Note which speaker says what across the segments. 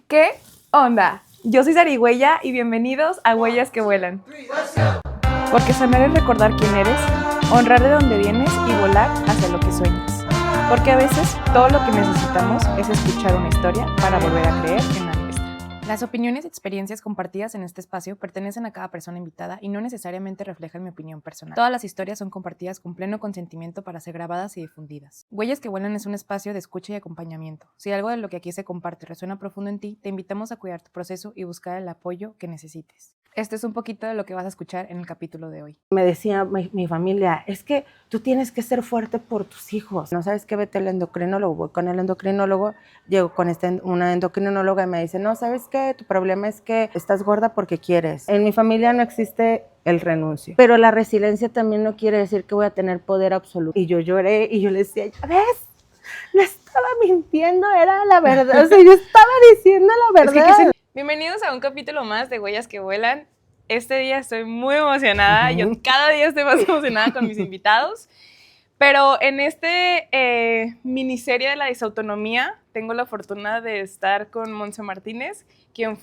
Speaker 1: ¿Qué onda? Yo soy Zarigüeya y bienvenidos a Huellas que Vuelan. Porque saber es recordar quién eres, honrar de dónde vienes y volar hacia lo que sueñas. Porque a veces todo lo que necesitamos es escuchar una historia para volver a creer en la nuestra. Las opiniones y experiencias compartidas en este espacio pertenecen a cada persona invitada y no necesariamente reflejan mi opinión personal. Todas las historias son compartidas con pleno consentimiento para ser grabadas y difundidas. Huellas que Vuelan es un espacio de escucha y acompañamiento. Si algo de lo que aquí se comparte resuena profundo en ti, te invitamos a cuidar tu proceso y buscar el apoyo que necesites. Este es un poquito de lo que vas a escuchar en el capítulo de hoy.
Speaker 2: Me decía mi familia, es que tú tienes que ser fuerte por tus hijos. No sabes qué, vete al endocrinólogo. Voy con el endocrinólogo, llego con una endocrinóloga y me dice, no, ¿sabes qué? Tu problema es que estás gorda porque quieres. En mi familia no existe el renuncio. Pero la resiliencia también no quiere decir que voy a tener poder absoluto. Y yo lloré y yo le decía, ¿ya ves? No estaba mintiendo, era la verdad. O sea, yo estaba diciendo la verdad.
Speaker 1: Bienvenidos a un capítulo más de Huellas que Vuelan. Este día estoy muy emocionada. Yo cada día estoy más emocionada con mis invitados. Pero en este miniserie de la disautonomía tengo la fortuna de estar con Monse Martínez, quien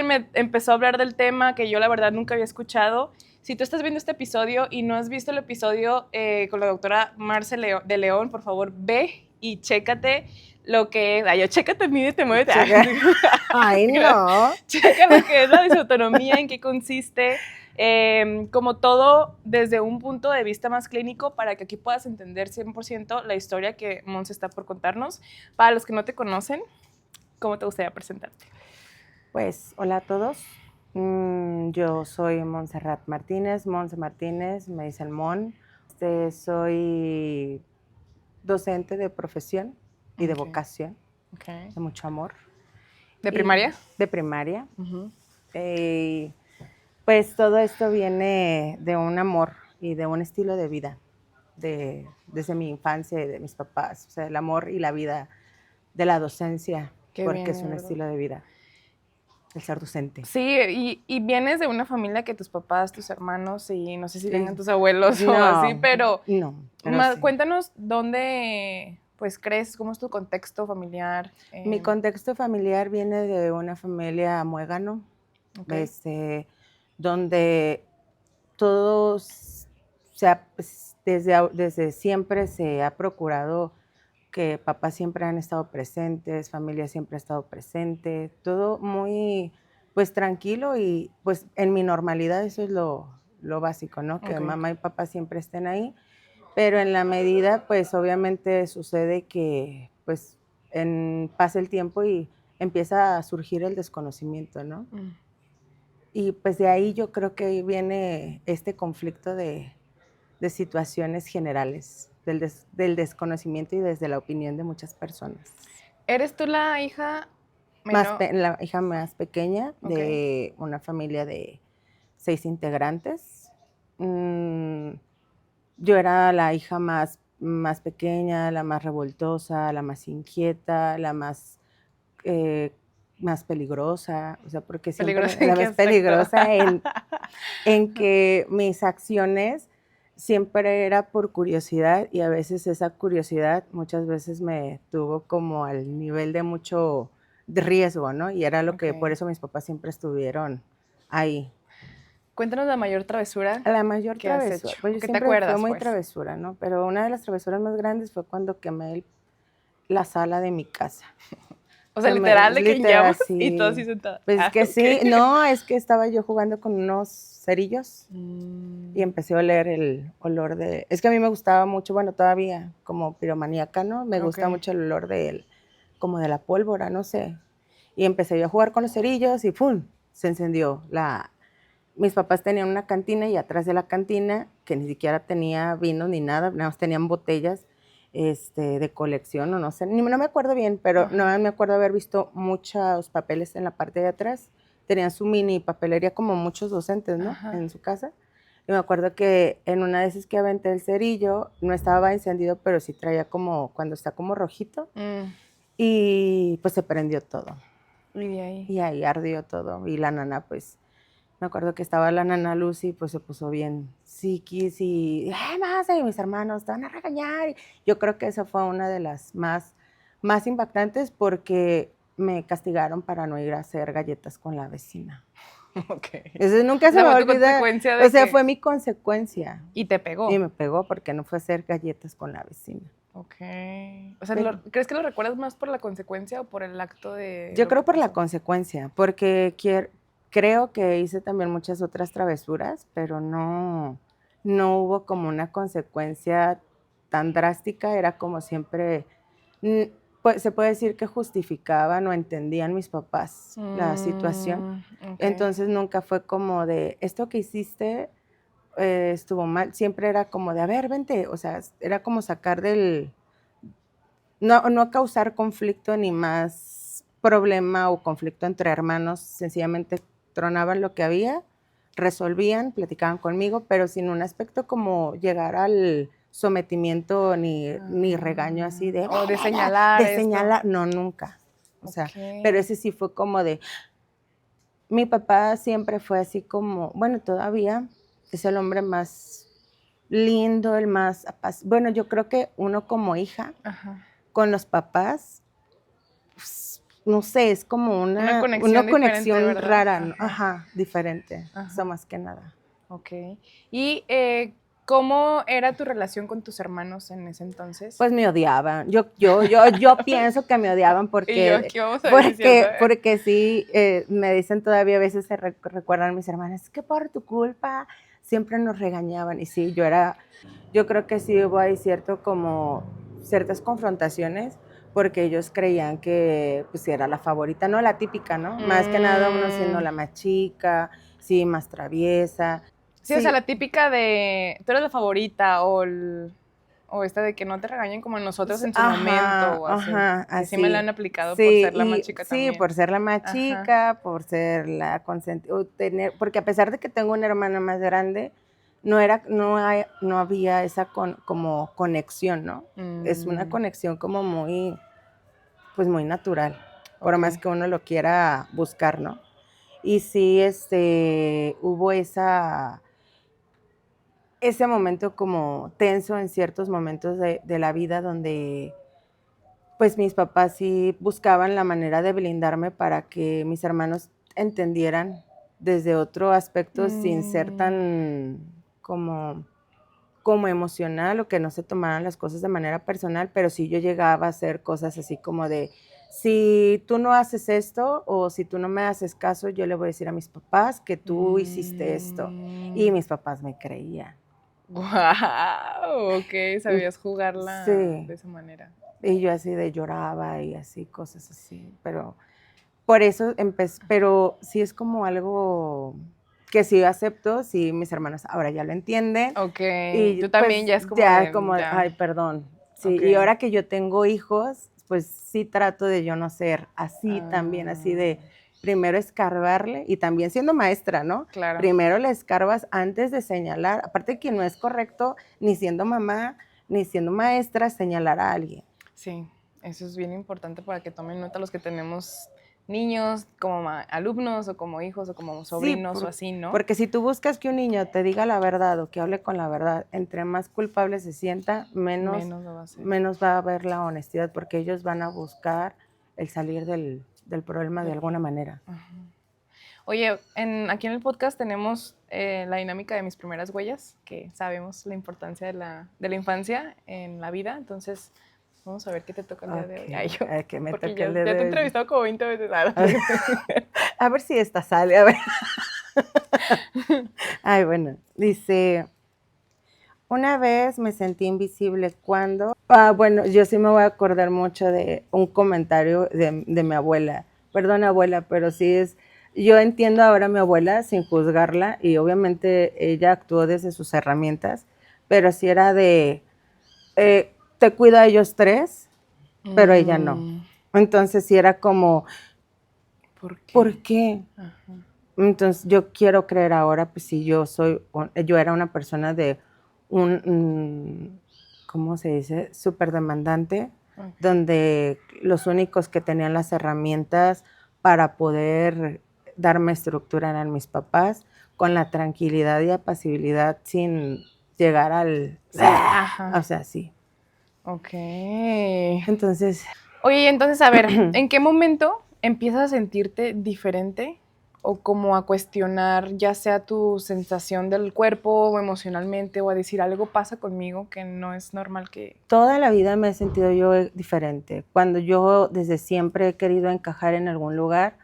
Speaker 1: me empezó a hablar del tema que yo la verdad nunca había escuchado. Si tú estás viendo este episodio y no has visto el episodio con la doctora Marce de León, por favor ve y chécate lo que es. Ay, yo chécate, mídete, muévete.
Speaker 2: Ay, no.
Speaker 1: Checa lo que es la disautonomía, en qué consiste. Como todo desde un punto de vista más clínico para que aquí puedas entender 100% la historia que Monse está por contarnos. Para los que no te conocen, ¿cómo te gustaría presentarte?
Speaker 2: Pues, hola a todos. Yo soy Montserrat Martínez, Monse Martínez, me dicen Mon. Soy docente de profesión y de vocación, de mucho amor.
Speaker 1: ¿De primaria?
Speaker 2: De primaria. Pues todo esto viene de un amor y de un estilo de vida, desde mi infancia y de mis papás. O sea, el amor y la vida de la docencia, porque es un estilo de vida. El ser docente.
Speaker 1: Sí, y vienes de una familia que tus papás, tus hermanos y no sé si vengan tus abuelos o así, pero sí. Cuéntanos dónde pues crees, cómo es tu contexto familiar.
Speaker 2: Mi contexto familiar viene de una familia muégano, donde todos, desde siempre se ha procurado que papás siempre han estado presentes, familia siempre ha estado presente, todo muy pues tranquilo y pues en mi normalidad eso es lo básico, ¿no? Que mamá y papá siempre estén ahí, pero en la medida pues obviamente sucede que pues pasa el tiempo y empieza a surgir el desconocimiento, ¿no? Y pues de ahí yo creo que viene este conflicto de situaciones generales, del desconocimiento y desde la opinión de muchas personas.
Speaker 1: ¿Eres tú la hija
Speaker 2: la hija más pequeña de una familia de 6 integrantes? Yo era la hija más pequeña, la más revoltosa, la más inquieta, la más peligrosa, o sea, porque siempre la más peligrosa en que mis acciones siempre era por curiosidad y a veces esa curiosidad muchas veces me tuvo como al nivel de mucho riesgo, ¿no? Y era lo que por eso mis papás siempre estuvieron ahí.
Speaker 1: Cuéntanos la mayor travesura.
Speaker 2: La mayor travesura.
Speaker 1: Has hecho.
Speaker 2: Pues yo
Speaker 1: ¿Qué
Speaker 2: siempre
Speaker 1: te acuerdas,
Speaker 2: fue muy travesura, ¿no? Pero una de las travesuras más grandes fue cuando quemé la sala de mi casa.
Speaker 1: O sea, literal, de que llamas y todo así sentada.
Speaker 2: Pues sí, no, es que estaba yo jugando con unos cerillos y empecé a oler el olor de... Es que a mí me gustaba mucho, bueno, todavía como piromaníaca, ¿no? Me gusta mucho el olor como de la pólvora, no sé. Y empecé yo a jugar con los cerillos y ¡pum! Se encendió Mis papás tenían una cantina y atrás de la cantina, que ni siquiera tenía vino ni nada más tenían botellas, de colección o no sé, no me acuerdo bien, pero no me acuerdo haber visto muchos papeles en la parte de atrás. Tenían su mini papelería como muchos docentes, ¿no? En su casa. Y me acuerdo que en una de esas que aventé el cerillo, no estaba encendido, pero sí traía como, cuando está como rojito, y pues se prendió todo. Y ahí ardió todo. Y la nana, pues, me acuerdo que estaba la nana Lucy, pues se puso bien psiquis y mis hermanos te van a regañar. Yo creo que esa fue una de las más impactantes porque me castigaron para no ir a hacer galletas con la vecina.
Speaker 1: Ok.
Speaker 2: Eso nunca se me va a olvidar.
Speaker 1: O
Speaker 2: sea, fue mi consecuencia.
Speaker 1: Y te pegó.
Speaker 2: Y me pegó porque no fue a hacer galletas con la vecina.
Speaker 1: Ok. O sea, ¿crees que lo recuerdas más por la consecuencia o por el acto de...?
Speaker 2: Yo creo por la consecuencia, porque creo que hice también muchas otras travesuras, pero no hubo como una consecuencia tan drástica, era como siempre, pues, se puede decir que justificaban o entendían mis papás la situación.
Speaker 1: Okay.
Speaker 2: Entonces nunca fue como de, esto que hiciste estuvo mal, siempre era como de, a ver, vente, o sea, era como sacar no causar conflicto ni más problema o conflicto entre hermanos, sencillamente tronaban lo que había, resolvían, platicaban conmigo, pero sin un aspecto como llegar al sometimiento ni regaño así de...
Speaker 1: O de señalar.
Speaker 2: De señalar, no, nunca. O sea, pero ese sí fue como de... Mi papá siempre fue así como, bueno, todavía es el hombre más lindo, el más... Bueno, yo creo que uno como hija...
Speaker 1: Ajá.
Speaker 2: Con los papás, pues, no sé, es como una conexión rara, ¿no? Ajá, diferente, eso más que nada.
Speaker 1: Ok. ¿Y cómo era tu relación con tus hermanos en ese entonces?
Speaker 2: Pues me odiaban, yo pienso que me odiaban porque, porque sí, me dicen todavía a veces, se recuerdan mis hermanas, es que por tu culpa siempre nos regañaban, y sí, yo creo que sí hubo ahí ciertas confrontaciones, porque ellos creían que pues era la favorita, no la típica, ¿no? Más que nada uno siendo la más chica, sí, más traviesa.
Speaker 1: Sí, o sea, la típica de, tú eres la favorita, o esta de que no te regañen como nosotros en su momento, o así.
Speaker 2: Así.
Speaker 1: Sí me la han aplicado por ser la más chica también.
Speaker 2: Sí, por ser la más chica, por ser la consentida, porque a pesar de que tengo una hermana más grande, no había esa como conexión, ¿no? Es una conexión como muy, pues muy natural, por más que uno lo quiera buscar, ¿no? Y sí, hubo ese momento como tenso en ciertos momentos de la vida donde pues mis papás sí buscaban la manera de blindarme para que mis hermanos entendieran desde otro aspecto sin ser tan como emocional, o que no se tomaran las cosas de manera personal, pero sí yo llegaba a hacer cosas así como de, si tú no haces esto o si tú no me haces caso, yo le voy a decir a mis papás que tú hiciste esto. Y mis papás me creían.
Speaker 1: ¡Wow! Ok, sabías jugarla de esa manera.
Speaker 2: Y yo así de lloraba y así, cosas así, pero por eso pero sí es como algo que sí acepto, sí mis hermanos ahora ya lo entienden.
Speaker 1: Ok,
Speaker 2: y
Speaker 1: tú también
Speaker 2: pues,
Speaker 1: ya es como
Speaker 2: ay, perdón. Sí, y ahora que yo tengo hijos, pues sí trato de yo no ser así también, así de primero escarbarle, y también siendo maestra, ¿no?
Speaker 1: Claro.
Speaker 2: Primero le escarbas antes de señalar, aparte que no es correcto, ni siendo mamá, ni siendo maestra, señalar a alguien.
Speaker 1: Sí, eso es bien importante para que tomen nota los que tenemos niños como alumnos o como hijos o como sobrinos o así, ¿no?
Speaker 2: Porque si tú buscas que un niño te diga la verdad o que hable con la verdad, entre más culpable se sienta, menos va a haber la honestidad, porque ellos van a buscar el salir del problema de alguna manera.
Speaker 1: Oye, aquí en el podcast tenemos la dinámica de mis primeras huellas, que sabemos la importancia de la infancia en la vida, entonces... Vamos a ver qué te toca el día de hoy. Ay,
Speaker 2: que me toca
Speaker 1: el día de hoy. Ya te he entrevistado como 20 veces.
Speaker 2: A ver si esta sale, a ver. Ay, bueno, dice, una vez me sentí invisible cuando... bueno, yo sí me voy a acordar mucho de un comentario de mi abuela. Perdón, abuela, pero sí es... Yo entiendo ahora a mi abuela sin juzgarla, y obviamente ella actuó desde sus herramientas, pero sí era de... te cuido a ellos tres, pero ella no. Entonces sí era como, ¿por qué? Ajá. Entonces yo quiero creer ahora, pues si yo era una persona de ¿cómo se dice? Súper demandante, donde los únicos que tenían las herramientas para poder darme estructura eran mis papás, con la tranquilidad y apacibilidad sin llegar al... o sea, sí.
Speaker 1: Ok.
Speaker 2: Entonces...
Speaker 1: Oye, entonces, a ver, ¿en qué momento ¿empiezas a sentirte diferente? O como a cuestionar ya sea tu sensación del cuerpo o emocionalmente, o a decir algo pasa conmigo que no es normal que...
Speaker 2: Toda la vida me he sentido yo diferente. Cuando yo desde siempre he querido encajar en algún lugar,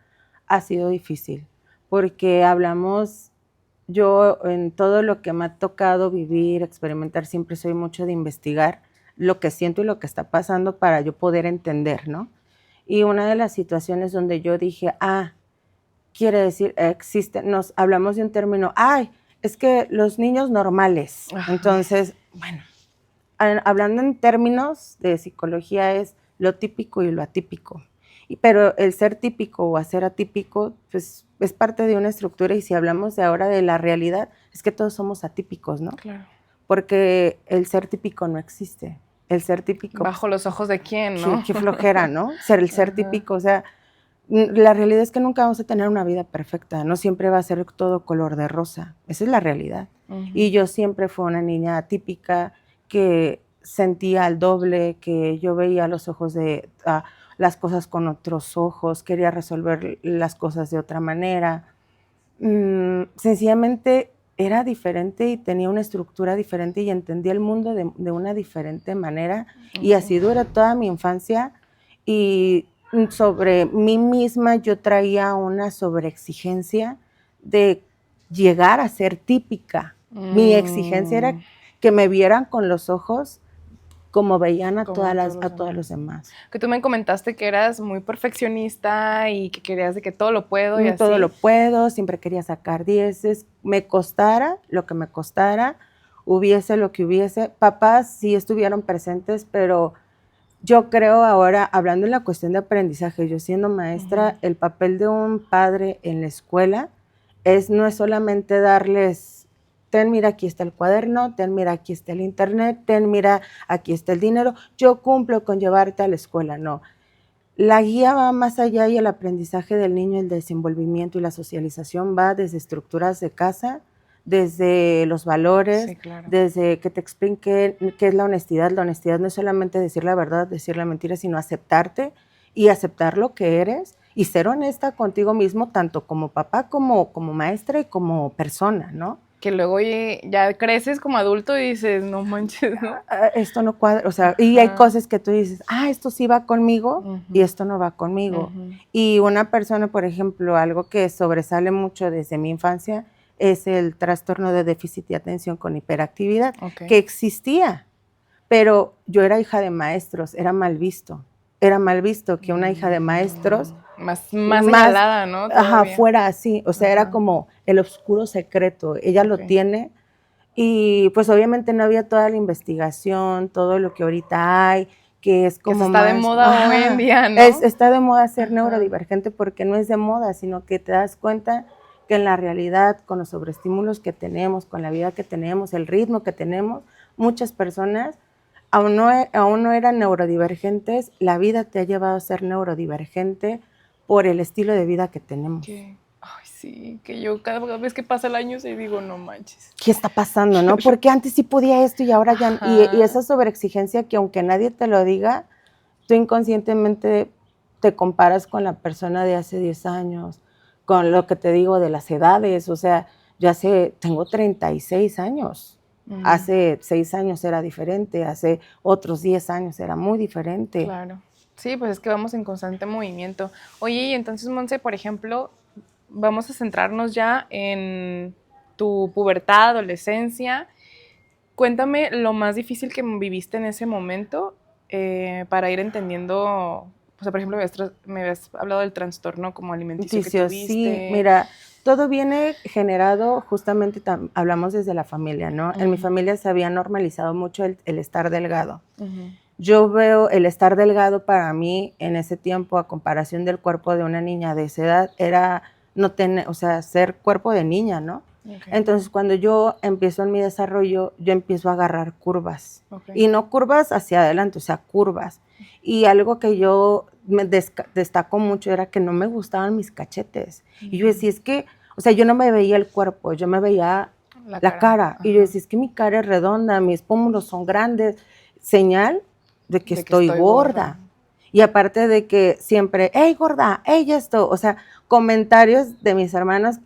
Speaker 2: ha sido difícil, porque hablamos, yo en todo lo que me ha tocado vivir, experimentar, siempre soy mucho de investigar lo que siento y lo que está pasando para yo poder entender, ¿no? Y una de las situaciones donde yo dije, quiere decir, existe, nos hablamos de un término, es que los niños normales. Ajá. Entonces, bueno, hablando en términos de psicología es lo típico y lo atípico. Pero el ser típico o ser atípico, pues es parte de una estructura, y si hablamos de ahora de la realidad, es que todos somos atípicos, ¿no?
Speaker 1: Claro.
Speaker 2: Porque el ser típico no existe. El ser típico...
Speaker 1: ¿Bajo los ojos de quién, no?
Speaker 2: Qué flojera, ¿no? El ser típico, o sea, la realidad es que nunca vamos a tener una vida perfecta, no siempre va a ser todo color de rosa, esa es la realidad. Y yo siempre fui una niña atípica que sentía el doble, que yo veía los ojos las cosas con otros ojos, quería resolver las cosas de otra manera. Sencillamente era diferente y tenía una estructura diferente y entendía el mundo de una diferente manera. Y así duró toda mi infancia. Y sobre mí misma yo traía una sobreexigencia de llegar a ser típica. Mi exigencia era que me vieran con los ojos como veían a todos los demás.
Speaker 1: Que tú me comentaste que eras muy perfeccionista y que querías de que todo lo puedo y así.
Speaker 2: Todo lo puedo, siempre quería sacar 10, me costara lo que me costara, hubiese lo que hubiese. Papás sí estuvieron presentes, pero yo creo ahora, hablando en la cuestión de aprendizaje, yo siendo maestra, el papel de un padre en la escuela no es solamente darles... Ten, mira, aquí está el cuaderno, ten, mira, aquí está el internet, ten, mira, aquí está el dinero, yo cumplo con llevarte a la escuela, no. La guía va más allá y el aprendizaje del niño, el desenvolvimiento y la socialización va desde estructuras de casa, desde los valores, sí, claro. Desde que te expliquen qué es la honestidad. La honestidad no es solamente decir la verdad, decir la mentira, sino aceptarte y aceptar lo que eres y ser honesta contigo mismo, tanto como papá, como maestra y como persona, ¿no?
Speaker 1: Que luego ya creces como adulto y dices, no manches, ¿no?
Speaker 2: Esto no cuadra, o sea, y hay cosas que tú dices, esto sí va conmigo y esto no va conmigo. Y una persona, por ejemplo, algo que sobresale mucho desde mi infancia es el trastorno de déficit de atención con hiperactividad, que existía, pero yo era hija de maestros, era mal visto. Era mal visto que una hija de maestros...
Speaker 1: Más señalada, ¿no?
Speaker 2: Todavía. Fuera así, o sea, era como el oscuro secreto, ella lo tiene, y pues obviamente no había toda la investigación, todo lo que ahorita hay, que es como
Speaker 1: que está de moda hoy en día, ¿no?
Speaker 2: Está de moda ser neurodivergente, porque no es de moda, sino que te das cuenta que en la realidad, con los sobreestímulos que tenemos, con la vida que tenemos, el ritmo que tenemos, muchas personas aún no eran neurodivergentes, la vida te ha llevado a ser neurodivergente por el estilo de vida que tenemos.
Speaker 1: Ay, sí, que yo cada vez que pasa el año sí digo, no manches.
Speaker 2: ¿Qué está pasando, no? Porque antes sí podía esto y ahora ya... Y esa sobreexigencia que aunque nadie te lo diga, tú inconscientemente te comparas con la persona de hace 10 años, con lo que te digo de las edades. O sea, tengo 36 años. Hace 6 años era diferente, hace otros 10 años era muy diferente.
Speaker 1: Claro. Sí, pues es que vamos en constante movimiento. Oye, y entonces, Monse, por ejemplo, vamos a centrarnos ya en tu pubertad, adolescencia. Cuéntame lo más difícil que viviste en ese momento para ir entendiendo, o sea, por ejemplo, me habías hablado del trastorno como alimenticio que tuviste.
Speaker 2: Sí, mira, todo viene generado justamente, hablamos desde la familia, ¿no? En mi familia se había normalizado mucho el estar delgado. Yo veo el estar delgado para mí en ese tiempo, a comparación del cuerpo de una niña de esa edad, era no tener, o sea, ser cuerpo de niña, ¿no? Entonces, cuando yo empiezo en mi desarrollo, yo empiezo a agarrar curvas. Y no curvas hacia adelante, o sea, curvas. Y algo que yo me destaco mucho era que no me gustaban mis cachetes. Y yo decía, es que, o sea, yo no me veía el cuerpo, yo me veía la cara. Y yo decía, es que mi cara es redonda, mis pómulos son grandes. Señal de que estoy gorda. Y aparte de que siempre, hey, gorda, hey, esto, o sea, comentarios de mis hermanos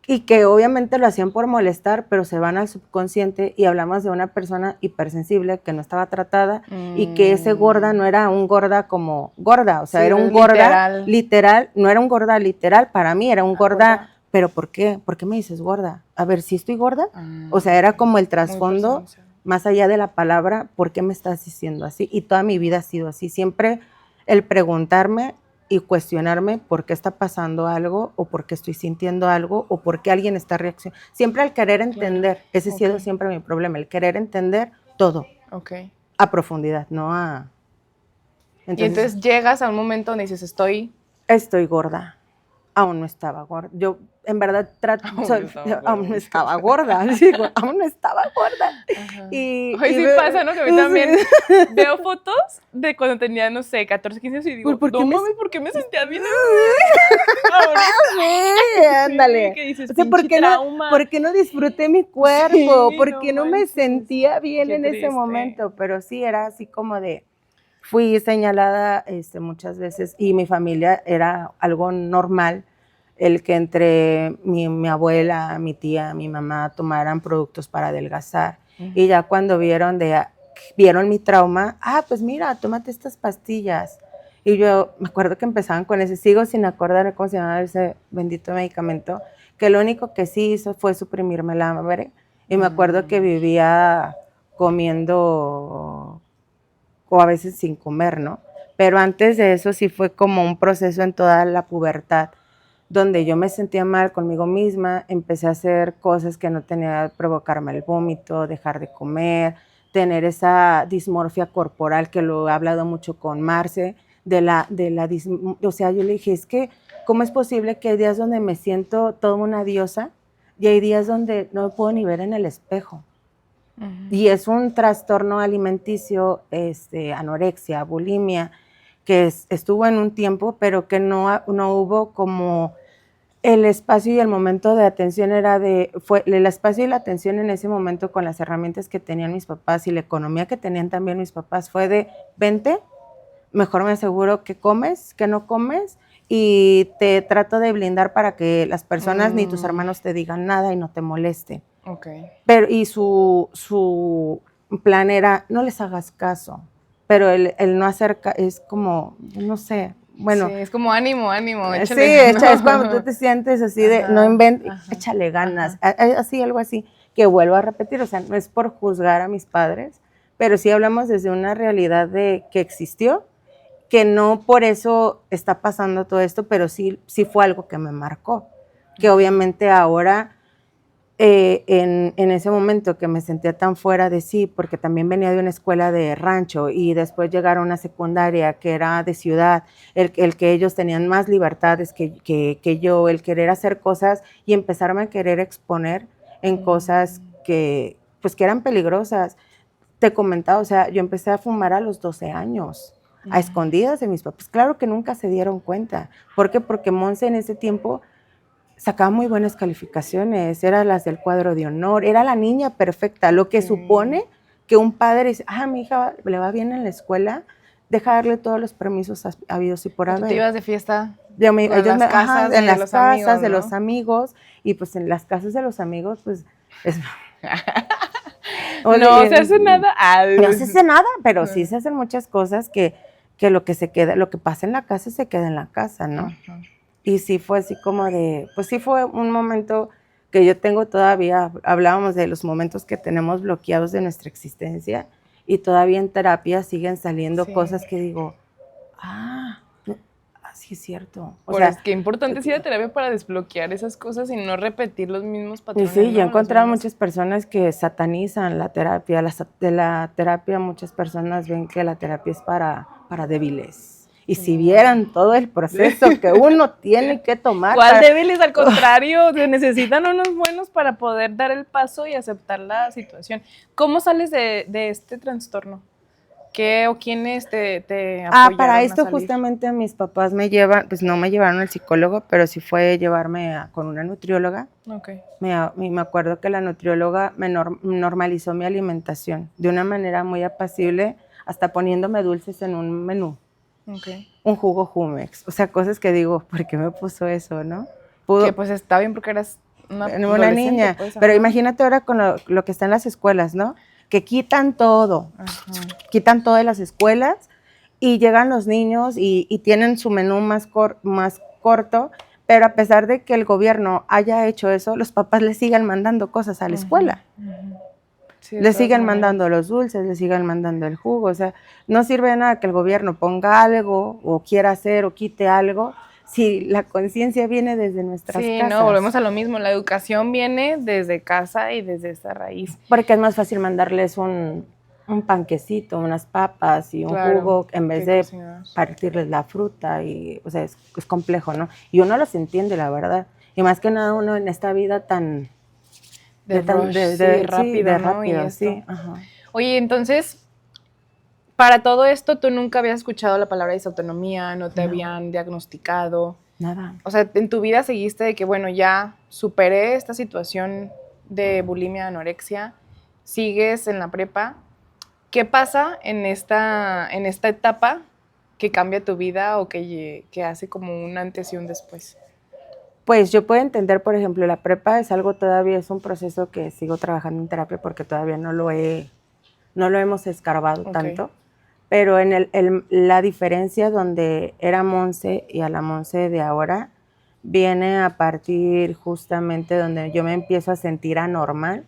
Speaker 2: y que obviamente lo hacían por molestar, pero se van al subconsciente y hablamos de una persona hipersensible que no estaba tratada y que ese gorda no era un gorda como gorda, o sea,
Speaker 1: Sí,
Speaker 2: era un gorda
Speaker 1: literal.
Speaker 2: literal, no era un gorda literal, para mí era un gorda, pero ¿por qué? ¿Por qué me dices gorda? A ver, ¿sí estoy gorda? O sea, era como el trasfondo, más allá de la palabra, ¿por qué me estás diciendo así? Y toda mi vida ha sido así, siempre el preguntarme y cuestionarme por qué está pasando algo o por qué estoy sintiendo algo o por qué alguien está reaccionando. Siempre al querer entender, ese ha sido siempre mi problema, el querer entender todo a profundidad, no a...
Speaker 1: Entonces llegas a un momento donde dices, estoy
Speaker 2: gorda. Aún no estaba gorda. Yo, en verdad, aún no estaba gorda. Digo, aún no estaba gorda.
Speaker 1: Y sí pasa, ¿no? Que a mí también veo fotos de cuando tenía, no sé, 14, 15 años y digo, ¿por qué me sentía bien?
Speaker 2: Sí, ándale.
Speaker 1: ¿Qué dices?
Speaker 2: O sea, ¿por qué no disfruté mi cuerpo? ¿Por qué no me sentía bien en ese momento? Pero sí, era así como de... Fui señalada muchas veces y mi familia era algo normal el que entre mi abuela, mi tía, mi mamá tomaran productos para adelgazar. Y ya cuando vieron mi trauma, pues mira, tómate estas pastillas. Y yo me acuerdo que empezaban con ese, sigo sin acordarme cómo se llamaba ese bendito medicamento, que lo único que sí hizo fue suprimirme el hambre. Y me acuerdo que vivía comiendo o a veces sin comer, ¿no? Pero antes de eso sí fue como un proceso en toda la pubertad, donde yo me sentía mal conmigo misma, empecé a hacer cosas que no tenía, provocarme el vómito, dejar de comer, tener esa dismorfia corporal que lo he hablado mucho con Marce, o sea, yo le dije, es que, ¿cómo es posible que hay días donde me siento toda una diosa y hay días donde no me puedo ni ver en el espejo? Y es un trastorno alimenticio, anorexia, bulimia, que estuvo en un tiempo, pero que no hubo como el espacio y el momento de atención fue el espacio y la atención en ese momento con las herramientas que tenían mis papás y la economía que tenían también mis papás fue de, vente, mejor me aseguro que comes, que no comes, y te trato de blindar para que las personas ni tus hermanos te digan nada y no te molesten. Pero, y su plan era, no les hagas caso, pero el no hacer es como, no sé, bueno.
Speaker 1: Sí, es como ánimo,
Speaker 2: échale, sí, es cuando tú te sientes así de, no inventes, échale ganas, así, algo así, que vuelvo a repetir, o sea, no es por juzgar a mis padres, pero sí hablamos desde una realidad de que existió, que no por eso está pasando todo esto, pero sí fue algo que me marcó, que obviamente ahora... en ese momento que me sentía tan fuera de sí, porque también venía de una escuela de rancho y después llegar a una secundaria que era de ciudad, el que ellos tenían más libertades que yo, el querer hacer cosas y empezarme a querer exponer en cosas que eran peligrosas. Te comentaba, o sea, yo empecé a fumar a los 12 años, a escondidas de mis papás. Claro que nunca se dieron cuenta. ¿Por qué? Porque Monse en ese tiempo sacaba muy buenas calificaciones, era las del cuadro de honor, era la niña perfecta, lo que supone que un padre dice, mi hija le va bien en la escuela, deja darle todos los permisos habidos y por haber.
Speaker 1: ¿Tú te ibas de fiesta?
Speaker 2: En las casas de los amigos, y pues en las casas de los amigos, pues...
Speaker 1: no se hace nada.
Speaker 2: No se hace nada, pero sí se hacen muchas cosas que lo que pasa en la casa se queda en la casa, ¿no? Y sí fue así como de, pues sí fue un momento que yo tengo todavía, hablábamos de los momentos que tenemos bloqueados de nuestra existencia y todavía en terapia siguen saliendo cosas que digo, sí es cierto.
Speaker 1: O sea, qué importante es ir a terapia para desbloquear esas cosas y no repetir los mismos patrones.
Speaker 2: Sí, yo he encontrado muchas personas que satanizan la terapia, de la terapia muchas personas ven que la terapia es para débiles. Y si vieran todo el proceso que uno tiene que tomar.
Speaker 1: ¿Cuál débiles? Al contrario, necesitan unos buenos para poder dar el paso y aceptar la situación. ¿Cómo sales de este trastorno? ¿Qué o quiénes te apoyaron
Speaker 2: para esto justamente mis papás me llevan, pues no me llevaron al psicólogo, pero sí fue llevarme con una nutrióloga. Me acuerdo que la nutrióloga me normalizó mi alimentación de una manera muy apacible, hasta poniéndome dulces en un menú.
Speaker 1: Okay.
Speaker 2: Un jugo Jumex, o sea, cosas que digo, ¿por qué me puso eso, no?
Speaker 1: Que pues está bien porque eras
Speaker 2: una niña,
Speaker 1: pues,
Speaker 2: pero imagínate ahora con lo que está en las escuelas, ¿no? Que quitan todo, quitan todo de las escuelas y llegan los niños y tienen su menú más corto, pero a pesar de que el gobierno haya hecho eso, los papás le siguen mandando cosas a la escuela. Sí, le siguen mandando los dulces, le siguen mandando el jugo, o sea, no sirve de nada que el gobierno ponga algo o quiera hacer o quite algo si la conciencia viene desde nuestras casas.
Speaker 1: Sí, no, volvemos a lo mismo, la educación viene desde casa y desde esa raíz.
Speaker 2: Porque es más fácil mandarles un panquecito, unas papas y un jugo en vez de partirles la fruta y, o sea, es complejo, ¿no? Y uno los entiende, la verdad, y más que nada uno en esta vida tan...
Speaker 1: rápido,
Speaker 2: sí. Ajá.
Speaker 1: Oye, entonces, para todo esto, ¿tú nunca habías escuchado la palabra disautonomía? ¿No te habían diagnosticado?
Speaker 2: Nada.
Speaker 1: O sea, en tu vida seguiste de que, bueno, ya superé esta situación de bulimia, anorexia, sigues en la prepa. ¿Qué pasa en esta etapa que cambia tu vida o que hace como un antes y un después?
Speaker 2: Pues yo puedo entender, por ejemplo, la prepa es algo todavía, es un proceso que sigo trabajando en terapia porque todavía no lo hemos escarbado tanto, pero en la diferencia donde era Monse y a la Monse de ahora viene a partir justamente donde yo me empiezo a sentir anormal,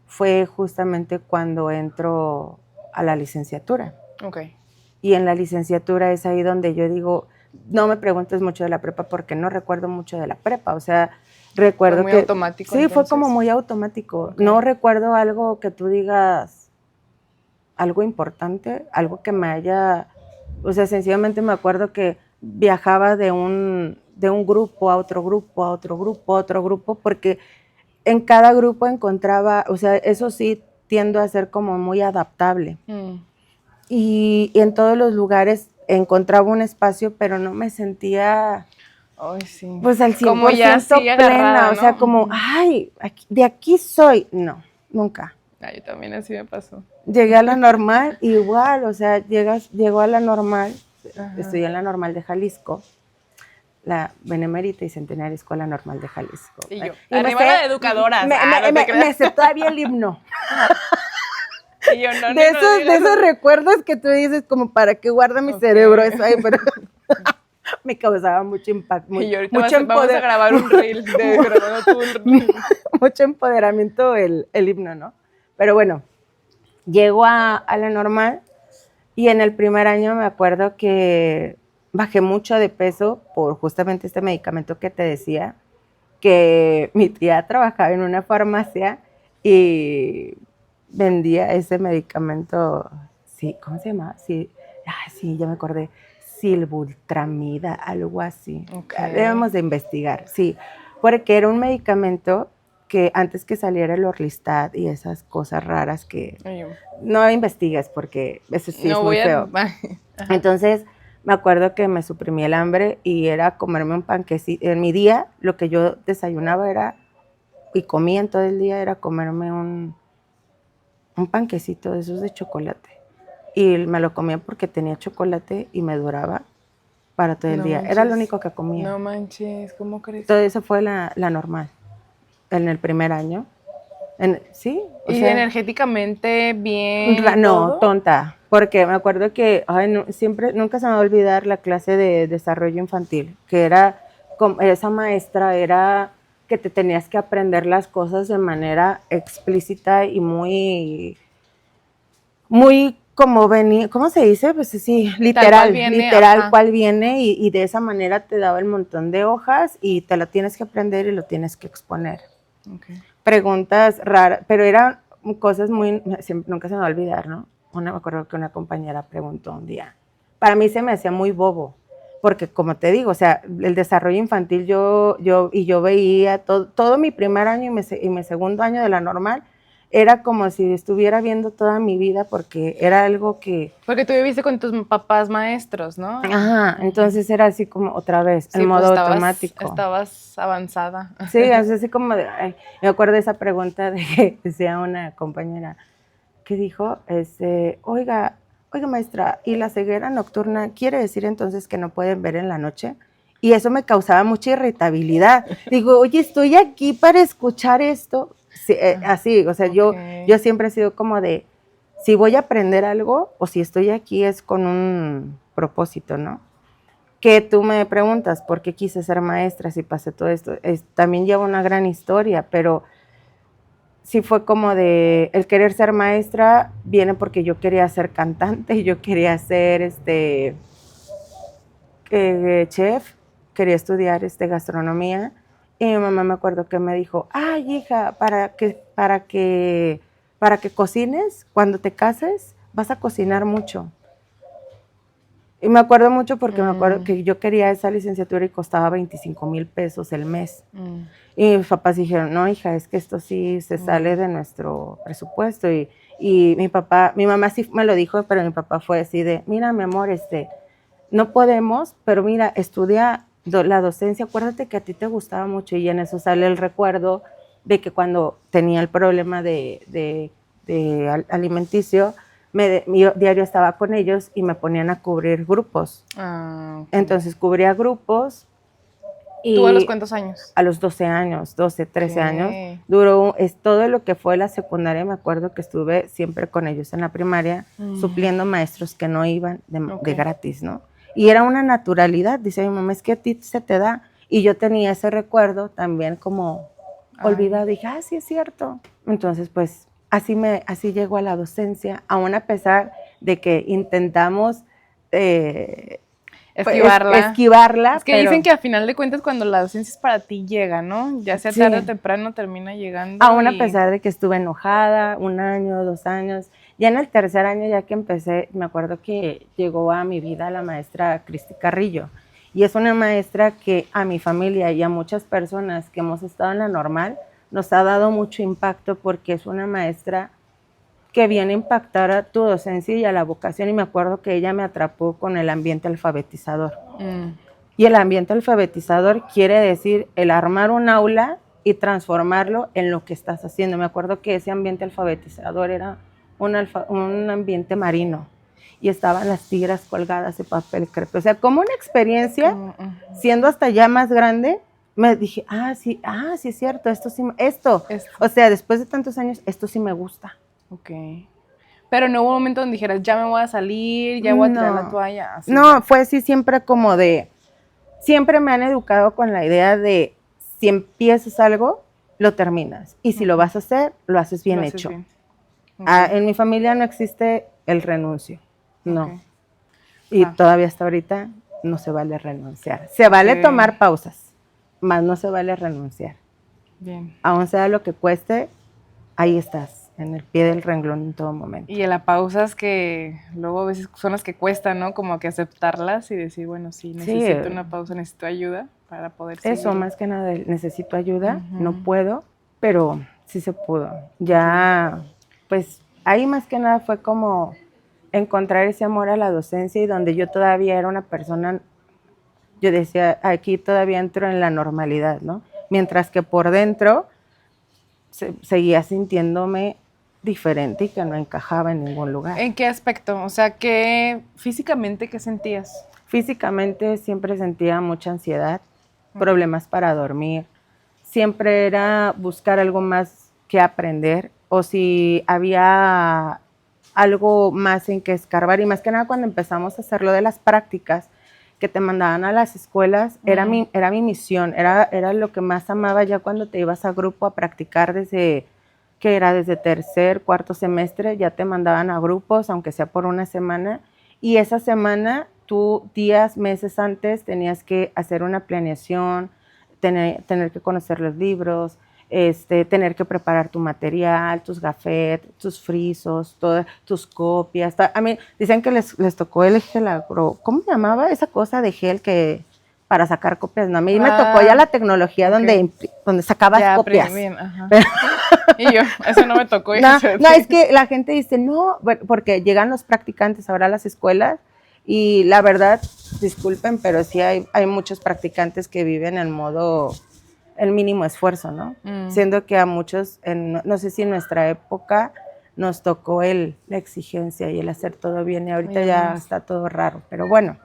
Speaker 2: fue justamente cuando entro a la licenciatura.
Speaker 1: Okay.
Speaker 2: Y en la licenciatura es ahí donde yo digo... No me preguntes mucho de la prepa porque no recuerdo mucho de la prepa, o sea, recuerdo
Speaker 1: ¿Fue muy automático?
Speaker 2: Sí, entonces fue como muy automático. Okay. No recuerdo algo que tú digas, algo importante, algo que me haya... O sea, sencillamente me acuerdo que viajaba de un grupo a otro grupo, a otro grupo, a otro grupo, porque en cada grupo encontraba, o sea, eso sí, tiendo a ser como muy adaptable. Y en todos los lugares encontraba un espacio, pero no me sentía, pues al 100%
Speaker 1: como ya plena, agarrada, ¿no?
Speaker 2: O sea, como, ay, de aquí soy. No, nunca.
Speaker 1: Yo también así me pasó.
Speaker 2: Llegué a la normal, igual, o sea, llegó a la normal, estudié en la normal de Jalisco, la Benemérita y Centenaria Escuela Normal de Jalisco.
Speaker 1: Y yo, arriba de educadoras.
Speaker 2: Me sé todavía el himno.
Speaker 1: Y yo,
Speaker 2: de esos recuerdos que tú dices, como para que guarda mi cerebro eso ahí, pero me causaba mucho impacto.
Speaker 1: Y yo ahorita vamos a grabar un reel
Speaker 2: mucho empoderamiento el himno, ¿no? Pero bueno, llego a la normal y en el primer año me acuerdo que bajé mucho de peso por justamente este medicamento que te decía, que mi tía trabajaba en una farmacia y vendía ese medicamento, sí, ¿cómo se llama? Sí, ya me acordé, Silbultramida, algo así.
Speaker 1: Okay.
Speaker 2: Debemos de investigar, sí, porque era un medicamento que antes que saliera el Orlistat y esas cosas raras que no investigues porque eso sí es muy feo. Entonces, me acuerdo que me suprimí el hambre y era comerme un panquecito. En mi día, lo que yo desayunaba era, y comía en todo el día, era comerme un panquecito de esos de chocolate. Y me lo comía porque tenía chocolate y me duraba para todo el día. Manches. Era lo único que comía.
Speaker 1: No manches, ¿cómo crees?
Speaker 2: Todo eso fue la normal. En el primer año. Sí.
Speaker 1: ¿Y sea, energéticamente bien?
Speaker 2: No,
Speaker 1: todo?
Speaker 2: Tonta. Porque me acuerdo que nunca se me va a olvidar la clase de desarrollo infantil, que era, esa maestra era que te tenías que aprender las cosas de manera explícita y muy como venía, ¿cómo se dice? Pues sí, literal, cuál viene y de esa manera te daba el montón de hojas y te lo tienes que aprender y lo tienes que exponer.
Speaker 1: Okay.
Speaker 2: Preguntas raras, pero eran cosas nunca se me va a olvidar, ¿no? Me acuerdo que una compañera preguntó un día, para mí se me hacía muy bobo, porque como te digo, o sea, el desarrollo infantil yo veía todo mi primer año y mi segundo año de la normal, era como si estuviera viendo toda mi vida porque era algo que...
Speaker 1: Porque tú viviste con tus papás maestros, ¿no?
Speaker 2: Ajá, entonces era así como otra vez, en modo automático.
Speaker 1: Estabas avanzada.
Speaker 2: Sí, así como de... me acuerdo de esa pregunta de que decía una compañera que dijo, oiga, oiga maestra, ¿y la ceguera nocturna quiere decir entonces que no pueden ver en la noche? Y eso me causaba mucha irritabilidad. Digo, oye, estoy aquí para escuchar esto. Sí, así, o sea, yo siempre he sido como de, si voy a aprender algo o si estoy aquí es con un propósito, ¿no? Que tú me preguntas, ¿por qué quise ser maestra si pasé todo esto? También lleva una gran historia, pero sí fue como de, el querer ser maestra viene porque yo quería ser cantante y yo quería ser chef, quería estudiar gastronomía. Y mi mamá me acuerdo que me dijo, ay hija, para que cocines, cuando te cases, vas a cocinar mucho. Y me acuerdo mucho porque me acuerdo que yo quería esa licenciatura y costaba 25,000 pesos el mes. Y mis papás dijeron, no, hija, es que esto sí se sale de nuestro presupuesto. Y mi mamá sí me lo dijo, pero mi papá fue así de, mira, mi amor, no podemos, pero mira, estudia la docencia, acuérdate que a ti te gustaba mucho. Y en eso sale el recuerdo de que cuando tenía el problema de alimenticio, yo diario estaba con ellos y me ponían a cubrir grupos. Okay. Entonces cubría grupos. Y
Speaker 1: ¿tú a los cuántos años?
Speaker 2: A los 12 años, 12, 13 años. Duró, todo lo que fue la secundaria, me acuerdo que estuve siempre con ellos en la primaria, supliendo maestros que no iban de gratis, ¿no? Y era una naturalidad, dice mi mamá, es que a ti se te da. Y yo tenía ese recuerdo también como olvidado, dije, sí es cierto. Entonces, pues, así llego a la docencia, aún a pesar de que intentamos esquivarla.
Speaker 1: Es que dicen que al final de cuentas cuando la docencia es para ti llega, ¿no? Ya sea tarde o temprano termina llegando.
Speaker 2: Aún a pesar de que estuve enojada 1 año, 2 años, ya en el tercer año ya que empecé, me acuerdo que llegó a mi vida la maestra Cristi Carrillo. Y es una maestra que a mi familia y a muchas personas que hemos estado en la normal nos ha dado mucho impacto porque es una maestra que viene a impactar a tu docencia y a la vocación. Y me acuerdo que ella me atrapó con el ambiente alfabetizador. Y el ambiente alfabetizador quiere decir el armar un aula y transformarlo en lo que estás haciendo. Me acuerdo que ese ambiente alfabetizador era un ambiente marino y estaban las tigras colgadas de papel crepe. O sea, como una experiencia, siendo hasta ya más grande, me dije, sí es cierto, esto. O sea, después de tantos años, esto sí me gusta.
Speaker 1: Ok. Pero no hubo un momento donde dijeras, ya me voy a salir, ya voy a tirar la toalla. Así.
Speaker 2: No, fue así siempre como de, siempre me han educado con la idea de, si empiezas algo, lo terminas. Y si lo vas a hacer, lo haces bien hecho. Bien. En mi familia no existe el renuncio, no. Y todavía hasta ahorita no se vale renunciar. Se vale tomar pausas, más no se vale renunciar.
Speaker 1: Bien.
Speaker 2: Aún sea lo que cueste, ahí estás, en el pie del renglón en todo momento.
Speaker 1: Y en las pausas que luego a veces son las que cuestan, ¿no? Como que aceptarlas y decir, bueno, sí, necesito una pausa, necesito ayuda para poder seguir.
Speaker 2: Eso, más que nada, necesito ayuda, no puedo, pero sí se pudo. Ya, pues, ahí más que nada fue como encontrar ese amor a la docencia y donde yo todavía era una persona, yo decía, aquí todavía entro en la normalidad, ¿no? Mientras que por dentro seguía sintiéndome diferente y que no encajaba en ningún lugar.
Speaker 1: ¿En qué aspecto? O sea, físicamente, ¿qué sentías?
Speaker 2: Físicamente siempre sentía mucha ansiedad, problemas para dormir. Siempre era buscar algo más que aprender o si había algo más en que escarbar. Y más que nada cuando empezamos a hacer lo de las prácticas que te mandaban a las escuelas, era mi misión, era lo que más amaba ya cuando te ibas a grupo a practicar desde tercer, cuarto semestre, ya te mandaban a grupos, aunque sea por una semana, y esa semana tú días, meses antes tenías que hacer una planeación, tener que conocer los libros, tener que preparar tu material, tus gafetes, tus frisos, todas tus copias. A mí dicen que les tocó el gel agro, ¿cómo se llamaba esa cosa de gel que para sacar copias? No, a mí me tocó ya la tecnología donde sacabas ya, copias. Bien,
Speaker 1: y yo, eso no me tocó.
Speaker 2: No, es que la gente dice, no, porque llegan los practicantes ahora a las escuelas y la verdad, disculpen, pero sí hay muchos practicantes que viven en modo el mínimo esfuerzo, ¿no? Siendo que a muchos, no sé si en nuestra época nos tocó la exigencia y el hacer todo bien y ahorita ya está todo raro, pero bueno,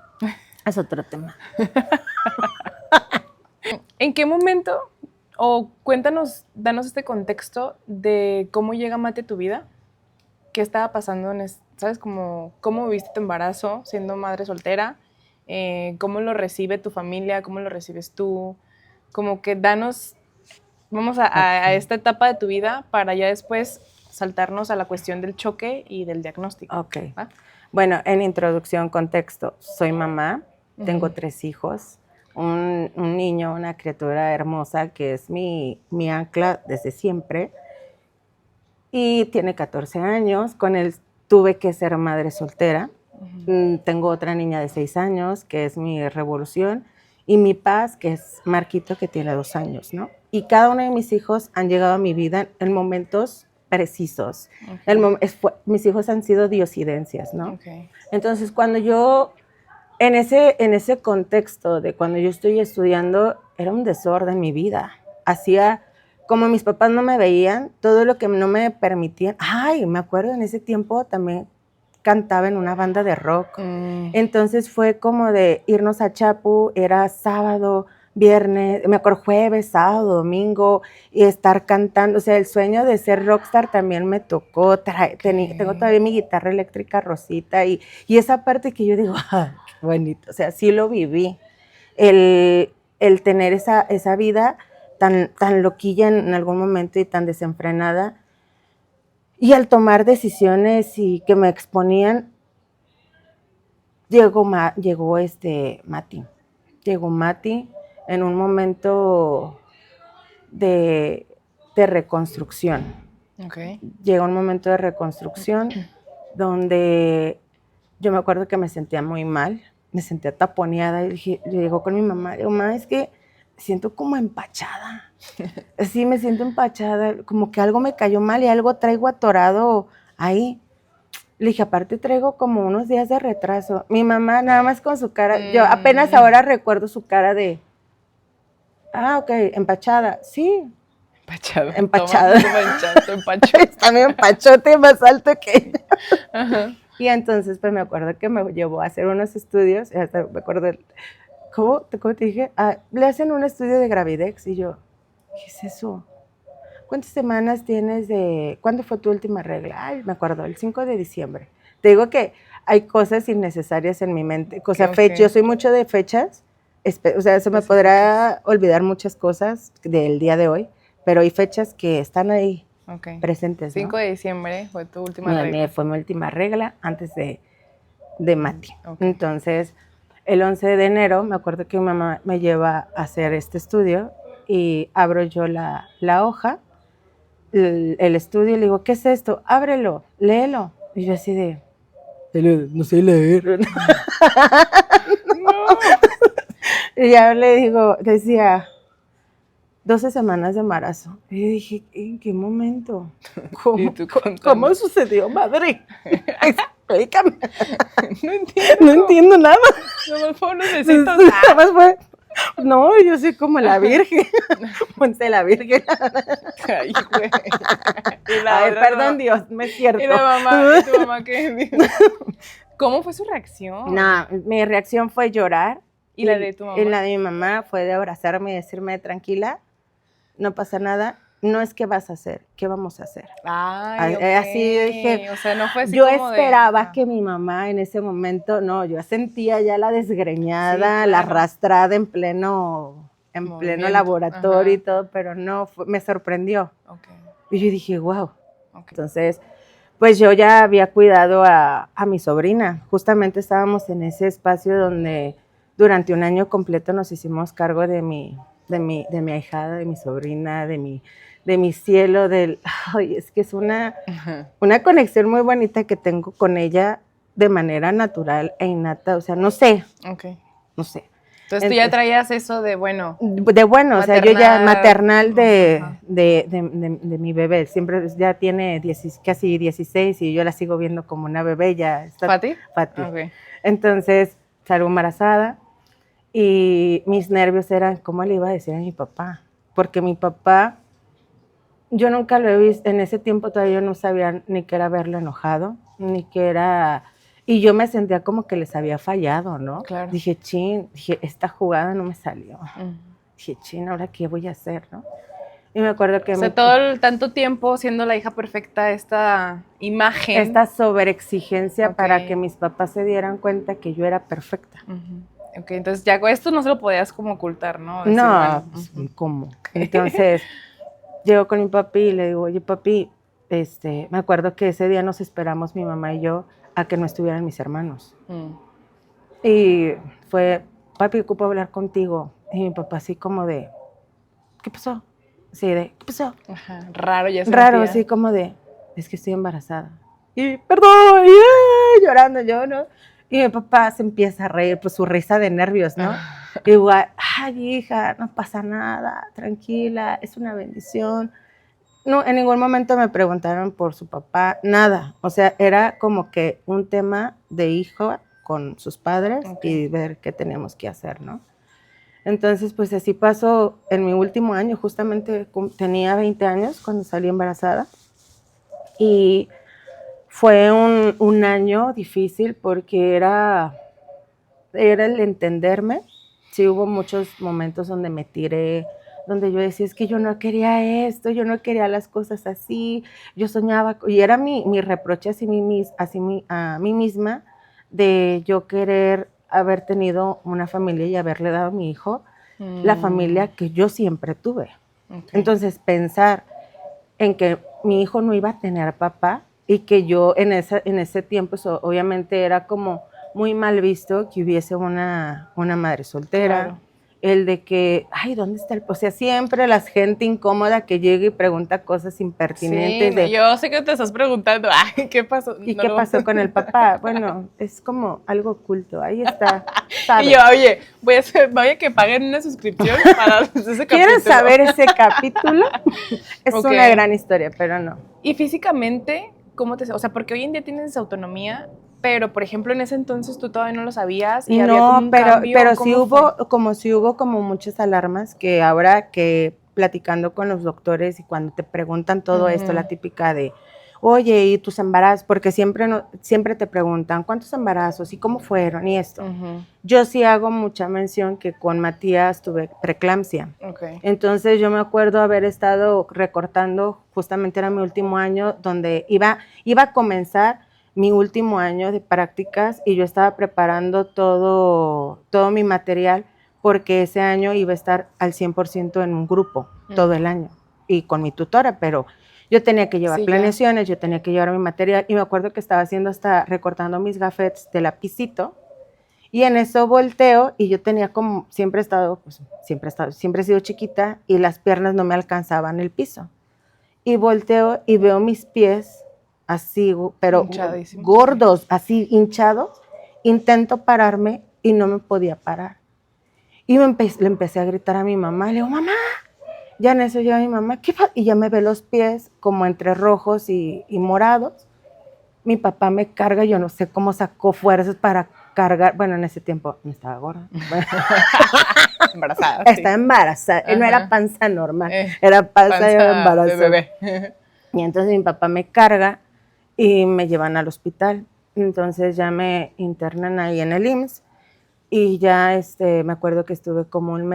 Speaker 2: es otro tema.
Speaker 1: ¿En qué momento, o cuéntanos, danos este contexto de cómo llega Mati a tu vida? ¿Qué estaba pasando sabes, cómo viviste tu embarazo siendo madre soltera? ¿Cómo lo recibe tu familia? ¿Cómo lo recibes tú? Como que vamos a esta etapa de tu vida para ya después saltarnos a la cuestión del choque y del diagnóstico.
Speaker 2: Ok. ¿Va? Bueno, en introducción, contexto, soy mamá, tengo 3 hijos, un niño, una criatura hermosa que es mi ancla desde siempre y tiene 14 años, con él tuve que ser madre soltera. Tengo otra niña de 6 años que es mi revolución y mi paz que es Marquito que tiene 2 años, ¿no? Y cada uno de mis hijos han llegado a mi vida en momentos precisos. Mis hijos han sido diosidencias, ¿no?
Speaker 1: Okay.
Speaker 2: Entonces, cuando yo, en ese contexto de cuando yo estoy estudiando, era un desorden mi vida. Hacía, como mis papás no me veían, todo lo que no me permitían. Ay, me acuerdo en ese tiempo también cantaba en una banda de rock. Entonces fue como de irnos a Chapu, era sábado, viernes, me acuerdo jueves, sábado, domingo, y estar cantando. O sea, el sueño de ser rockstar también me tocó. Tengo todavía mi guitarra eléctrica rosita y esa parte que yo digo, ¡ay, qué bonito! O sea, sí lo viví. El tener esa vida tan loquilla en algún momento y tan desenfrenada. Y al tomar decisiones y que me exponían, llegó Mati. Llegó Mati en un momento de reconstrucción.
Speaker 1: Okay.
Speaker 2: Llegó un momento de reconstrucción donde yo me acuerdo que me sentía muy mal, me sentía taponeada y llegó con mi mamá, digo, mamá, es que me siento como empachada. Sí, me siento empachada, como que algo me cayó mal y algo traigo atorado ahí. Le dije, aparte traigo como unos días de retraso. Mi mamá nada más con su cara, yo apenas ahora recuerdo su cara de, ok, empachada, sí.
Speaker 1: Empachada.
Speaker 2: Está medio empachote, más alto que ella. Y entonces pues me acuerdo que me llevó a hacer unos estudios, y hasta me acuerdo, ¿cómo te dije? Le hacen un estudio de Gravidex y yo, ¿qué es eso? ¿Cuántas semanas tienes cuándo fue tu última regla? Ay, me acuerdo, el 5 de diciembre. Te digo que hay cosas innecesarias en mi mente, yo soy mucho de fechas, o sea, se me podrá olvidar muchas cosas del día de hoy, pero hay fechas que están ahí presentes,
Speaker 1: 5
Speaker 2: ¿no?
Speaker 1: de diciembre fue tu última regla.
Speaker 2: Fue mi última regla antes de Mati. Entonces, el 11 de enero, me acuerdo que mi mamá me lleva a hacer este estudio y abro yo la hoja, el estudio, y le digo, ¿qué es esto? Ábrelo, léelo. Y yo así de, no sé leer. No. Y ya le digo, decía, 12 semanas de embarazo. Y yo dije, ¿en qué momento? ¿Cómo sucedió, madre? Explícame. No entiendo nada.
Speaker 1: No fue unos besitos.
Speaker 2: Nada más fue, no, yo soy como la Virgen. Ponte la Virgen.
Speaker 1: Ay, güey.
Speaker 2: Ay, perdón, Dios, me es cierto.
Speaker 1: ¿Y tu mamá qué? ¿Cómo fue su reacción?
Speaker 2: No, mi reacción fue llorar.
Speaker 1: ¿Y la de tu mamá?
Speaker 2: Y la de mi mamá fue de abrazarme y decirme, tranquila, no pasa nada. No es qué vas a hacer, ¿qué vamos a hacer?
Speaker 1: Ay,
Speaker 2: así dije,
Speaker 1: o sea, no fue así
Speaker 2: yo
Speaker 1: como
Speaker 2: esperaba que mi mamá en ese momento, no, yo sentía ya la desgreñada, sí, claro, la arrastrada en pleno laboratorio y todo, pero no, me sorprendió. Y yo dije, wow. Entonces, pues yo ya había cuidado a mi sobrina. Justamente estábamos en ese espacio donde durante un año completo nos hicimos cargo de mi ahijada, de mi sobrina, de mi cielo, es que es una conexión muy bonita que tengo con ella de manera natural e innata, o sea, no sé. No sé.
Speaker 1: Entonces tú ya traías eso de bueno.
Speaker 2: O sea, yo ya maternal de mi bebé, siempre ya tiene casi 16 y yo la sigo viendo como una bebé ya. Está,
Speaker 1: ¿Fati?
Speaker 2: Okay. Entonces, salgo embarazada. Y mis nervios eran, ¿cómo le iba a decir a mi papá? Porque mi papá Yo nunca lo he visto, en ese tiempo todavía yo no sabía ni qué era verlo enojado, ni qué era... Y yo me sentía como que les había fallado, ¿no?
Speaker 1: Claro.
Speaker 2: Dije, esta jugada no me salió. Dije, ¿ahora qué voy a hacer, no? Y me acuerdo que...
Speaker 1: O sea, todo el tanto tiempo siendo la hija perfecta, esta imagen.
Speaker 2: Esta sobreexigencia para que mis papás se dieran cuenta que yo era perfecta.
Speaker 1: Ok, entonces ya con esto no se lo podías como ocultar, ¿no?
Speaker 2: Decir, no, pues, ¿cómo? Entonces, llego con mi papi y le digo, oye, papi, me acuerdo que ese día nos esperamos mi mamá y yo a que no estuvieran mis hermanos. Y fue, papi, ocupo hablar contigo. Y mi papá así como de, ¿qué pasó? Sí, ¿qué pasó?
Speaker 1: Ajá, raro ya sentía.
Speaker 2: Raro, así como de, es que estoy embarazada. Y, perdón, y, llorando yo, ¿no? Y mi papá se empieza a reír, pues su risa de nervios, ¿no? Igual, ay, hija, no pasa nada, tranquila, es una bendición. No, en ningún momento me preguntaron por su papá, nada. O sea, era como que un tema de hijo con sus padres y ver qué tenemos que hacer, ¿no? Entonces, pues así pasó en mi último año, justamente tenía 20 años cuando salí embarazada. Y fue un año difícil porque era el entenderme. Sí, hubo muchos momentos donde me tiré, donde yo decía, es que yo no quería esto, yo no quería las cosas así, yo soñaba, y era mi reproche a mí misma de yo querer haber tenido una familia y haberle dado a mi hijo la familia que yo siempre tuve. Entonces, pensar en que mi hijo no iba a tener papá y que yo en ese tiempo, obviamente era como muy mal visto que hubiese una madre soltera. Claro. El de que, ay, ¿dónde está el...? O sea, siempre la gente incómoda que llega y pregunta cosas impertinentes.
Speaker 1: Sí, yo sé que te estás preguntando, ay, ¿qué pasó?
Speaker 2: ¿Y qué pasó con el papá? Bueno, es como algo oculto, ahí está. ¿Sabe?
Speaker 1: Y yo, oye, voy a que paguen una suscripción para ese capítulo.
Speaker 2: ¿Quieres saber ese capítulo? Es una gran historia, pero no.
Speaker 1: Y físicamente, ¿cómo te...? O sea, porque hoy en día tienes autonomía, pero, por ejemplo, en ese entonces tú todavía no lo sabías y había como un cambio.
Speaker 2: Pero sí hubo como muchas alarmas que ahora que platicando con los doctores y cuando te preguntan todo esto, la típica de, oye, ¿y tus embarazos? Porque siempre te preguntan, ¿cuántos embarazos? ¿Y cómo fueron? Y esto. Yo sí hago mucha mención que con Matías tuve preeclampsia. Entonces yo me acuerdo haber estado recortando, justamente era mi último año, donde iba a comenzar mi último año de prácticas y yo estaba preparando todo mi material porque ese año iba a estar al 100% en un grupo, todo el año, y con mi tutora, pero yo tenía que llevar planeaciones, yo tenía que llevar mi material, y me acuerdo que estaba haciendo hasta recortando mis gafetes de lapicito, y en eso volteo, y yo tenía como, siempre he sido chiquita, y las piernas no me alcanzaban el piso, y volteo y veo mis pies así, pero gordos, así hinchados. Intento pararme y no me podía parar. Y le empecé a gritar a mi mamá, le digo, mamá, ya en eso llega mi mamá, ¿qué pasa? Y ya me ve los pies como entre rojos y morados. Mi papá me carga, yo no sé cómo sacó fuerzas para cargar, bueno, en ese tiempo no estaba gorda.
Speaker 1: Embarazada.
Speaker 2: Estaba embarazada, no era panza normal, era panza embarazada. De bebé. Y entonces mi papá me carga y me llevan al hospital. Entonces ya me internan ahí en el IMSS y ya me acuerdo que estuve como unos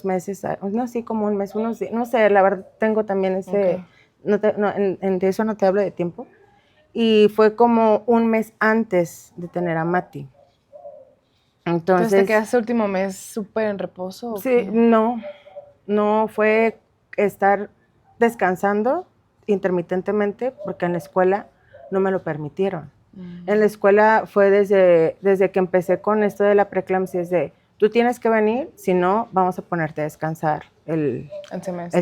Speaker 2: meses, no, sí, como un mes, no sé, la verdad tengo también ese, de eso no te hablo de tiempo. Y fue como un mes antes de tener a Mati. Entonces
Speaker 1: ¿te quedaste el último mes súper en reposo?
Speaker 2: Sí, no, fue estar descansando intermitentemente porque en la escuela no me lo permitieron. En la escuela fue desde que empecé con esto de la preeclampsia, es de, tú tienes que venir, si no, vamos a ponerte a descansar el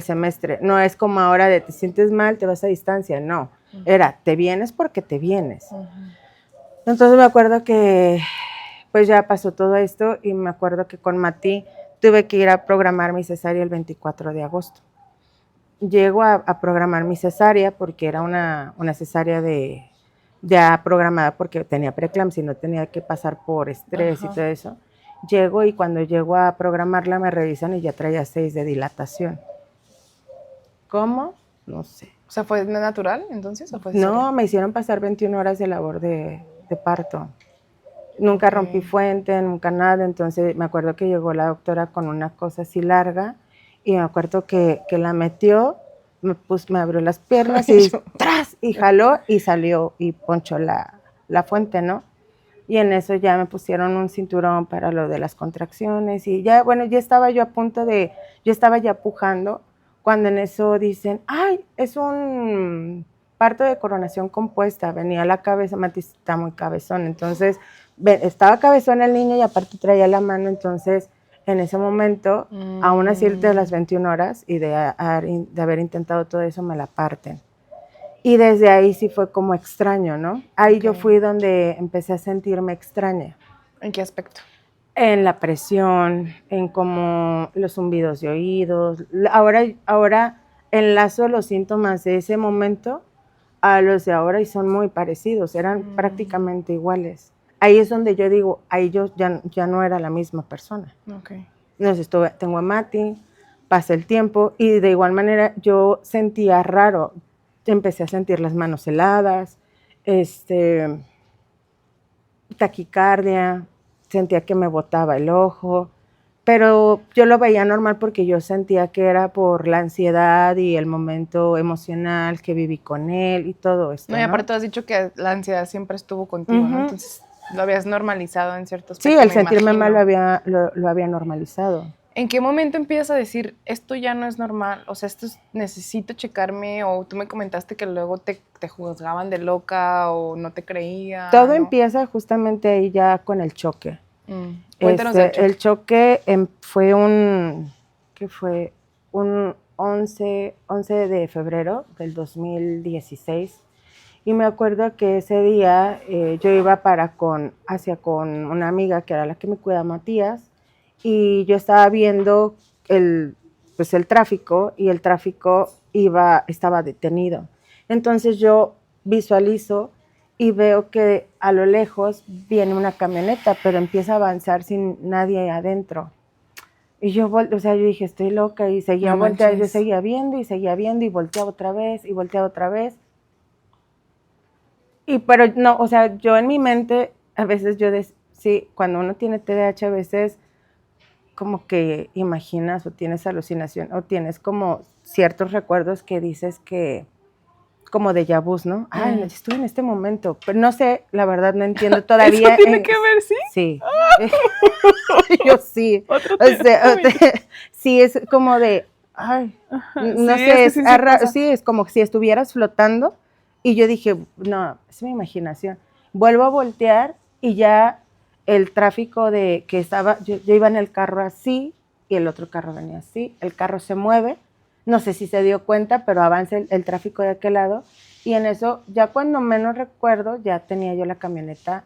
Speaker 2: semestre. No es como ahora de te sientes mal, te vas a distancia, no. Era, te vienes porque te vienes. Entonces me acuerdo que pues ya pasó todo esto y me acuerdo que con Mati tuve que ir a programar mi cesárea el 24 de agosto. Llego a programar mi cesárea porque era una cesárea ya programada porque tenía preeclampsia y no tenía que pasar por estrés y todo eso. Llego y cuando llego a programarla me revisan y ya traía 6 de dilatación. ¿Cómo? No sé.
Speaker 1: O sea, ¿fue natural entonces? ¿O fue
Speaker 2: No, me hicieron pasar 21 horas de labor de parto. Nunca rompí fuente, nunca nada, entonces me acuerdo que llegó la doctora con una cosa así larga y me acuerdo que la metió, me abrió las piernas y ¡tras! Y jaló y salió y ponchó la fuente, ¿no? Y en eso ya me pusieron un cinturón para lo de las contracciones y ya, bueno, ya estaba yo yo estaba ya pujando cuando en eso dicen, ¡ay, es un parto de coronación compuesta! Venía la cabeza, Mati está muy cabezón, entonces estaba cabezón el niño y aparte traía la mano, entonces en ese momento, aún así de las 21 horas y de haber intentado todo eso, me la parten. Y desde ahí sí fue como extraño, ¿no? Ahí yo fui donde empecé a sentirme extraña.
Speaker 1: ¿En qué aspecto?
Speaker 2: En la presión, en como los zumbidos de oídos. Ahora enlazo los síntomas de ese momento a los de ahora y son muy parecidos, eran prácticamente iguales. Ahí es donde yo digo, ahí yo ya no era la misma persona.
Speaker 1: Okay.
Speaker 2: Entonces tengo a Mati, pasa el tiempo y de igual manera yo sentía raro. Empecé a sentir las manos heladas, taquicardia, sentía que me botaba el ojo, pero yo lo veía normal porque yo sentía que era por la ansiedad y el momento emocional que viví con él y todo esto.
Speaker 1: No, y aparte has dicho que la ansiedad siempre estuvo contigo, ¿no? Entonces lo habías normalizado en ciertos aspectos.
Speaker 2: Sí, el sentirme mal lo había normalizado.
Speaker 1: ¿En qué momento empiezas a decir, esto ya no es normal? O sea, necesito checarme, o tú me comentaste que luego te juzgaban de loca o no te creían.
Speaker 2: Todo empieza justamente ahí ya con el choque.
Speaker 1: Cuéntanos del choque.
Speaker 2: El choque fue ¿qué fue? Un 11 de febrero del 2016. Y me acuerdo que ese día yo iba hacia con una amiga que era la que me cuida, Matías, y yo estaba viendo el tráfico y el tráfico estaba detenido. Entonces yo visualizo y veo que a lo lejos viene una camioneta, pero empieza a avanzar sin nadie adentro. Y yo dije, estoy loca, y seguía volteando, yo seguía viendo y volteaba otra vez y volteaba otra vez. Pero no, o sea, yo en mi mente, a veces sí, cuando uno tiene TDAH, a veces como que imaginas o tienes alucinación o tienes como ciertos recuerdos que dices que, como déjà vus, ¿no? Ay, estuve en este momento, pero no sé, la verdad no entiendo todavía.
Speaker 1: ¿Eso tiene que ver, sí?
Speaker 2: Sí. Yo sí. Sí, es como de, ay, no sé, es como si estuvieras flotando y yo dije, no, es mi imaginación. Vuelvo a voltear y ya el tráfico que estaba, yo iba en el carro así y el otro carro venía así, el carro se mueve, no sé si se dio cuenta, pero avanza el tráfico de aquel lado y en eso, ya cuando menos recuerdo, ya tenía yo la camioneta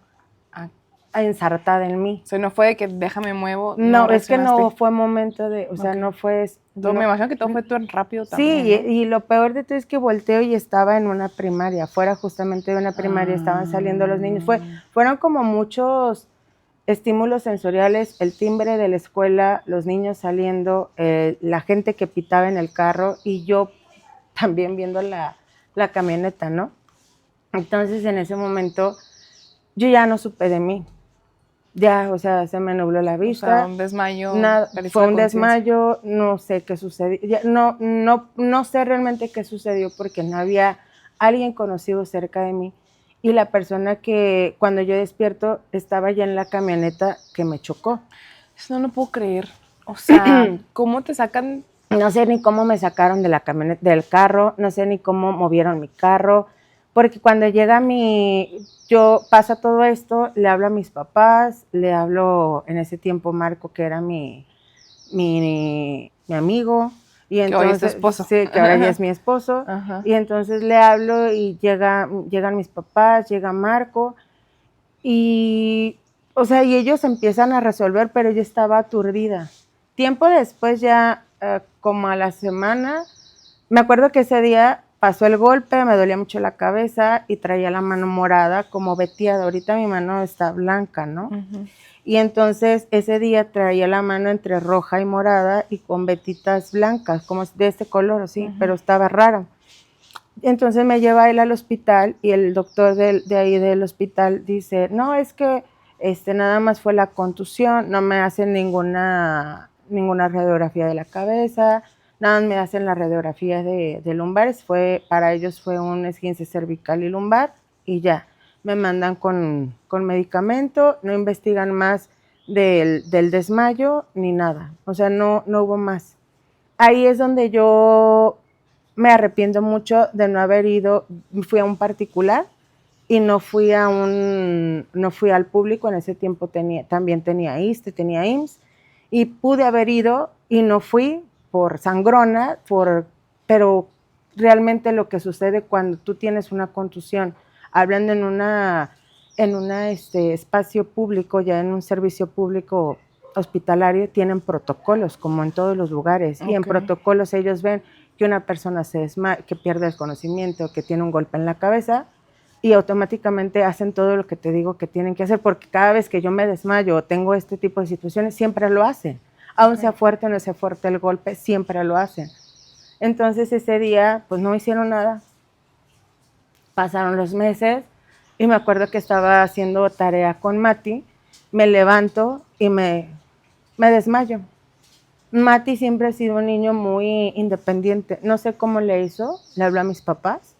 Speaker 2: ensartada en mí.
Speaker 1: O sea, no fue de que déjame muevo.
Speaker 2: No, es que no fue momento de, o sea, no fue...
Speaker 1: Me imagino que todo fue tan rápido
Speaker 2: también. Sí,
Speaker 1: ¿no?
Speaker 2: y lo peor de todo es que volteo y estaba en una primaria, fuera justamente de una primaria, estaban saliendo los niños. Fueron como muchos estímulos sensoriales, el timbre de la escuela, los niños saliendo, la gente que pitaba en el carro y yo también viendo la camioneta, ¿no? Entonces, en ese momento, yo ya no supe de mí. Ya, o sea, se me nubló la vista.
Speaker 1: O sea, un desmayo.
Speaker 2: Fue un desmayo, no sé qué sucedió. No sé realmente qué sucedió porque no había alguien conocido cerca de mí. Y la persona que cuando yo despierto estaba ya en la camioneta que me chocó.
Speaker 1: Eso no lo puedo creer. O sea, ¿cómo te sacan?
Speaker 2: No sé ni cómo me sacaron de la camioneta, del carro, no sé ni cómo movieron mi carro. Porque cuando pasa todo esto, le hablo a mis papás, le hablo en ese tiempo Marco, que era mi amigo. Y entonces,
Speaker 1: que hoy es tu esposo.
Speaker 2: Sí, que ahora ya es mi esposo.
Speaker 1: Ajá.
Speaker 2: Y entonces le hablo y llegan mis papás, llega Marco. Y, o sea, y ellos empiezan a resolver, pero yo estaba aturdida. Tiempo después ya, como a la semana, me acuerdo que ese día pasó el golpe, me dolía mucho la cabeza y traía la mano morada, como veteada. Ahorita mi mano está blanca, ¿no? Y entonces ese día traía la mano entre roja y morada y con vetitas blancas, como de este color, así, pero estaba raro. Entonces me lleva él al hospital y el doctor de ahí del hospital dice, no, es que nada más fue la contusión, no me hacen ninguna radiografía de la cabeza, nada más me hacen la radiografía de lumbares, para ellos fue un esguince cervical y lumbar y ya, me mandan con medicamento, no investigan más del desmayo ni nada, o sea, no hubo más. Ahí es donde yo me arrepiento mucho de no haber ido, fui a un particular y no fui al público, en ese tiempo también tenía ISSSTE, tenía IMSS, y pude haber ido y no fui por sangrona, pero realmente lo que sucede cuando tú tienes una contusión, hablando en un espacio público, ya en un servicio público hospitalario, tienen protocolos, como en todos los lugares, y en protocolos ellos ven que una persona que pierde el conocimiento, que tiene un golpe en la cabeza, y automáticamente hacen todo lo que te digo que tienen que hacer, porque cada vez que yo me desmayo o tengo este tipo de situaciones, siempre lo hacen. Aún sea fuerte o no sea fuerte el golpe, siempre lo hacen. Entonces ese día, pues no hicieron nada. Pasaron los meses y me acuerdo que estaba haciendo tarea con Mati, me levanto y me desmayo. Mati siempre ha sido un niño muy independiente. No sé cómo le hizo, le habló a mis papás.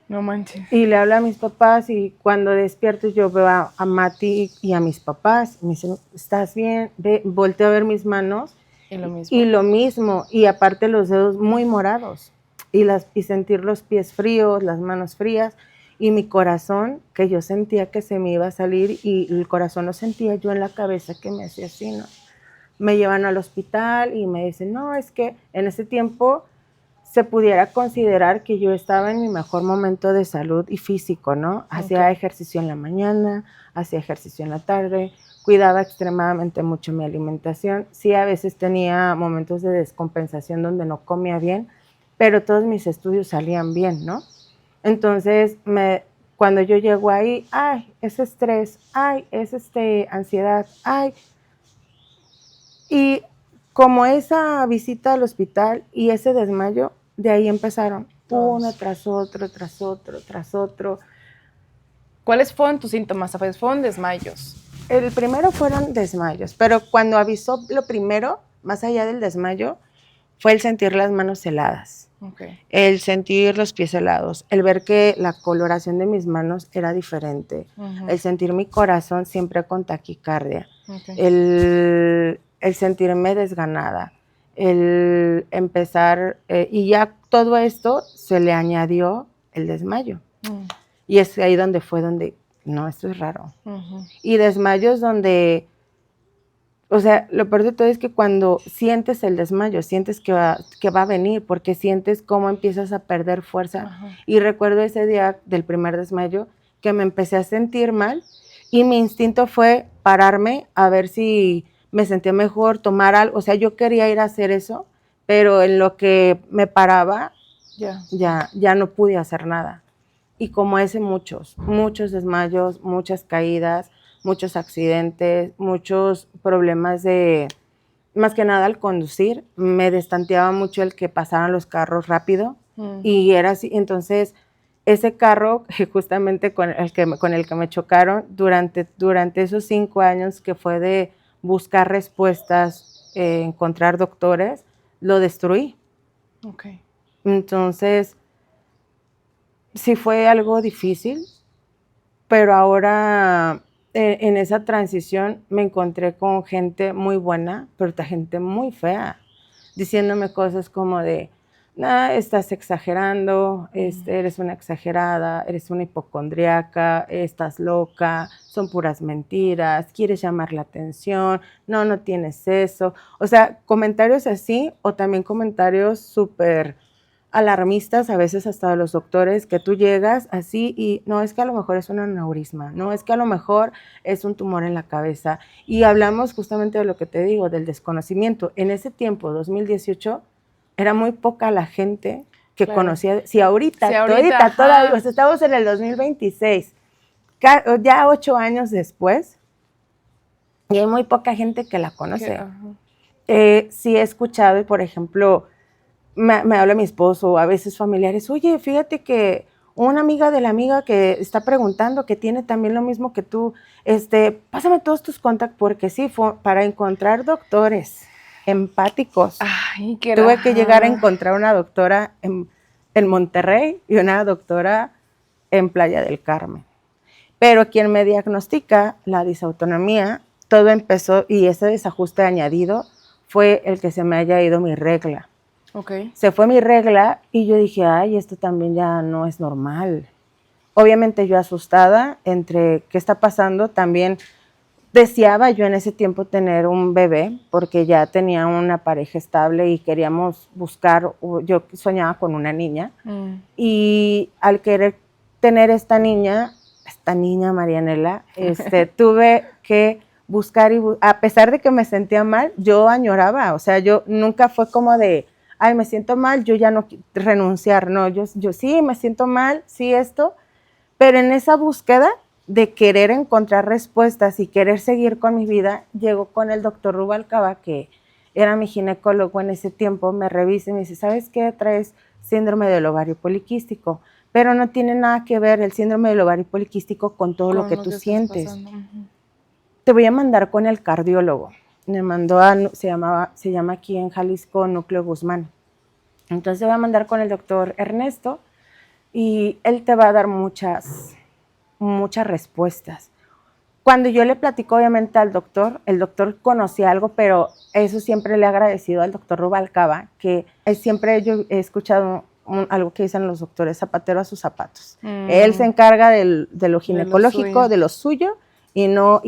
Speaker 1: No manches.
Speaker 2: Y le habla a mis papás y cuando despierto yo veo a Mati y a mis papás. Me dicen, ¿estás bien? Volteo a ver mis manos.
Speaker 1: Y lo mismo.
Speaker 2: Y lo mismo. Y aparte los dedos muy morados. Y sentir los pies fríos, las manos frías. Y mi corazón, que yo sentía que se me iba a salir. Y el corazón lo sentía yo en la cabeza que me hacía así, ¿no? Me llevan al hospital y me dicen, no, es que en ese tiempo se pudiera considerar que yo estaba en mi mejor momento de salud y físico, ¿no? Hacía ejercicio en la mañana, hacía ejercicio en la tarde, cuidaba extremadamente mucho mi alimentación. Sí, a veces tenía momentos de descompensación donde no comía bien, pero todos mis estudios salían bien, ¿no? Entonces, cuando yo llego ahí, ay, es estrés, ay, es ansiedad, ay. Y como esa visita al hospital y ese desmayo, de ahí empezaron uno tras otro, tras otro, tras otro.
Speaker 1: ¿Cuáles fueron tus síntomas? Fueron desmayos.
Speaker 2: El primero fueron desmayos, pero cuando avisó lo primero, más allá del desmayo, fue el sentir las manos heladas, el sentir los pies helados, el ver que la coloración de mis manos era diferente, el sentir mi corazón siempre con taquicardia, el sentirme desganada, el empezar, y ya todo esto se le añadió el desmayo. Y es ahí donde no, esto es raro. Y desmayos donde, o sea, lo peor de todo es que cuando sientes el desmayo, sientes que va a venir, porque sientes cómo empiezas a perder fuerza. Y recuerdo ese día del primer desmayo que me empecé a sentir mal y mi instinto fue pararme a ver si me sentía mejor, tomar algo. O sea, yo quería ir a hacer eso, pero en lo que me paraba, ya no pude hacer nada. Y como muchos desmayos, muchas caídas, muchos accidentes, muchos problemas más que nada al conducir. Me destanteaba mucho el que pasaran los carros rápido y era así. Entonces, ese carro, justamente con el que me chocaron, durante esos 5 años que fue de buscar respuestas, encontrar doctores, lo destruí. Entonces, sí fue algo difícil, pero ahora en esa transición me encontré con gente muy buena, pero gente muy fea, diciéndome cosas como de, estás exagerando, eres una exagerada, eres una hipocondriaca, estás loca, son puras mentiras, quieres llamar la atención, no tienes eso. O sea, comentarios así o también comentarios súper alarmistas, a veces hasta de los doctores, que tú llegas así y no, es que a lo mejor es un aneurisma, no, es que a lo mejor es un tumor en la cabeza. Y hablamos justamente de lo que te digo, del desconocimiento. En ese tiempo, 2018, era muy poca la gente que conocía. Si ahorita todavía, pues estamos en el 2026, ya 8 años después, Y hay muy poca gente que la conoce.
Speaker 1: Ajá.
Speaker 2: Sí he escuchado, y por ejemplo, me habla mi esposo, a veces familiares, oye, fíjate que una amiga de la amiga que está preguntando, que tiene también lo mismo que tú, pásame todos tus contactos, porque sí, fue para encontrar doctores empáticos.
Speaker 1: Ay,
Speaker 2: Tuve que llegar a encontrar una doctora en Monterrey y una doctora en Playa del Carmen. Pero quien me diagnostica la disautonomía, todo empezó, y ese desajuste añadido fue el que se me haya ido mi regla.
Speaker 1: Okay.
Speaker 2: Se fue mi regla y yo dije, ay, esto también ya no es normal. Obviamente yo asustada entre qué está pasando, también deseaba yo en ese tiempo tener un bebé porque ya tenía una pareja estable y queríamos buscar, yo soñaba con una niña y al querer tener esta niña Marianela, tuve que buscar a pesar de que me sentía mal, yo añoraba, o sea, yo nunca fue como de, ay, me siento mal, yo ya no renunciar, no, yo sí, me siento mal, sí esto, pero en esa búsqueda de querer encontrar respuestas y querer seguir con mi vida, llegó con el doctor Rubalcaba, que era mi ginecólogo en ese tiempo, me revisa y me dice, ¿sabes qué? Traes síndrome del ovario poliquístico, pero no tiene nada que ver el síndrome del ovario poliquístico con todo lo que tú sientes. Te voy a mandar con el cardiólogo. Me mandó se llama aquí en Jalisco Núcleo Guzmán. Entonces te voy a mandar con el doctor Ernesto y él te va a dar muchas respuestas. Cuando yo le platico obviamente al doctor, el doctor conocía algo, pero eso siempre le he agradecido al doctor Rubalcaba, que siempre yo he escuchado algo que dicen los doctores, zapatero a sus zapatos. Él se encarga de lo ginecológico, de lo suyo, y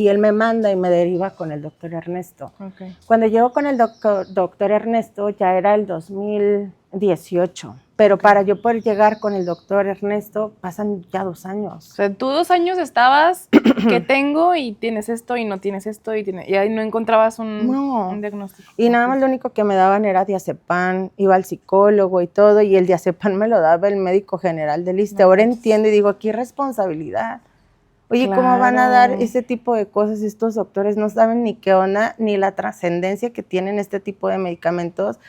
Speaker 2: él me manda y me deriva con el doctor Ernesto. Okay. Cuando llego con el doctor Ernesto ya era el 2018, pero para yo poder llegar con el doctor Ernesto pasan ya 2 años.
Speaker 1: O sea, tú 2 años estabas, ¿qué tengo? Y tienes esto y no tienes esto y ahí no encontrabas un diagnóstico.
Speaker 2: Y nada más lo único que me daban era diazepam, iba al psicólogo y todo, y el diazepam me lo daba el médico general del ISSSTE. Ahora entiendo y digo, qué responsabilidad. Oye, claro. ¿Cómo van a dar ese tipo de cosas? Estos doctores no saben ni qué onda, ni la trascendencia que tienen este tipo de medicamentos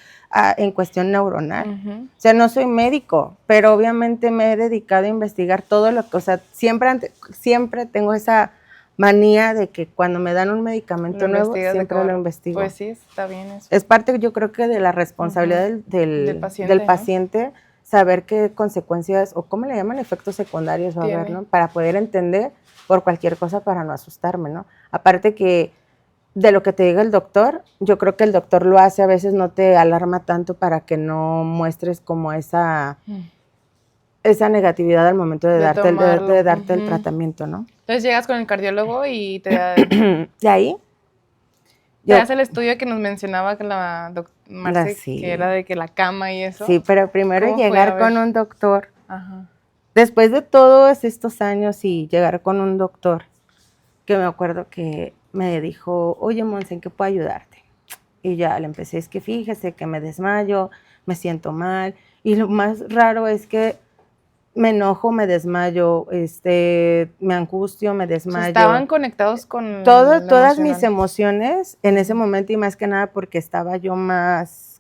Speaker 2: en cuestión neuronal. O sea, no soy médico, pero obviamente me he dedicado a investigar todo lo que, o sea, siempre tengo esa manía de que cuando me dan un medicamento nuevo, siempre lo investigo.
Speaker 1: Pues sí, está bien eso.
Speaker 2: Es parte, yo creo que de la responsabilidad del paciente, saber qué consecuencias, o cómo le llaman, efectos secundarios va a haber, ¿no? Para poder entender por cualquier cosa, para no asustarme, ¿no? Aparte que de lo que te diga el doctor, yo creo que el doctor lo hace, a veces no te alarma tanto para que no muestres como esa negatividad al momento de darte el tratamiento, ¿no?
Speaker 1: Entonces llegas con el cardiólogo y te da...
Speaker 2: ¿De ahí?
Speaker 1: Te das el estudio que nos mencionaba que la Marce, que era de que la cama y eso.
Speaker 2: Sí, pero primero llegar con un doctor. Ajá. Después de todos estos años y llegar con un doctor, que me acuerdo que me dijo, oye, Monse, ¿en qué puedo ayudarte? Y ya le empecé, es que fíjese que me desmayo, me siento mal. Y lo más raro es que me enojo, me desmayo, me angustio, me desmayo.
Speaker 1: Estaban conectados con
Speaker 2: todas mis emociones en ese momento, y más que nada porque estaba yo más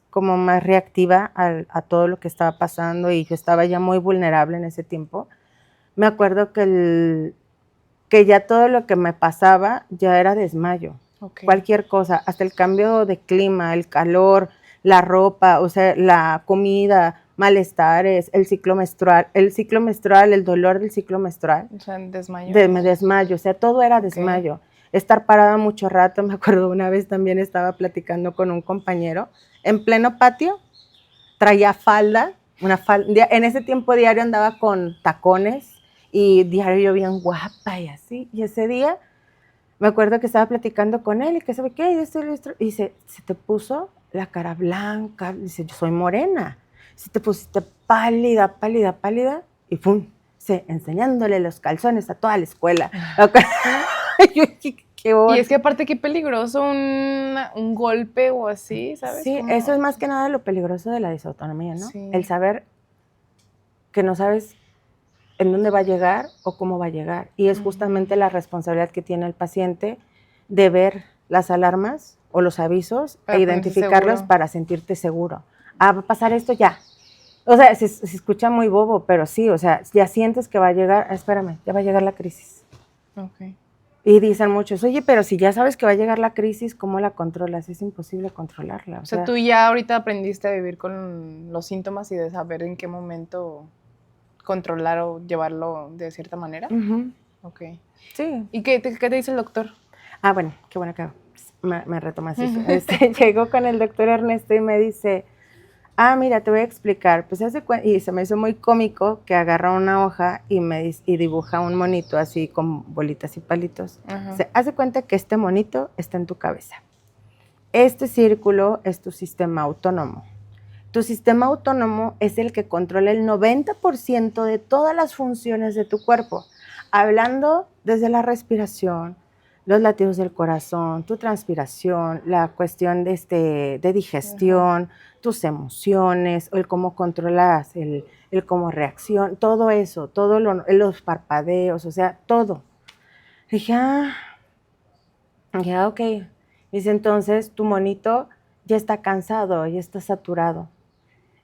Speaker 2: reactiva a todo lo que estaba pasando, y yo estaba ya muy vulnerable en ese tiempo. Me acuerdo que ya todo lo que me pasaba ya era desmayo. Okay. Cualquier cosa, hasta el cambio de clima, el calor, la ropa, o sea, la comida, malestares, el ciclo menstrual, el dolor del ciclo menstrual.
Speaker 1: O sea, desmayo.
Speaker 2: Me desmayo, o sea, todo era desmayo. Okay. Estar parada mucho rato, me acuerdo una vez también estaba platicando con un compañero en pleno patio, traía falda, en ese tiempo diario andaba con tacones y diario yo bien guapa y así, y ese día me acuerdo que estaba platicando con él y que sabe qué, y dice, se te puso la cara blanca, dice, yo soy morena, si te pusiste pálida, y pum, enseñándole los calzones a toda la escuela.
Speaker 1: Yo, y es que aparte qué peligroso un golpe o así, ¿sabes?
Speaker 2: Sí, eso es más que nada lo peligroso de la disautonomía, ¿no? Sí. El saber que no sabes en dónde va a llegar o cómo va a llegar. Y es justamente la responsabilidad que tiene el paciente de ver las alarmas o los avisos
Speaker 1: para
Speaker 2: e identificarlos
Speaker 1: seguro.
Speaker 2: para sentirte seguro. Va a pasar esto ya. O sea, se escucha muy bobo, pero sí, o sea, ya sientes que va a llegar, espérame, ya va a llegar la crisis.
Speaker 1: Okay.
Speaker 2: Y dicen muchos, oye, pero si ya sabes que va a llegar la crisis, ¿cómo la controlas? Es imposible controlarla.
Speaker 1: O sea, tú ya ahorita aprendiste a vivir con los síntomas y de saber en qué momento controlar o llevarlo de cierta manera. Ok.
Speaker 2: Sí.
Speaker 1: ¿Y qué te dice el doctor?
Speaker 2: Bueno, qué bueno que me retomas eso. Llegó con el doctor Ernesto y me dice, mira, te voy a explicar. Pues y se me hizo muy cómico que agarra una hoja y dibuja un monito así con bolitas y palitos. Se hace cuenta que este monito está en tu cabeza. Este círculo es tu sistema autónomo. Tu sistema autónomo es el que controla el 90% de todas las funciones de tu cuerpo, hablando desde la respiración, los latidos del corazón, tu transpiración, la cuestión de digestión, tus emociones, el cómo controlas, el cómo reacción, todo eso, los parpadeos, o sea, todo. Dije, ok. Dice, entonces tu monito ya está cansado, ya está saturado.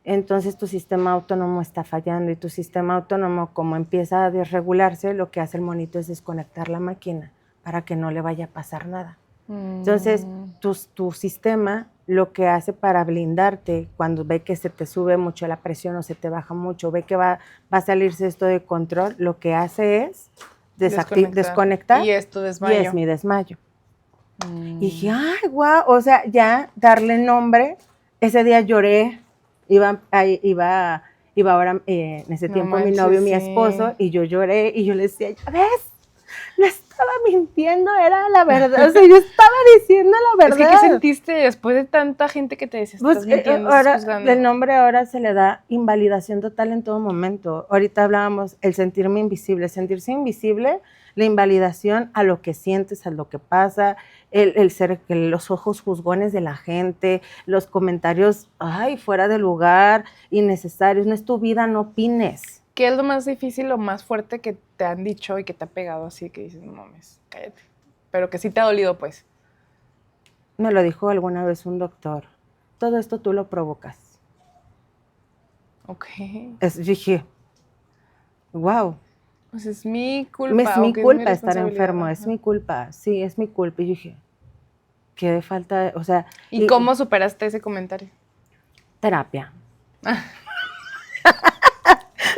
Speaker 2: Entonces tu sistema autónomo está fallando y tu sistema autónomo, como empieza a desregularse, lo que hace el monito es desconectar la máquina para que no le vaya a pasar nada. Entonces tu sistema lo que hace para blindarte cuando ve que se te sube mucho la presión o se te baja mucho, ve que va a salirse esto de control, lo que hace es desconectar
Speaker 1: y esto desmayo.
Speaker 2: Y es mi desmayo. Y dije, guau, o sea, ya darle nombre. Ese día lloré. Iba ahora, en ese tiempo, mi novio, mi esposo, y yo lloré, y yo le decía, ¿ya ves? No estaba mintiendo, era la verdad. O sea, yo estaba diciendo la verdad.
Speaker 1: Es que, ¿qué sentiste después de tanta gente que te decía, estás mintiendo, estás juzgando?
Speaker 2: El nombre ahora se le da invalidación total en todo momento. Ahorita hablábamos, el sentirme invisible. Sentirse invisible, la invalidación a lo que sientes, a lo que pasa, el ser los ojos juzgones de la gente, los comentarios, fuera de lugar, innecesarios. No es tu vida, no opines.
Speaker 1: ¿Qué es lo más difícil o más fuerte que te han dicho y que te ha pegado así que dices, no mames, cállate? Pero que sí te ha dolido, pues.
Speaker 2: Me lo dijo alguna vez un doctor. Todo esto tú lo provocas.
Speaker 1: Ok.
Speaker 2: Dije, wow.
Speaker 1: Pues es mi culpa.
Speaker 2: Es mi culpa estar enfermo, es mi culpa. Sí, es mi culpa. Y yo dije, qué de falta, o sea.
Speaker 1: ¿Y cómo superaste ese comentario?
Speaker 2: Terapia.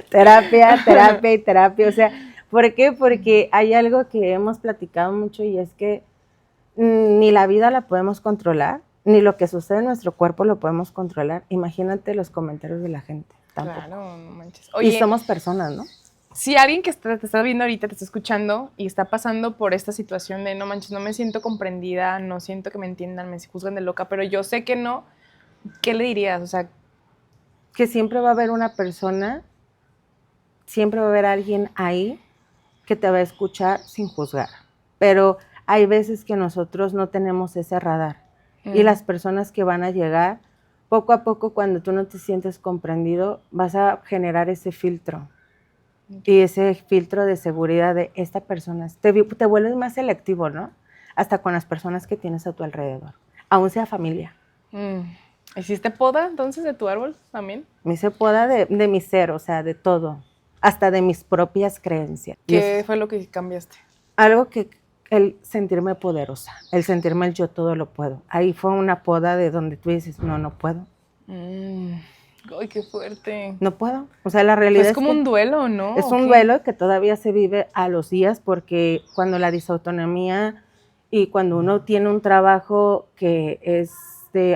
Speaker 2: terapia. O sea, ¿por qué? Porque hay algo que hemos platicado mucho y es que ni la vida la podemos controlar, ni lo que sucede en nuestro cuerpo lo podemos controlar. Imagínate los comentarios de la gente. Tampoco.
Speaker 1: Claro, no manches. Oye,
Speaker 2: y somos personas, ¿no?
Speaker 1: Si alguien que te está viendo ahorita, te está escuchando y está pasando por esta situación de no manches, no me siento comprendida, no siento que me entiendan, me juzgan de loca, pero yo sé que no, ¿qué le dirías? O sea,
Speaker 2: que siempre va a haber una persona, siempre va a haber alguien ahí que te va a escuchar sin juzgar. Pero hay veces que nosotros no tenemos ese radar. Y las personas que van a llegar, poco a poco, cuando tú no te sientes comprendido, vas a generar ese filtro. Y ese filtro de seguridad de esta persona, te vuelves más selectivo, ¿no? Hasta con las personas que tienes a tu alrededor, aún sea familia.
Speaker 1: ¿Hiciste poda entonces de tu árbol también?
Speaker 2: Me hice poda de mi ser, o sea, de todo, hasta de mis propias creencias.
Speaker 1: ¿Qué fue lo que cambiaste?
Speaker 2: Algo que, el sentirme poderosa, el sentirme el yo todo lo puedo. Ahí fue una poda de donde tú dices, no puedo.
Speaker 1: Ay, qué fuerte.
Speaker 2: No puedo. O sea, la realidad
Speaker 1: es como un duelo, ¿no?
Speaker 2: Es un duelo que todavía se vive a los días porque cuando la disautonomía y cuando uno tiene un trabajo que es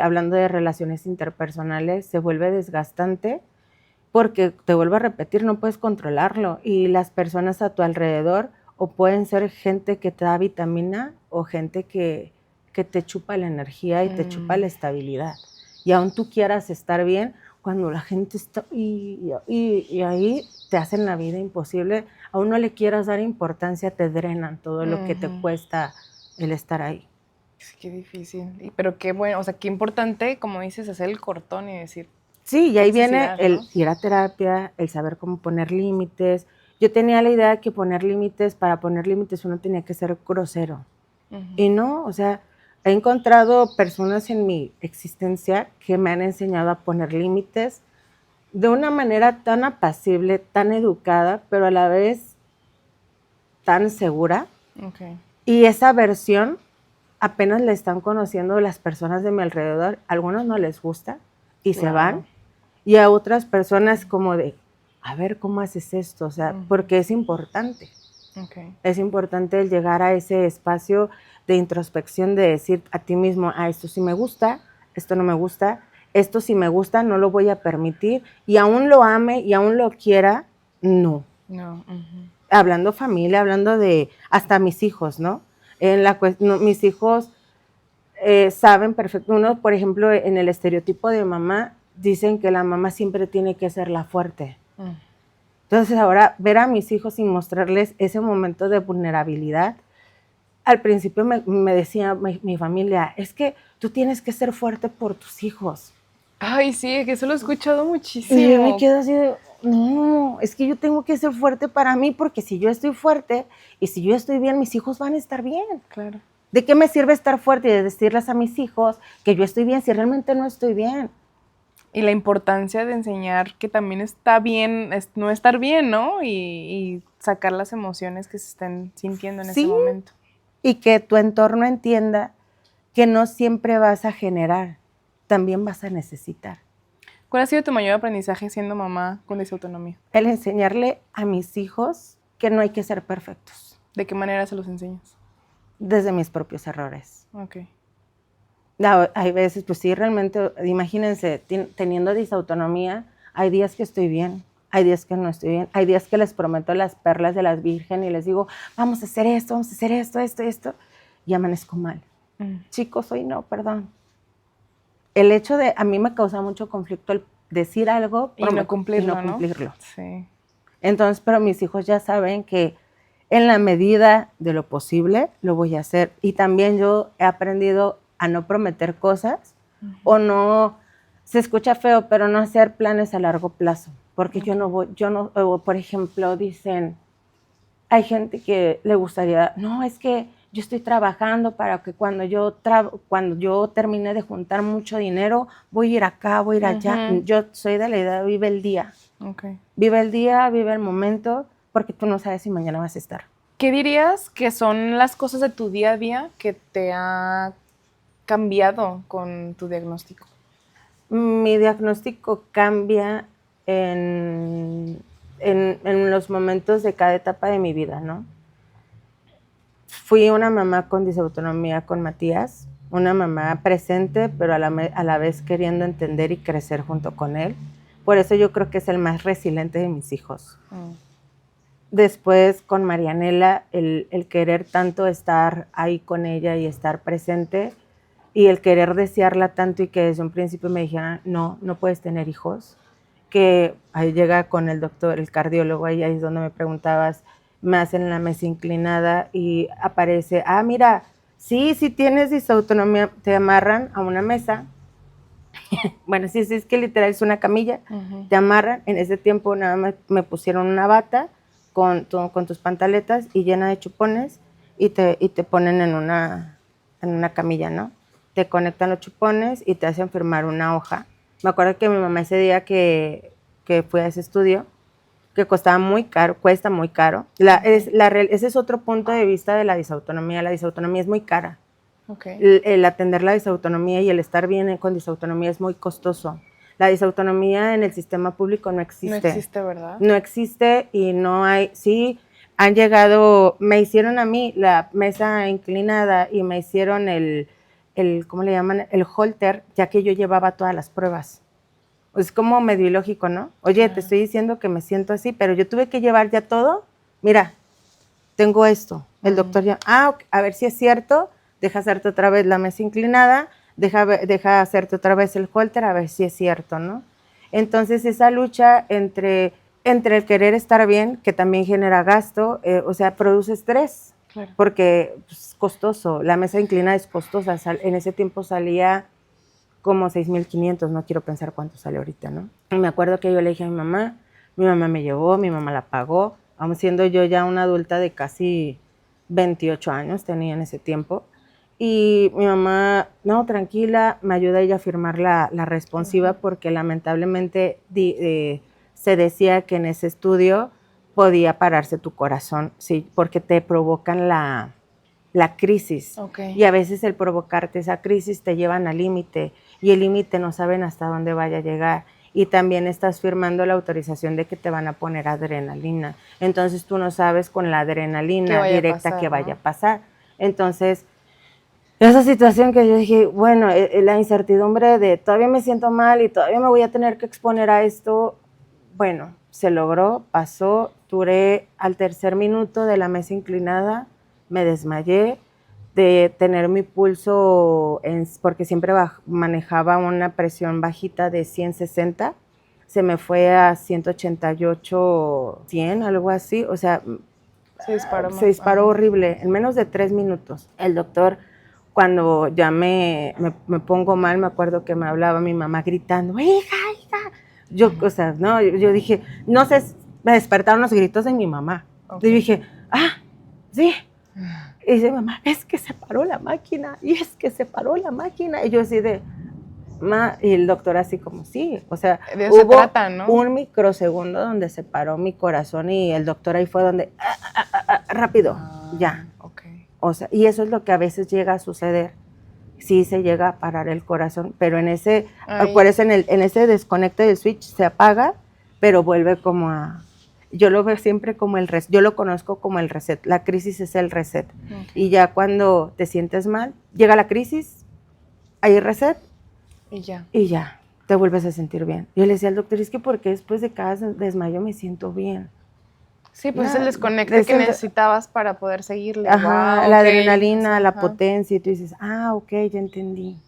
Speaker 2: hablando de relaciones interpersonales, se vuelve desgastante porque, te vuelvo a repetir, no puedes controlarlo y las personas a tu alrededor o pueden ser gente que te da vitamina o gente que te chupa la energía y te chupa la estabilidad. Y aún tú quieras estar bien, cuando la gente está y ahí te hacen la vida imposible, a uno le quieras dar importancia, te drenan todo lo que te cuesta el estar ahí.
Speaker 1: Qué difícil, pero qué bueno, o sea, qué importante, como dices, hacer el cortón y decir.
Speaker 2: Sí, y ahí viene el ir a terapia, el saber cómo poner límites. Yo tenía la idea de que para poner límites uno tenía que ser grosero. Y no, o sea, he encontrado personas en mi existencia que me han enseñado a poner límites de una manera tan apacible, tan educada, pero a la vez tan segura.
Speaker 1: Okay.
Speaker 2: Y esa versión apenas la están conociendo las personas de mi alrededor. A algunos no les gusta y se van. Y a otras personas como de, a ver, ¿cómo haces esto? O sea, porque es importante.
Speaker 1: Okay.
Speaker 2: Es importante el llegar a ese espacio de introspección, de decir a ti mismo, esto sí me gusta, esto no me gusta, esto sí me gusta, no lo voy a permitir, y aún lo ame y aún lo quiera, no.
Speaker 1: No.
Speaker 2: Hablando familia, hablando de hasta mis hijos, ¿no? Mis hijos saben perfecto. Uno, por ejemplo, en el estereotipo de mamá, dicen que la mamá siempre tiene que ser la fuerte. Entonces ahora ver a mis hijos y mostrarles ese momento de vulnerabilidad. Al principio me decía mi familia, es que tú tienes que ser fuerte por tus hijos.
Speaker 1: Ay, sí, que eso lo he escuchado muchísimo.
Speaker 2: Y yo me quedo así de, no, es que yo tengo que ser fuerte para mí, porque si yo estoy fuerte y si yo estoy bien, mis hijos van a estar bien.
Speaker 1: Claro.
Speaker 2: ¿De qué me sirve estar fuerte y decirles a mis hijos que yo estoy bien si realmente no estoy bien?
Speaker 1: Y la importancia de enseñar que también está bien no estar bien, ¿no? Y sacar las emociones que se estén sintiendo en ese momento.
Speaker 2: Y que tu entorno entienda que no siempre vas a generar, también vas a necesitar.
Speaker 1: ¿Cuál ha sido tu mayor aprendizaje siendo mamá con disautonomía?
Speaker 2: El enseñarle a mis hijos que no hay que ser perfectos.
Speaker 1: ¿De qué manera se los enseñas?
Speaker 2: Desde mis propios errores.
Speaker 1: Ok.
Speaker 2: Hay veces, pues sí, realmente, imagínense, teniendo disautonomía, hay días que estoy bien, hay días que no estoy bien, hay días que les prometo las perlas de las virgen y les digo, vamos a hacer esto, esto, y amanezco mal. Chicos, hoy no, perdón. El hecho de, a mí me causa mucho conflicto el decir algo
Speaker 1: y no cumplirlo,
Speaker 2: ¿no?
Speaker 1: Sí.
Speaker 2: Entonces, pero mis hijos ya saben que en la medida de lo posible lo voy a hacer. Y también yo he aprendido a no prometer cosas o no, se escucha feo, pero no hacer planes a largo plazo. Porque por ejemplo, dicen, hay gente que le gustaría, no, es que yo estoy trabajando para que cuando yo termine de juntar mucho dinero, voy a ir acá, voy a ir allá. Yo soy de la idea, vive el día.
Speaker 1: Okay.
Speaker 2: Vive el día, vive el momento, porque tú no sabes si mañana vas a estar.
Speaker 1: ¿Qué dirías que son las cosas de tu día a día que te ha cambiado con tu diagnóstico?
Speaker 2: Mi diagnóstico cambia en los momentos de cada etapa de mi vida, ¿no? Fui una mamá con disautonomía con Matías, una mamá presente, pero a la vez queriendo entender y crecer junto con él. Por eso yo creo que es el más resiliente de mis hijos. Después con Marianela, el querer tanto estar ahí con ella y estar presente, y el querer desearla tanto y que desde un principio me dijeran, no puedes tener hijos. Que ahí llega con el doctor, el cardiólogo, ahí es donde me preguntabas, me hacen la mesa inclinada y aparece, mira, sí tienes disautonomía, te amarran a una mesa. Bueno, sí, es que literal es una camilla, te amarran. En ese tiempo nada más me pusieron una bata con tus pantaletas y llena de chupones y te ponen en una camilla, ¿no? Te conectan los chupones y te hacen firmar una hoja. Me acuerdo que mi mamá ese día que fue a ese estudio, que cuesta muy caro. Ese es otro punto de vista de la disautonomía. La disautonomía es muy cara.
Speaker 1: Okay.
Speaker 2: El atender la disautonomía y el estar bien con disautonomía es muy costoso. La disautonomía en el sistema público no existe.
Speaker 1: No existe, ¿verdad?
Speaker 2: No existe y no hay, sí, han llegado, me hicieron a mí la mesa inclinada y me hicieron ¿cómo le llaman? El holter, ya que yo llevaba todas las pruebas. Es como medio ilógico, ¿no? Oye, te estoy diciendo que me siento así, pero yo tuve que llevar ya todo. Mira, tengo esto. El doctor ya, a ver si es cierto, deja hacerte otra vez la mesa inclinada, deja hacerte otra vez el holter, a ver si es cierto, ¿no? Entonces, esa lucha entre el querer estar bien, que también genera gasto, o sea, produce estrés. Claro. Porque es costoso, la mesa inclinada es costosa. En ese tiempo salía como 6,500, no quiero pensar cuánto sale ahorita, ¿no? Y me acuerdo que yo le dije a mi mamá me llevó, mi mamá la pagó, aún siendo yo ya una adulta de casi 28 años tenía en ese tiempo, Y mi mamá, no, tranquila, me ayuda ella a firmar la responsiva porque lamentablemente se decía que en ese estudio podía pararse tu corazón, sí, porque te provocan la crisis. Y a veces el provocarte esa crisis te llevan al límite y el límite no saben hasta dónde vaya a llegar. Y también estás firmando la autorización de que te van a poner adrenalina. Entonces tú no sabes con la adrenalina directa que vaya a pasar. Entonces, esa situación que yo dije, bueno, la incertidumbre de todavía me siento mal y todavía me voy a tener que exponer a esto, bueno, se logró, pasó, duré al 3er minuto de la mesa inclinada, me desmayé, de tener mi pulso, porque siempre manejaba una presión bajita de 160, se me fue a 188, 100, algo así, o sea, se disparó horrible, en menos de 3 minutos. El doctor, cuando ya me pongo mal, me acuerdo que me hablaba mi mamá gritando, hija. Yo, o sea, no, yo dije, no sé, me despertaron los gritos de mi mamá. Y dije, sí. Y dice, mamá, es que se paró la máquina, y es que se paró la máquina. Y yo así de, y el doctor así como, sí, o sea, hubo un microsegundo donde se paró mi corazón y el doctor ahí fue donde, rápido, ya. O sea, y eso es lo que a veces llega a suceder. Sí se llega a parar el corazón, pero en ese, por eso en ese desconecte del switch se apaga, pero vuelve como a, yo lo veo siempre como el reset, yo lo conozco como el reset, la crisis es el reset. Y ya cuando te sientes mal, llega la crisis, hay reset, y ya, te vuelves a sentir bien. Yo le decía al doctor, es que porque después de cada desmayo me siento bien.
Speaker 1: Sí, pues es el desconecte que necesitabas para poder seguirle.
Speaker 2: Ajá, la adrenalina, la potencia, y tú dices, ok, ya entendí.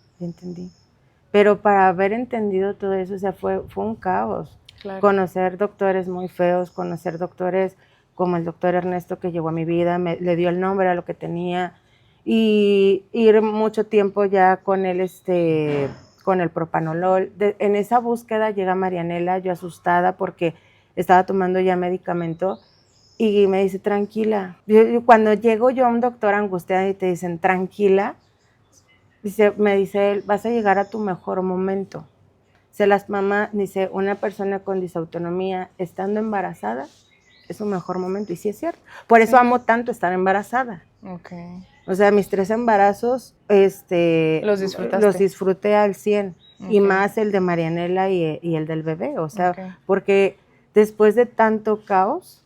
Speaker 2: Pero para haber entendido todo eso, o sea, fue un caos. Claro. Conocer doctores muy feos, conocer doctores como el doctor Ernesto que llegó a mi vida, le dio el nombre a lo que tenía, y ir mucho tiempo ya con él, con el propanolol. En esa búsqueda llega Marianela, yo asustada porque estaba tomando ya medicamento, y me dice, tranquila. Cuando llego yo a un doctor angustiado y te dicen, tranquila, me dice él, vas a llegar a tu mejor momento. Las mamás, dice, una persona con disautonomía estando embarazada es su mejor momento. Y sí es cierto. Por eso amo tanto estar embarazada. O sea, mis 3 embarazos, los disfruté al 100. Y más el de Marianela y el del bebé. O sea, porque después de tanto caos,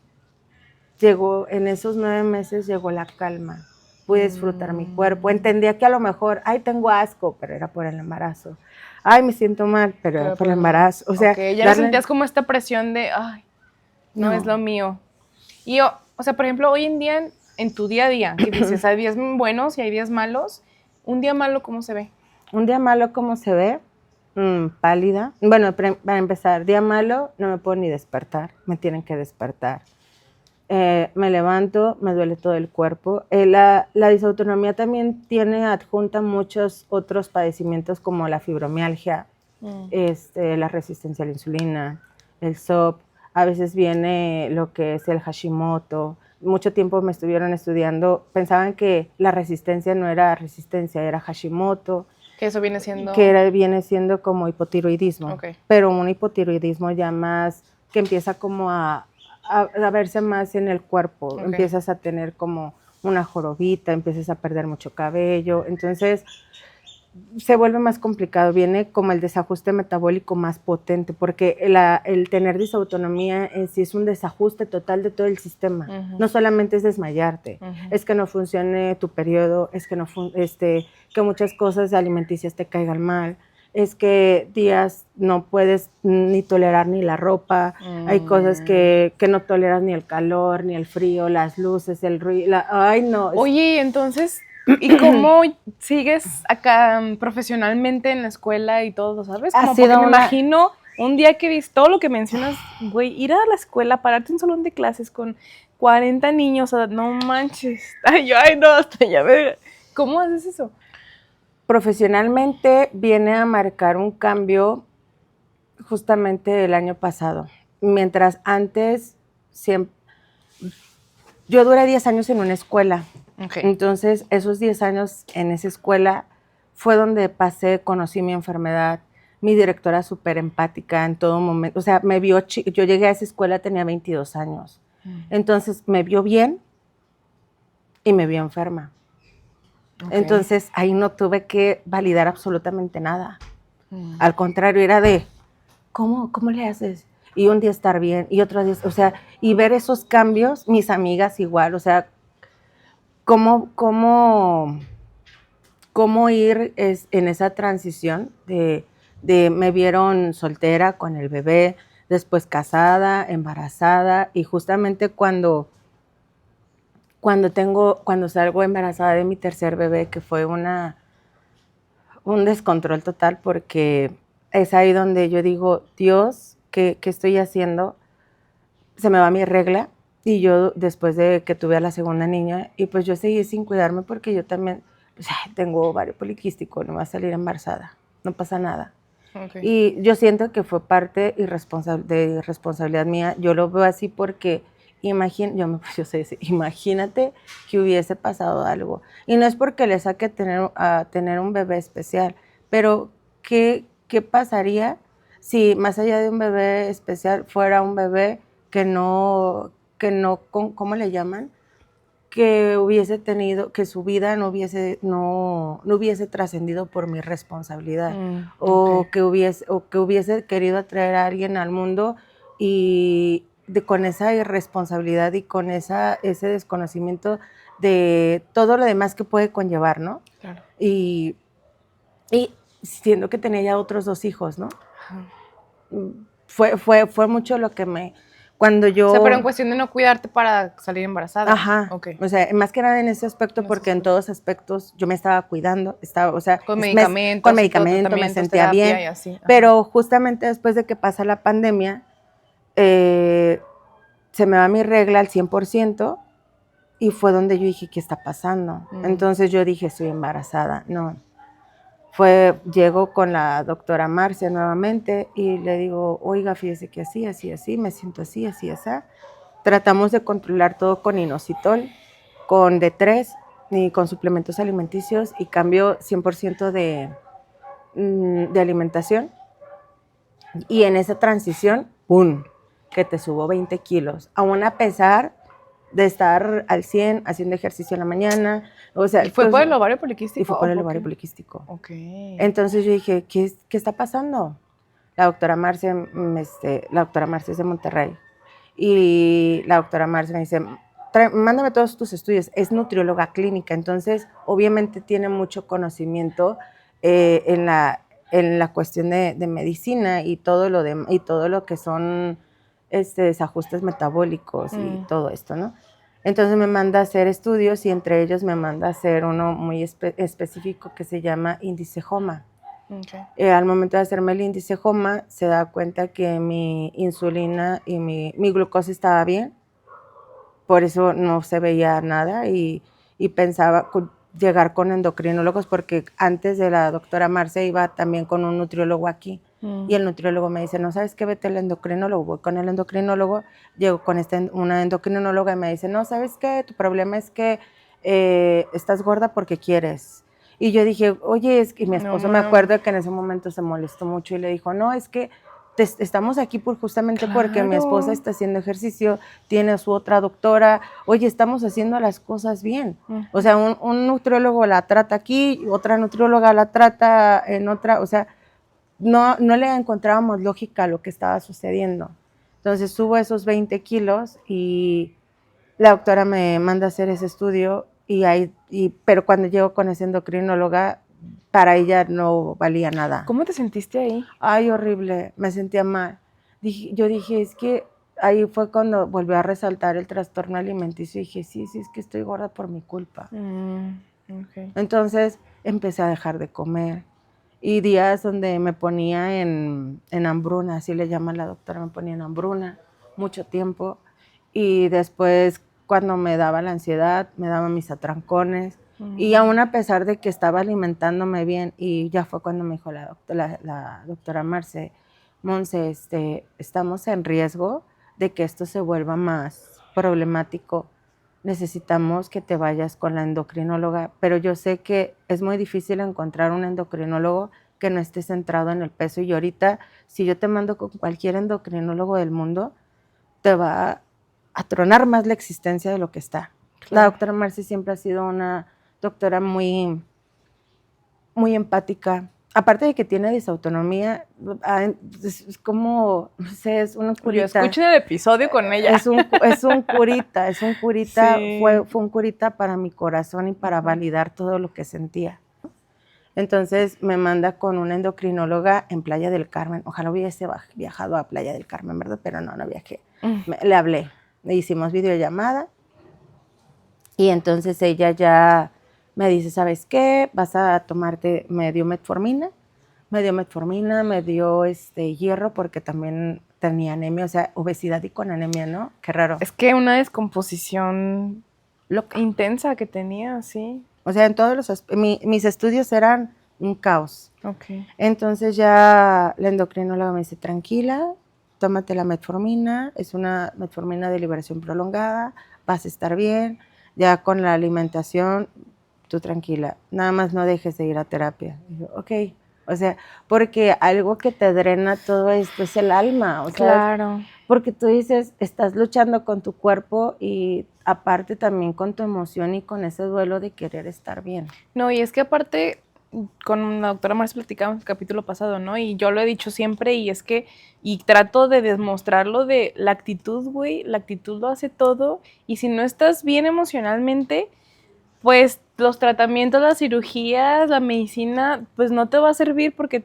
Speaker 2: en esos 9 meses llegó la calma. Pude disfrutar mi cuerpo. Entendía que a lo mejor, tengo asco, pero era por el embarazo. Me siento mal, pero era por el embarazo. O sea,
Speaker 1: ya no sentías como esta presión de, no es lo mío. Y o sea, por ejemplo, hoy en día, en tu día a día, que dices, hay días buenos y hay días malos, ¿un día malo cómo se ve?
Speaker 2: Un día malo, ¿cómo se ve? Pálida. Bueno, para empezar, día malo, no me puedo ni despertar, me tienen que despertar. Me levanto, me duele todo el cuerpo. La disautonomía también tiene adjunta muchos otros padecimientos como la fibromialgia, la resistencia a la insulina, el SOP, a veces viene lo que es el Hashimoto. Mucho tiempo me estuvieron estudiando, pensaban que la resistencia no era resistencia, era Hashimoto.
Speaker 1: ¿Que eso viene siendo?
Speaker 2: Viene siendo como hipotiroidismo, pero un hipotiroidismo ya más que empieza como a verse más en el cuerpo, empiezas a tener como una jorobita, empiezas a perder mucho cabello, entonces se vuelve más complicado, viene como el desajuste metabólico más potente, porque el tener disautonomía en sí es un desajuste total de todo el sistema, no solamente es desmayarte, es que no funcione tu periodo, es que que muchas cosas alimenticias te caigan mal, es que días no puedes ni tolerar ni la ropa, hay cosas que no toleras ni el calor, ni el frío, las luces, el ruido, no.
Speaker 1: Oye, entonces, ¿y cómo sigues acá profesionalmente en la escuela y todo, sabes? Como porque me imagino un día que viste todo lo que mencionas, güey, ir a la escuela, pararte en un salón de clases con 40 niños, o sea, no manches, no, hasta ya me... ¿Cómo haces eso?
Speaker 2: Profesionalmente viene a marcar un cambio justamente el año pasado. Mientras antes, yo duré 10 años en una escuela
Speaker 1: Okay.
Speaker 2: Entonces, esos 10 años en esa escuela fue donde conocí mi enfermedad. Mi directora súper empática en todo momento. O sea, me vio, yo llegué a esa escuela, tenía 22 años. Entonces, me vio bien y me vio enferma. Okay. Entonces, ahí no tuve que validar absolutamente nada. Al contrario, era de, ¿cómo le haces? Y un día estar bien, y otro día, o sea, y ver esos cambios, mis amigas igual, o sea, cómo ir en esa transición de me vieron soltera con el bebé, después casada, embarazada, y justamente cuando salgo embarazada de mi tercer bebé, que fue un descontrol total, porque es ahí donde yo digo, Dios, ¿qué estoy haciendo? Se me va mi regla, y yo después de que tuve a la segunda niña, y pues yo seguí sin cuidarme porque yo también, pues, tengo ovario poliquístico, no va a salir embarazada, no pasa nada. Okay. Y yo siento que fue parte de irresponsabilidad mía. Yo lo veo así porque imagínate que hubiese pasado algo. Y no es porque le saque tener un bebé especial, pero ¿qué pasaría si más allá de un bebé especial fuera un bebé que no, ¿cómo le llaman? Que hubiese tenido, que su vida no hubiese trascendido por mi responsabilidad, o que hubiese querido atraer a alguien al mundo y con esa irresponsabilidad y con ese desconocimiento de todo lo demás que puede conllevar, ¿no? Claro. Y siendo que tenía ya otros 2 hijos, ¿no? Ajá. Fue mucho lo que cuando yo...
Speaker 1: O sea, pero en cuestión de no cuidarte para salir embarazada.
Speaker 2: Ajá. Okay. O sea, más que nada en ese aspecto, porque en todos aspectos yo me estaba cuidando, o sea,
Speaker 1: con medicamentos,
Speaker 2: me sentía bien, y así. Pero justamente después de que pasa la pandemia, se me va mi regla al 100%, y fue donde yo dije, ¿qué está pasando? Entonces yo dije, estoy embarazada. No. Llego con la doctora Marcia nuevamente y le digo, oiga, fíjese que así, me siento así, así. Tratamos de controlar todo con inositol, con D3 y con suplementos alimenticios, y cambio 100% de alimentación. Y en esa transición, ¡pum!, que te subo 20 kilos, aún a pesar de estar al 100, haciendo ejercicio en la mañana. O sea,
Speaker 1: ¿Y fue por el ovario poliquístico?
Speaker 2: Y fue por el ovario poliquístico.
Speaker 1: Okay.
Speaker 2: Entonces yo dije, ¿qué está pasando? La doctora Marcia es de Monterrey. Y la doctora Marcia me dice, mándame todos tus estudios. Es nutrióloga clínica, entonces obviamente tiene mucho conocimiento en la cuestión de medicina y todo lo que son desajustes metabólicos y todo esto, ¿no? Entonces me manda a hacer estudios, y entre ellos me manda a hacer uno muy específico que se llama índice HOMA. Okay. Al momento de hacerme el índice HOMA, se da cuenta que mi insulina y mi glucosa estaba bien, por eso no se veía nada, y pensaba llegar con endocrinólogos, porque antes de la doctora Marce iba también con un nutriólogo aquí, y el nutriólogo me dice, no, ¿sabes qué? Vete al endocrinólogo. Voy con el endocrinólogo, llego con una endocrinóloga y me dice, no, ¿sabes qué? Tu problema es que estás gorda porque quieres. Y yo dije, oye, es que mi esposo, me acuerdo que en ese momento se molestó mucho y le dijo, no, es que estamos aquí justamente porque mi esposa está haciendo ejercicio, tiene a su otra doctora, oye, estamos haciendo las cosas bien. O sea, un nutriólogo la trata aquí, otra nutrióloga la trata en otra, o sea, no le encontrábamos lógica a lo que estaba sucediendo. Entonces subo esos 20 kilos y la doctora me manda a hacer ese estudio, pero cuando llego con esa endocrinóloga, para ella no valía nada.
Speaker 1: ¿Cómo te sentiste ahí?
Speaker 2: Ay, horrible, me sentía mal. Yo dije, es que ahí fue cuando volvió a resaltar el trastorno alimenticio, y dije, sí, es que estoy gorda por mi culpa. Okay. Entonces empecé a dejar de comer, y días donde me ponía en hambruna, así le llama la doctora, me ponía en hambruna mucho tiempo, y después cuando me daba la ansiedad, me daban mis atrancones. Y aún a pesar de que estaba alimentándome bien, y ya fue cuando me dijo la doctora Marce, Monse, estamos en riesgo de que esto se vuelva más problemático, necesitamos que te vayas con la endocrinóloga, pero yo sé que es muy difícil encontrar un endocrinólogo que no esté centrado en el peso, y ahorita si yo te mando con cualquier endocrinólogo del mundo, te va a tronar más la existencia de lo que está. Claro. La doctora Marcy siempre ha sido una doctora muy, muy empática. Aparte de que tiene disautonomía, es como, no sé, es una curita.
Speaker 1: Yo escuché el episodio con ella.
Speaker 2: Es un curita, sí. Fue un curita para mi corazón y para validar todo lo que sentía. Entonces me manda con una endocrinóloga en Playa del Carmen. Ojalá hubiese viajado a Playa del Carmen, ¿verdad? Pero no viajé. Le hablé, le hicimos videollamada y entonces ella ya me dice, ¿sabes qué? Vas a tomarte, me dio metformina, me dio hierro porque también tenía anemia, o sea, obesidad y con anemia, ¿no? Qué raro.
Speaker 1: Es que una descomposición intensa que tenía, sí.
Speaker 2: O sea, en todos los mis estudios eran un caos.
Speaker 1: Okay.
Speaker 2: Entonces ya la endocrinóloga me dice, tranquila, tómate la metformina, es una metformina de liberación prolongada, vas a estar bien, ya con la alimentación, tú tranquila, nada más no dejes de ir a terapia. Y yo, ok, o sea, porque algo que te drena todo esto es el alma, o sea,
Speaker 1: claro.
Speaker 2: Porque tú dices, estás luchando con tu cuerpo y aparte también con tu emoción y con ese duelo de querer estar bien.
Speaker 1: No, y es que aparte, con la doctora Marcia platicamos el capítulo pasado, ¿no? Y yo lo he dicho siempre y es que, y trato de demostrarlo de la actitud, güey, la actitud lo hace todo y si no estás bien emocionalmente, pues los tratamientos, las cirugías, la medicina, pues no te va a servir porque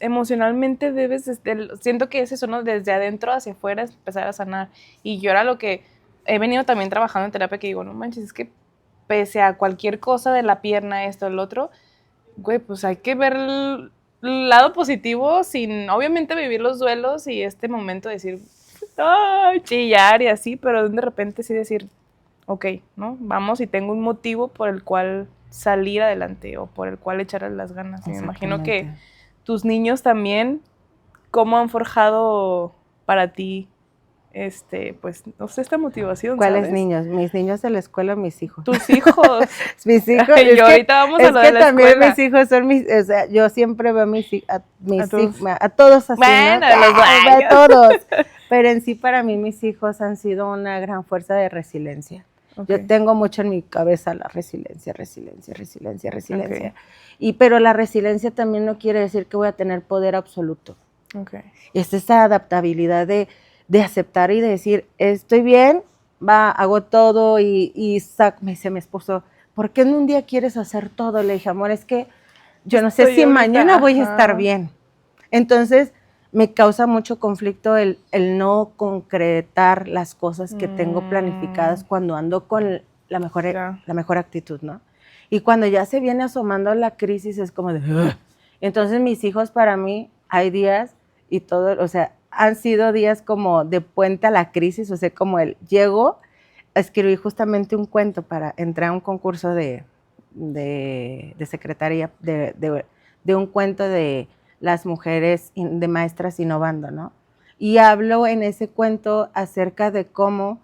Speaker 1: emocionalmente debes, siento que es eso, ¿no? Desde adentro hacia afuera es empezar a sanar. Y yo era lo que he venido también trabajando en terapia que digo, no manches, es que pese a cualquier cosa de la pierna, esto, el otro, güey, pues hay que ver el lado positivo sin, obviamente, vivir los duelos y este momento de decir, ay, chillar y así, pero de repente sí decir, ok, ¿no? Vamos y tengo un motivo por el cual salir adelante o por el cual echarle las ganas. Me imagino que tus niños también, ¿cómo han forjado para ti, pues, no sé, esta motivación,
Speaker 2: ¿Cuáles
Speaker 1: ¿sabes?
Speaker 2: niños? Mis niños de la escuela, mis hijos.
Speaker 1: Tus hijos.
Speaker 2: Mis hijos.
Speaker 1: Y ahorita vamos a lo de la
Speaker 2: también
Speaker 1: escuela.
Speaker 2: mis hijos son o sea, yo siempre veo a todos así,
Speaker 1: bueno,
Speaker 2: ¿no? A todos. Pero en sí para mí mis hijos han sido una gran fuerza de resiliencia. Okay. Yo tengo mucho en mi cabeza la resiliencia. Okay. Pero la resiliencia también no quiere decir que voy a tener poder absoluto.
Speaker 1: Okay.
Speaker 2: Es esa adaptabilidad de aceptar y de decir, estoy bien, hago todo y me dice mi esposo, ¿por qué en un día quieres hacer todo? Le dije, amor, es que yo no sé si mañana voy a estar bien. Entonces, me causa mucho conflicto el no concretar las cosas que tengo planificadas cuando ando con la mejor actitud, ¿no? Y cuando ya se viene asomando la crisis es como de... ¡Ugh! Entonces mis hijos para mí hay días y todo, o sea, han sido días como de puente a la crisis, o sea, como llego, escribí justamente un cuento para entrar a un concurso de secretaría, de un cuento de las mujeres de maestras innovando, ¿no? Y hablo en ese cuento acerca de cómo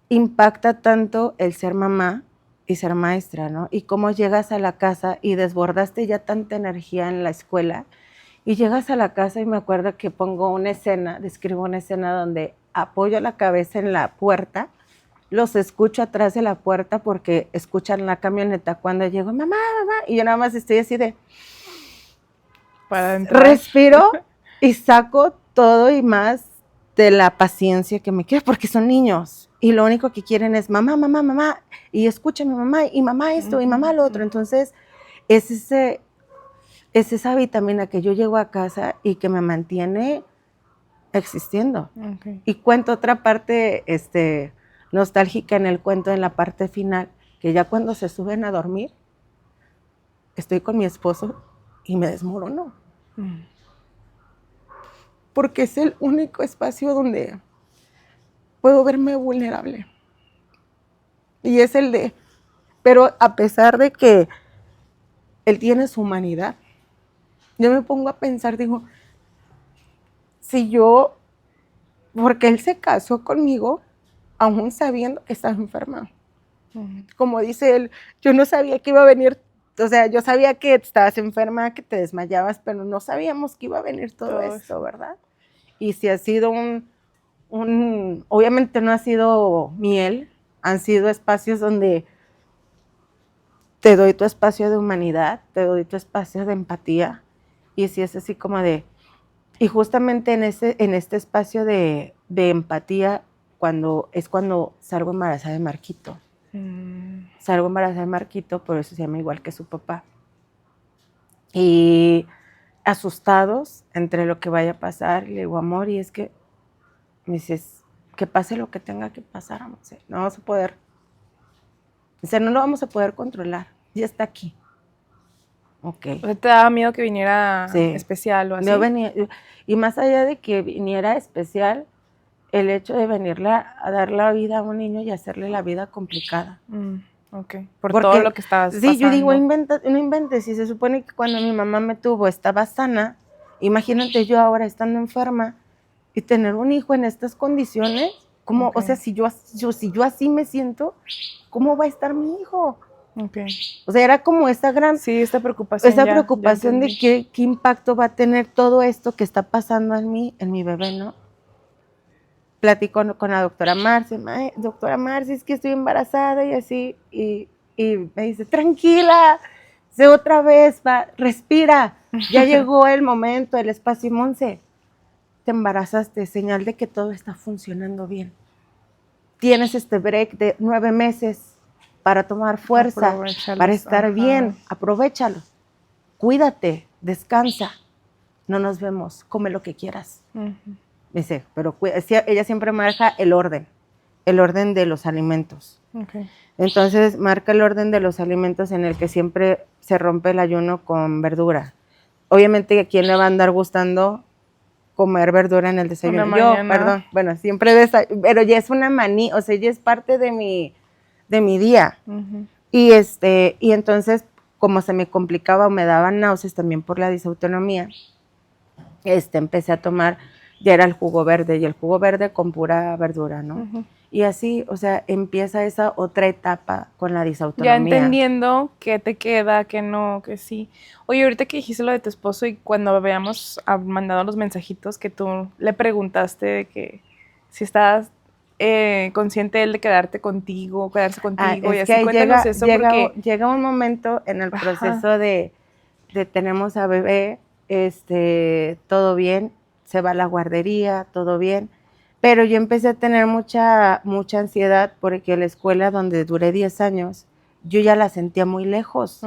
Speaker 2: impacta tanto el ser mamá y ser maestra, ¿no? Y cómo llegas a la casa y desbordaste ya tanta energía en la escuela y llegas a la casa y me acuerdo que describo una escena donde apoyo la cabeza en la puerta, los escucho atrás de la puerta porque escuchan la camioneta cuando llego, mamá, y yo nada más estoy así de... Respiro y saco todo y más de la paciencia que me queda, porque son niños y lo único que quieren es mamá, y escúchame mamá, y mamá esto, y mamá lo otro. Entonces, es esa vitamina que yo llego a casa y que me mantiene existiendo. Okay. Y cuento otra parte nostálgica en el cuento, en la parte final, que ya cuando se suben a dormir, estoy con mi esposo y me desmorono. Porque es el único espacio donde puedo verme vulnerable. Y es pero a pesar de que él tiene su humanidad, yo me pongo a pensar, digo, porque él se casó conmigo aún sabiendo que estaba enferma. Como dice él, yo no sabía que iba a venir, o sea, yo sabía que estabas enferma, que te desmayabas, pero no sabíamos que iba a venir todo esto, ¿verdad? Y si ha sido obviamente no ha sido miel, han sido espacios donde te doy tu espacio de humanidad, te doy tu espacio de empatía, y si es así como de, y justamente en este espacio de empatía, cuando salgo embarazada de Marquito. Salgo embarazada de Marquito, por eso se llama igual que su papá. Y asustados entre lo que vaya a pasar, le digo, amor, y es que me dices, que pase lo que tenga que pasar, amor, no vamos a poder, o sea, no lo vamos a poder controlar, ya está aquí. Ok.
Speaker 1: O sea, ¿te daba miedo que viniera especial o así?
Speaker 2: No venía, y más allá de que viniera especial, el hecho de venirle a dar la vida a un niño y hacerle la vida complicada.
Speaker 1: Ok, porque todo lo que estabas pasando.
Speaker 2: Sí, yo digo, no inventes, si se supone que cuando mi mamá me tuvo estaba sana, imagínate yo ahora estando enferma y tener un hijo en estas condiciones, ¿cómo? O sea, si yo así me siento, ¿cómo va a estar mi hijo? O sea, era como esta preocupación de qué impacto va a tener todo esto que está pasando en mi bebé, ¿no? Platico con la doctora Marci, doctora Marci, es que estoy embarazada y así, y me dice, tranquila, otra vez, respira, ya llegó el momento, el espacio, y Monse, te embarazaste, señal de que todo está funcionando bien. Tienes este break de 9 meses para tomar fuerza, para estar bien, aprovéchalo, cuídate, descansa, no nos vemos, come lo que quieras. Me dice, pero ella siempre marca el orden de los alimentos. Entonces marca el orden de los alimentos en el que siempre se rompe el ayuno con verdura. Obviamente, ¿a quién le va a andar gustando comer verdura en el desayuno? Yo, perdón, bueno, siempre pero ya es una manía, o sea, ya es parte de mi día. Y entonces, como se me complicaba o me daban náuseas también por la disautonomía, empecé a tomar, ya era el jugo verde, y el jugo verde con pura verdura, ¿no? Y así, o sea, empieza esa otra etapa con la disautonomía.
Speaker 1: Ya entendiendo qué te queda, qué no, que sí. Oye, ahorita que dijiste lo de tu esposo y cuando habíamos mandado los mensajitos que tú le preguntaste de que si estabas consciente él de quedarse contigo y así, cuéntanos eso porque...
Speaker 2: Llega un momento en el proceso de tenemos a bebé, todo bien, se va a la guardería, todo bien, pero yo empecé a tener mucha ansiedad porque la escuela donde duré 10 años, yo ya la sentía muy lejos.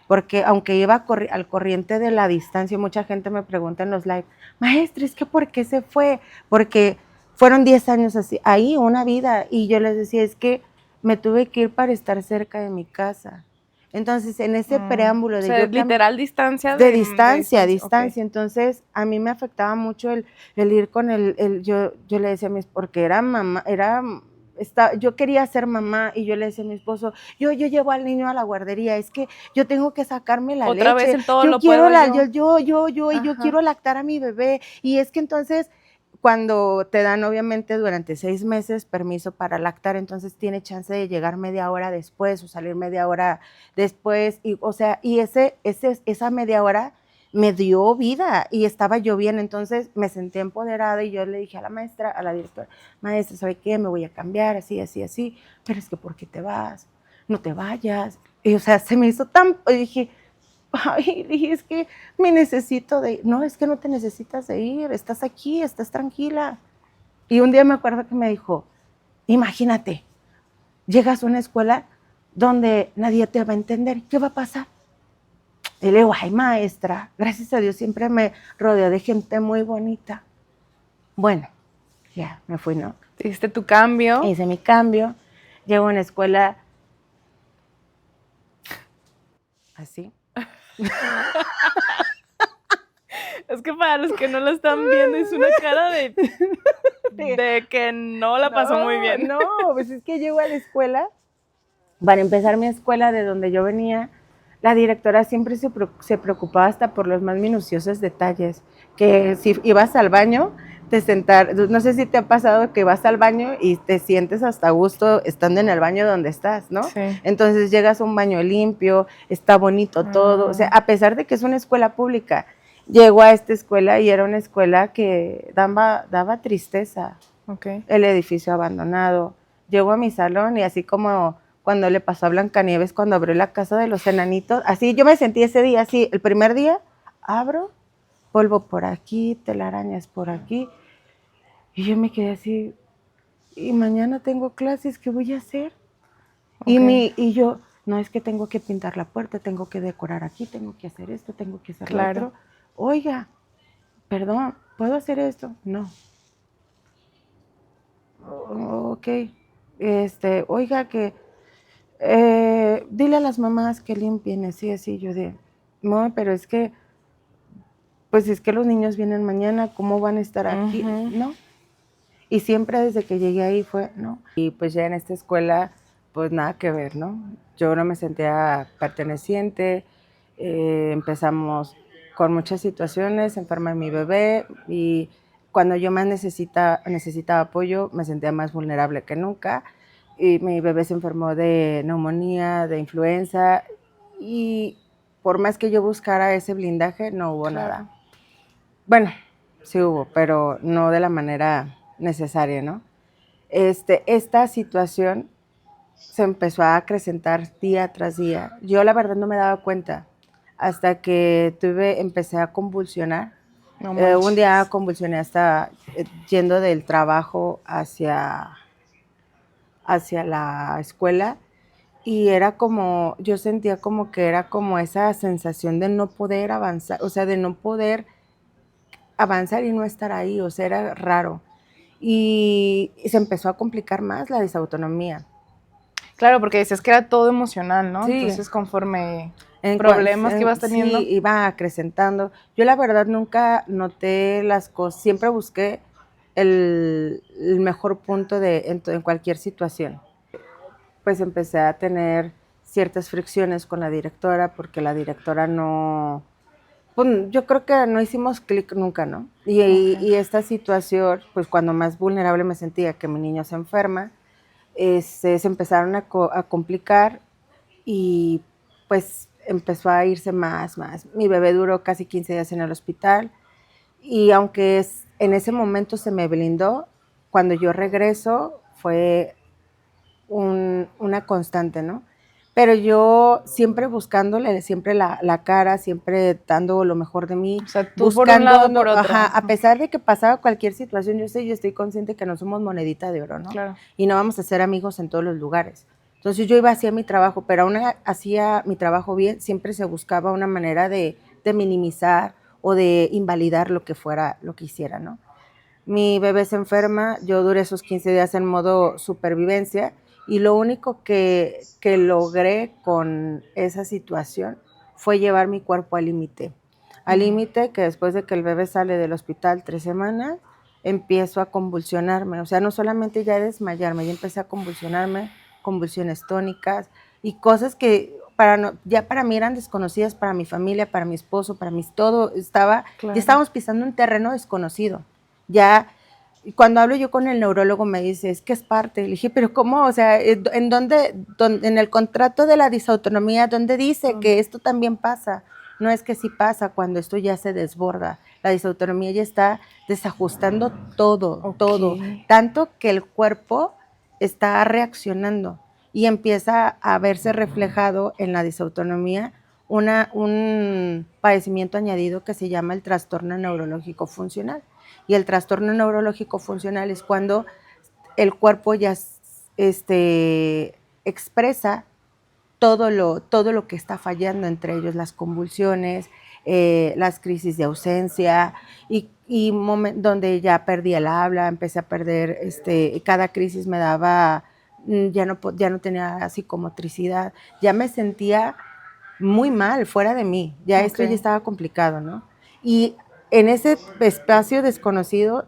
Speaker 2: Porque aunque iba al corriente de la distancia, mucha gente me pregunta en los live, maestra, es que ¿por qué se fue? Porque fueron 10 años así, ahí una vida, y yo les decía, es que me tuve que ir para estar cerca de mi casa. Entonces, en ese preámbulo de...
Speaker 1: O sea, literal distancia.
Speaker 2: De distancia. Entonces, a mí me afectaba mucho el ir con yo le decía a mi esposo, porque era mamá, yo quería ser mamá, y yo le decía a mi esposo, yo llevo al niño a la guardería, es que yo tengo que sacarme la leche.
Speaker 1: Otra vez en todo lo
Speaker 2: quiero
Speaker 1: puedo
Speaker 2: yo quiero lactar a mi bebé, y es que entonces... Cuando te dan, obviamente, durante 6 meses permiso para lactar, entonces tiene chance de llegar media hora después o salir media hora después. Y, o sea, y esa media hora me dio vida y estaba yo bien. Entonces me sentí empoderada y yo le dije a la maestra, a la directora, maestra, ¿sabe qué? Me voy a cambiar, así. Pero es que, ¿por qué te vas? No te vayas. Y, o sea, se me hizo tan... Y dije... dije, es que me necesito de ir. No, es que no te necesitas de ir, estás aquí, estás tranquila. Y un día me acuerdo que me dijo, imagínate, llegas a una escuela donde nadie te va a entender, ¿qué va a pasar? Y le digo, ay, maestra, gracias a Dios siempre me rodeo de gente muy bonita. Bueno, ya me fui, ¿no?
Speaker 1: Hiciste tu cambio.
Speaker 2: Hice mi cambio, llego a una escuela así.
Speaker 1: Es que para los que no lo están viendo es una cara de que no la pasó muy bien.
Speaker 2: No, pues es que llego a la escuela, para empezar mi escuela de donde yo venía, la directora siempre se preocupaba hasta por los más minuciosos detalles, que si ibas al baño, de sentar, no sé si te ha pasado que vas al baño y te sientes hasta a gusto estando en el baño donde estás, ¿no?
Speaker 1: Sí.
Speaker 2: Entonces llegas a un baño limpio, está bonito todo, o sea, a pesar de que es una escuela pública, llego a esta escuela y era una escuela que daba tristeza.
Speaker 1: Okay.
Speaker 2: El edificio abandonado. Llego a mi salón y así como cuando le pasó a Blancanieves cuando abrió la casa de los enanitos, así yo me sentí ese día, así, el primer día, abro, polvo por aquí, telarañas por aquí, y yo me quedé así, y mañana tengo clases, ¿qué voy a hacer?
Speaker 1: Okay.
Speaker 2: Y yo, no, es que tengo que pintar la puerta, tengo que decorar aquí, tengo que hacer esto, tengo que hacer lo otro. Oiga, perdón, ¿puedo hacer esto? No. Ok, oiga que, dile a las mamás que limpien, así, yo de, no, pero es que, pues es que los niños vienen mañana, ¿cómo van a estar aquí? No, y siempre desde que llegué ahí fue, no, y pues ya en esta escuela, pues nada que ver, ¿no? Yo no me sentía perteneciente, empezamos con muchas situaciones, enferma mi bebé, y cuando yo más necesitaba apoyo, me sentía más vulnerable que nunca, y mi bebé se enfermó de neumonía, de influenza, y por más que yo buscara ese blindaje, no hubo nada. Bueno, sí hubo, pero no de la manera necesaria, ¿no? Esta situación se empezó a acrecentar día tras día. Yo la verdad no me daba cuenta hasta que empecé a convulsionar. Un día convulsioné hasta yendo del trabajo hacia la escuela y era como, yo sentía como que era como esa sensación de no poder avanzar, o sea, de no poder avanzar y no estar ahí, o sea, era raro. Y se empezó a complicar más la disautonomía.
Speaker 1: Claro, porque decías que era todo emocional, ¿no?
Speaker 2: Sí.
Speaker 1: Entonces, conforme problemas que ibas teniendo.
Speaker 2: Sí, iba acrecentando. Yo la verdad nunca noté las cosas, siempre busqué el mejor punto en cualquier situación. Pues empecé a tener ciertas fricciones con la directora porque la directora no, pues yo creo que no hicimos clic nunca, ¿no? Y esta situación, pues cuando más vulnerable me sentía que mi niño se enferma, se empezaron a complicar y pues empezó a irse más. Mi bebé duró casi 15 días en el hospital y aunque en ese momento se me blindó, cuando yo regreso fue una constante, ¿no? Pero yo siempre buscándole siempre la cara, siempre dando lo mejor de mí.
Speaker 1: O sea, tú buscando, por un lado, por otro.
Speaker 2: Ajá, a pesar de que pasaba cualquier situación, yo estoy consciente que no somos monedita de oro, ¿no?
Speaker 1: Claro.
Speaker 2: Y no vamos a ser amigos en todos los lugares. Entonces yo iba hacia mi trabajo, pero aún hacía mi trabajo bien, siempre se buscaba una manera de minimizar o de invalidar lo que fuera, lo que hiciera, ¿no? Mi bebé se enferma, yo duré esos 15 días en modo supervivencia y lo único que logré con esa situación fue llevar mi cuerpo al límite. Al límite que después de que el bebé sale del hospital 3 semanas, empiezo a convulsionarme. O sea, no solamente ya desmayarme, ya empecé a convulsionarme, convulsiones tónicas y cosas que ya para mí eran desconocidas, para mi familia, para mi esposo, para mí todo ya estábamos pisando un terreno desconocido. Ya cuando hablo yo con el neurólogo me dice, es que es parte. Le dije, pero ¿cómo? O sea, ¿en dónde en el contrato de la disautonomía, dónde dice que esto también pasa? No, es que sí pasa cuando esto ya se desborda. La disautonomía ya está desajustando todo, todo. Tanto que el cuerpo está reaccionando y empieza a verse reflejado en la disautonomía un padecimiento añadido que se llama el trastorno neurológico funcional. Y el trastorno neurológico funcional es cuando el cuerpo ya expresa todo lo que está fallando, entre ellos las convulsiones, las crisis de ausencia y donde ya perdí el habla, empecé a perder, cada crisis me daba, ya no tenía psicomotricidad, ya me sentía muy mal, fuera de mí, ya esto ya estaba complicado, ¿no? Y en ese espacio desconocido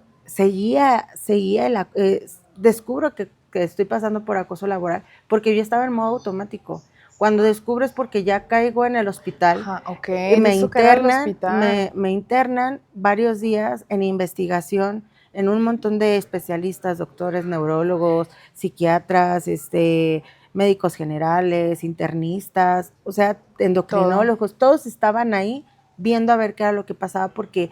Speaker 2: descubro que estoy pasando por acoso laboral porque yo estaba en modo automático. Cuando descubro es porque ya caigo en el hospital, me internan varios días en investigación, en un montón de especialistas, doctores, neurólogos, psiquiatras, médicos generales, internistas, o sea, endocrinólogos, todos estaban ahí viendo a ver qué era lo que pasaba, porque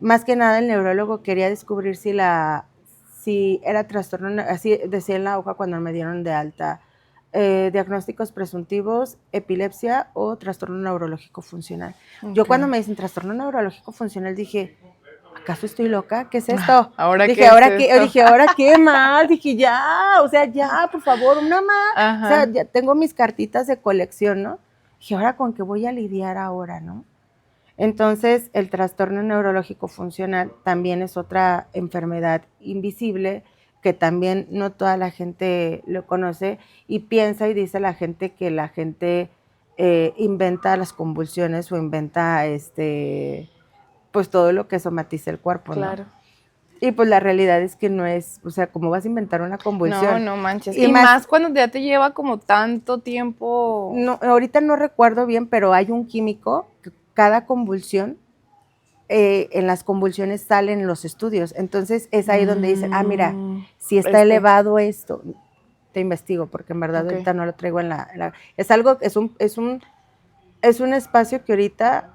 Speaker 2: más que nada el neurólogo quería descubrir si era trastorno, así decía en la hoja cuando me dieron de alta, diagnósticos presuntivos, epilepsia o trastorno neurológico funcional. Okay. Yo cuando me dicen trastorno neurológico funcional dije, ¿acaso estoy loca? ¿Qué es esto?
Speaker 1: ¿Ahora
Speaker 2: dije,
Speaker 1: qué
Speaker 2: ¿ahora
Speaker 1: es
Speaker 2: qué?
Speaker 1: esto?
Speaker 2: Dije, ¿ahora qué más? Dije, ya, o sea, ya, por favor, una más. Ajá. O sea, ya tengo mis cartitas de colección, ¿no? Dije, ¿ahora con qué voy a lidiar ahora, no? Entonces, el trastorno neurológico funcional también es otra enfermedad invisible que también no toda la gente lo conoce y piensa y dice la gente que la gente inventa las convulsiones o inventa pues todo lo que somatiza el cuerpo, claro. ¿No? Y pues la realidad es que no es, o sea, ¿cómo vas a inventar una convulsión?
Speaker 1: No manches. Y más cuando ya te lleva como tanto tiempo.
Speaker 2: No, ahorita no recuerdo bien, pero hay un químico que cada convulsión, en las convulsiones salen los estudios. Entonces es ahí donde dicen, mira, si está elevado esto, te investigo, porque en verdad ahorita no lo traigo en la es algo, es un espacio que ahorita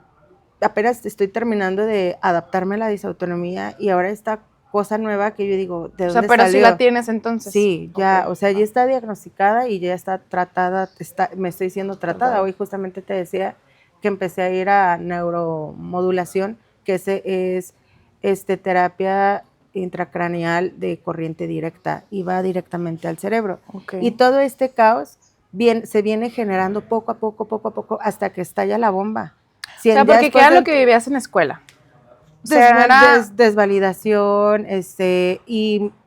Speaker 2: apenas estoy terminando de adaptarme a la disautonomía y ahora esta cosa nueva que yo digo, ¿de dónde
Speaker 1: pero
Speaker 2: salió?
Speaker 1: sí la tienes entonces.
Speaker 2: Sí, ya, o sea, ya está diagnosticada y ya está tratada, me estoy siendo tratada. Hoy justamente te decía que empecé a ir a neuromodulación, que es terapia intracraneal de corriente directa y va directamente al cerebro. Y todo este caos se viene generando poco a poco, hasta que estalla la bomba.
Speaker 1: O sea, porque ¿qué era lo que vivías en la escuela?
Speaker 2: O sea, desvalidación,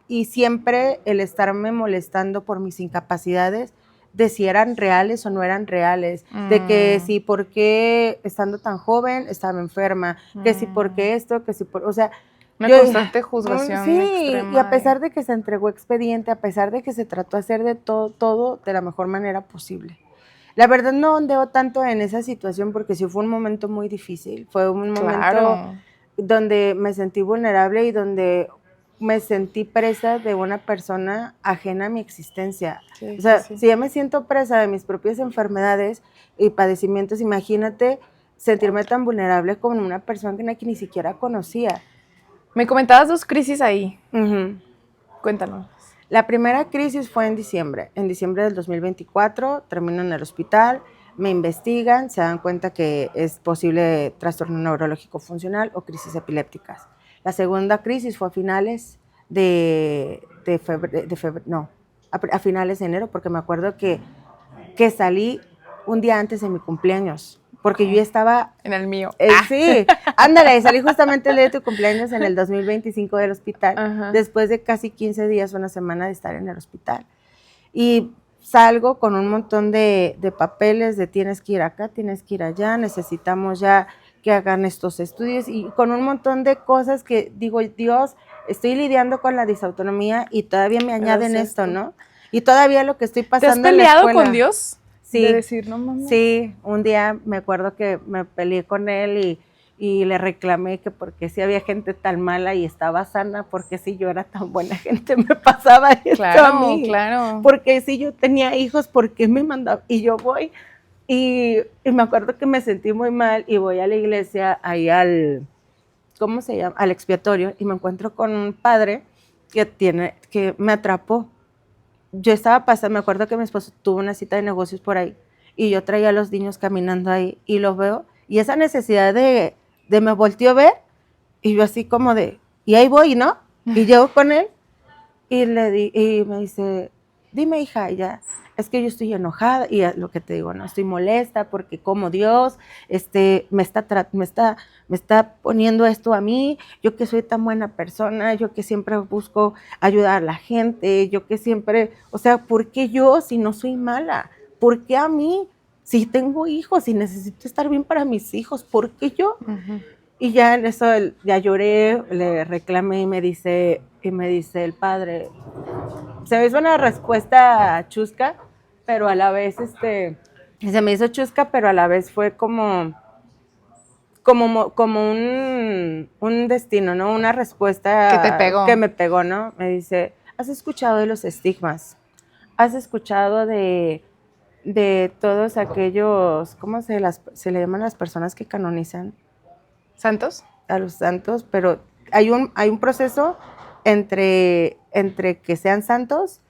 Speaker 2: y siempre el estarme molestando por mis incapacidades, de si eran reales o no eran reales, de que si por qué estando tan joven estaba enferma, que si por qué esto, que si por, o sea,
Speaker 1: una constante juzgación
Speaker 2: extrema. Y a pesar de que se entregó expediente, a pesar de que se trató de hacer de todo de la mejor manera posible. La verdad no ondeo tanto en esa situación porque sí fue un momento muy difícil, fue un momento donde me sentí vulnerable y donde me sentí presa de una persona ajena a mi existencia. O sea, si ya me siento presa de mis propias enfermedades y padecimientos, imagínate sentirme tan vulnerable como una persona que ni siquiera conocía.
Speaker 1: Me comentabas 2 crisis ahí. Cuéntanos.
Speaker 2: La primera crisis fue en diciembre del 2024, termino en el hospital, me investigan, se dan cuenta que es posible trastorno neurológico funcional o crisis epilépticas. La segunda crisis fue a finales a finales de enero, porque me acuerdo que salí un día antes de mi cumpleaños. Porque yo ya estaba...
Speaker 1: En el mío.
Speaker 2: Sí, ándale, salí justamente el día de tu cumpleaños en el 2025 del hospital, después de casi 15 días, una semana de estar en el hospital. Y salgo con un montón de papeles de tienes que ir acá, tienes que ir allá, necesitamos ya que hagan estos estudios, y con un montón de cosas que digo, Dios, estoy lidiando con la disautonomía y todavía me añaden esto, ¿no? Y todavía lo que estoy pasando en la escuela.
Speaker 1: ¿Te has peleado con Dios?
Speaker 2: Sí,
Speaker 1: de decir, no mames.
Speaker 2: Sí, un día me acuerdo que me peleé con él y le reclamé que porque si había gente tan mala y estaba sana, porque si yo era tan buena gente me pasaba esto a mí.
Speaker 1: Claro.
Speaker 2: Porque si yo tenía hijos, ¿por qué me mandaba? Y yo voy y me acuerdo que me sentí muy mal y voy a la iglesia, ahí ¿cómo se llama? Al expiatorio, y me encuentro con un padre que me atrapó. Yo estaba pasando, me acuerdo que mi esposo tuvo una cita de negocios por ahí y yo traía a los niños caminando ahí y lo veo y esa necesidad de me volteó a ver y yo así como y ahí voy, ¿no? Y llego con él y y me dice, dime hija, y ya, es que yo estoy enojada y lo que te digo, no, estoy molesta porque como Dios me está poniendo esto a mí, yo que soy tan buena persona, yo que siempre busco ayudar a la gente, yo que siempre, o sea, ¿por qué yo si no soy mala? ¿Por qué a mí? Si tengo hijos y necesito estar bien para mis hijos, ¿por qué yo? Y ya en eso ya lloré, le reclamé y me dice el padre, se me hizo una respuesta chusca, pero a la vez se me hizo chusca, pero a la vez fue como un destino, ¿no? Una respuesta
Speaker 1: que te pegó.
Speaker 2: Que me pegó, ¿no? Me dice, ¿has escuchado de los estigmas? ¿Has escuchado de todos aquellos, ¿cómo se le llaman las personas que canonizan?
Speaker 1: ¿Santos?
Speaker 2: A los santos, pero hay un proceso entre que sean santos,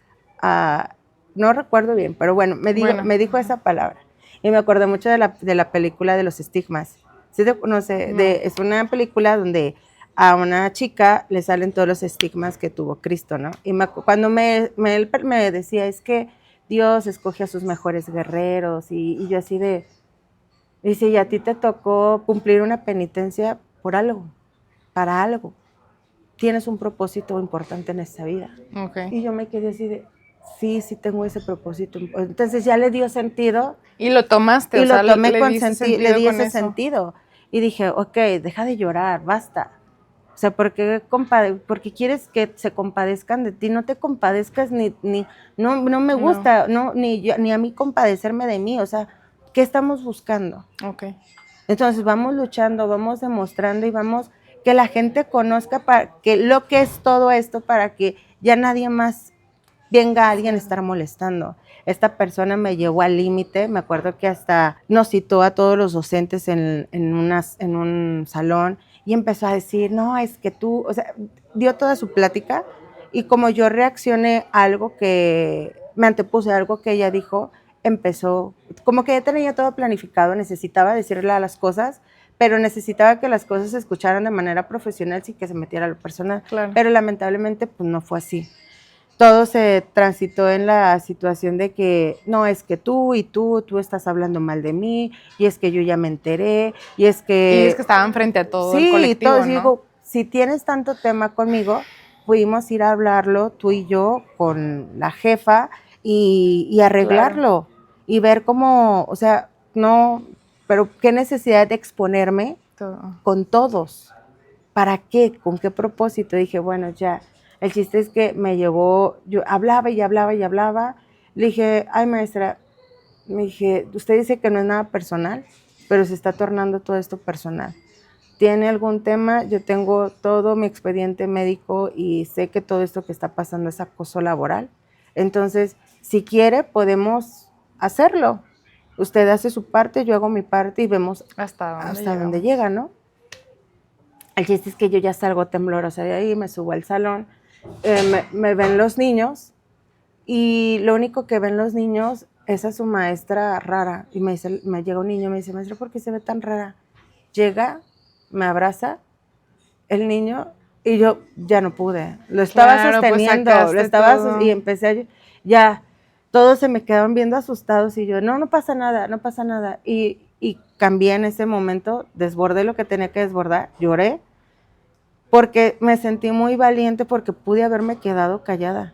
Speaker 2: no recuerdo bien, pero bueno, me dijo esa palabra. Y me acordé mucho de la película de los estigmas. ¿Sí no sé,
Speaker 1: no.
Speaker 2: Es una película donde a una chica le salen todos los estigmas que tuvo Cristo, ¿no? Y cuando él me decía, es que Dios escoge a sus mejores guerreros, y yo así de, dice, y a ti te tocó cumplir una penitencia por algo, para algo. Tienes un propósito importante en esta vida.
Speaker 1: Okay.
Speaker 2: Y yo me quedé así de, sí tengo ese propósito. Entonces ya le dio sentido.
Speaker 1: Y lo tomaste,
Speaker 2: y
Speaker 1: o sea,
Speaker 2: lo tomé con
Speaker 1: sentido,
Speaker 2: le di ese sentido. Y dije, ok, deja de llorar, basta. O sea, porque quieres que se compadezcan de ti, no te compadezcas no me gusta, ni a mí compadecerme de mí, o sea, ¿qué estamos buscando?
Speaker 1: Okay.
Speaker 2: Entonces vamos luchando, vamos demostrando y vamos que la gente conozca que lo que es todo esto, para que ya nadie más venga alguien a estar molestando. Esta persona me llevó al límite, me acuerdo que hasta nos citó a todos los docentes en un salón y empezó a decir, no, es que tú, o sea, dio toda su plática, y como yo reaccioné a algo que, me antepuse a algo que ella dijo, empezó, como que ya tenía todo planificado, necesitaba decirle a las cosas, pero necesitaba que las cosas se escucharan de manera profesional sin que se metiera a lo personal.
Speaker 1: Claro.
Speaker 2: Pero lamentablemente pues no fue así. Todo se transitó en la situación de que, no, es que tú estás hablando mal de mí, y es que yo ya me enteré, y es que
Speaker 1: estaban frente a todo
Speaker 2: sí,
Speaker 1: el colectivo,
Speaker 2: todos,
Speaker 1: ¿no?
Speaker 2: Digo, si tienes tanto tema conmigo, pudimos ir a hablarlo tú y yo con la jefa y arreglarlo, claro, y ver cómo, o sea, no, pero qué necesidad de exponerme con todos. ¿Para qué? ¿Con qué propósito? Dije, bueno, ya. El chiste es que me llevó, yo hablaba y hablaba y hablaba. Le dije, ay, maestra, me dije, usted dice que no es nada personal, pero se está tornando todo esto personal. ¿Tiene algún tema? Yo tengo todo mi expediente médico y sé que todo esto que está pasando es acoso laboral. Entonces, si quiere, podemos hacerlo. Usted hace su parte, yo hago mi parte y vemos hasta dónde llega, ¿no? El chiste es que yo ya salgo temblorosa de ahí, me subo al salón, me ven los niños, y lo único que ven los niños es a su maestra rara. Y me llega un niño y me dice, maestra, ¿por qué se ve tan rara? Llega, me abraza el niño y yo ya no pude. Lo estaba sosteniendo, y empecé ya, todos se me quedaron viendo asustados y yo, no pasa nada, no pasa nada. Y cambié en ese momento, desbordé lo que tenía que desbordar, lloré, porque me sentí muy valiente, porque pude haberme quedado callada.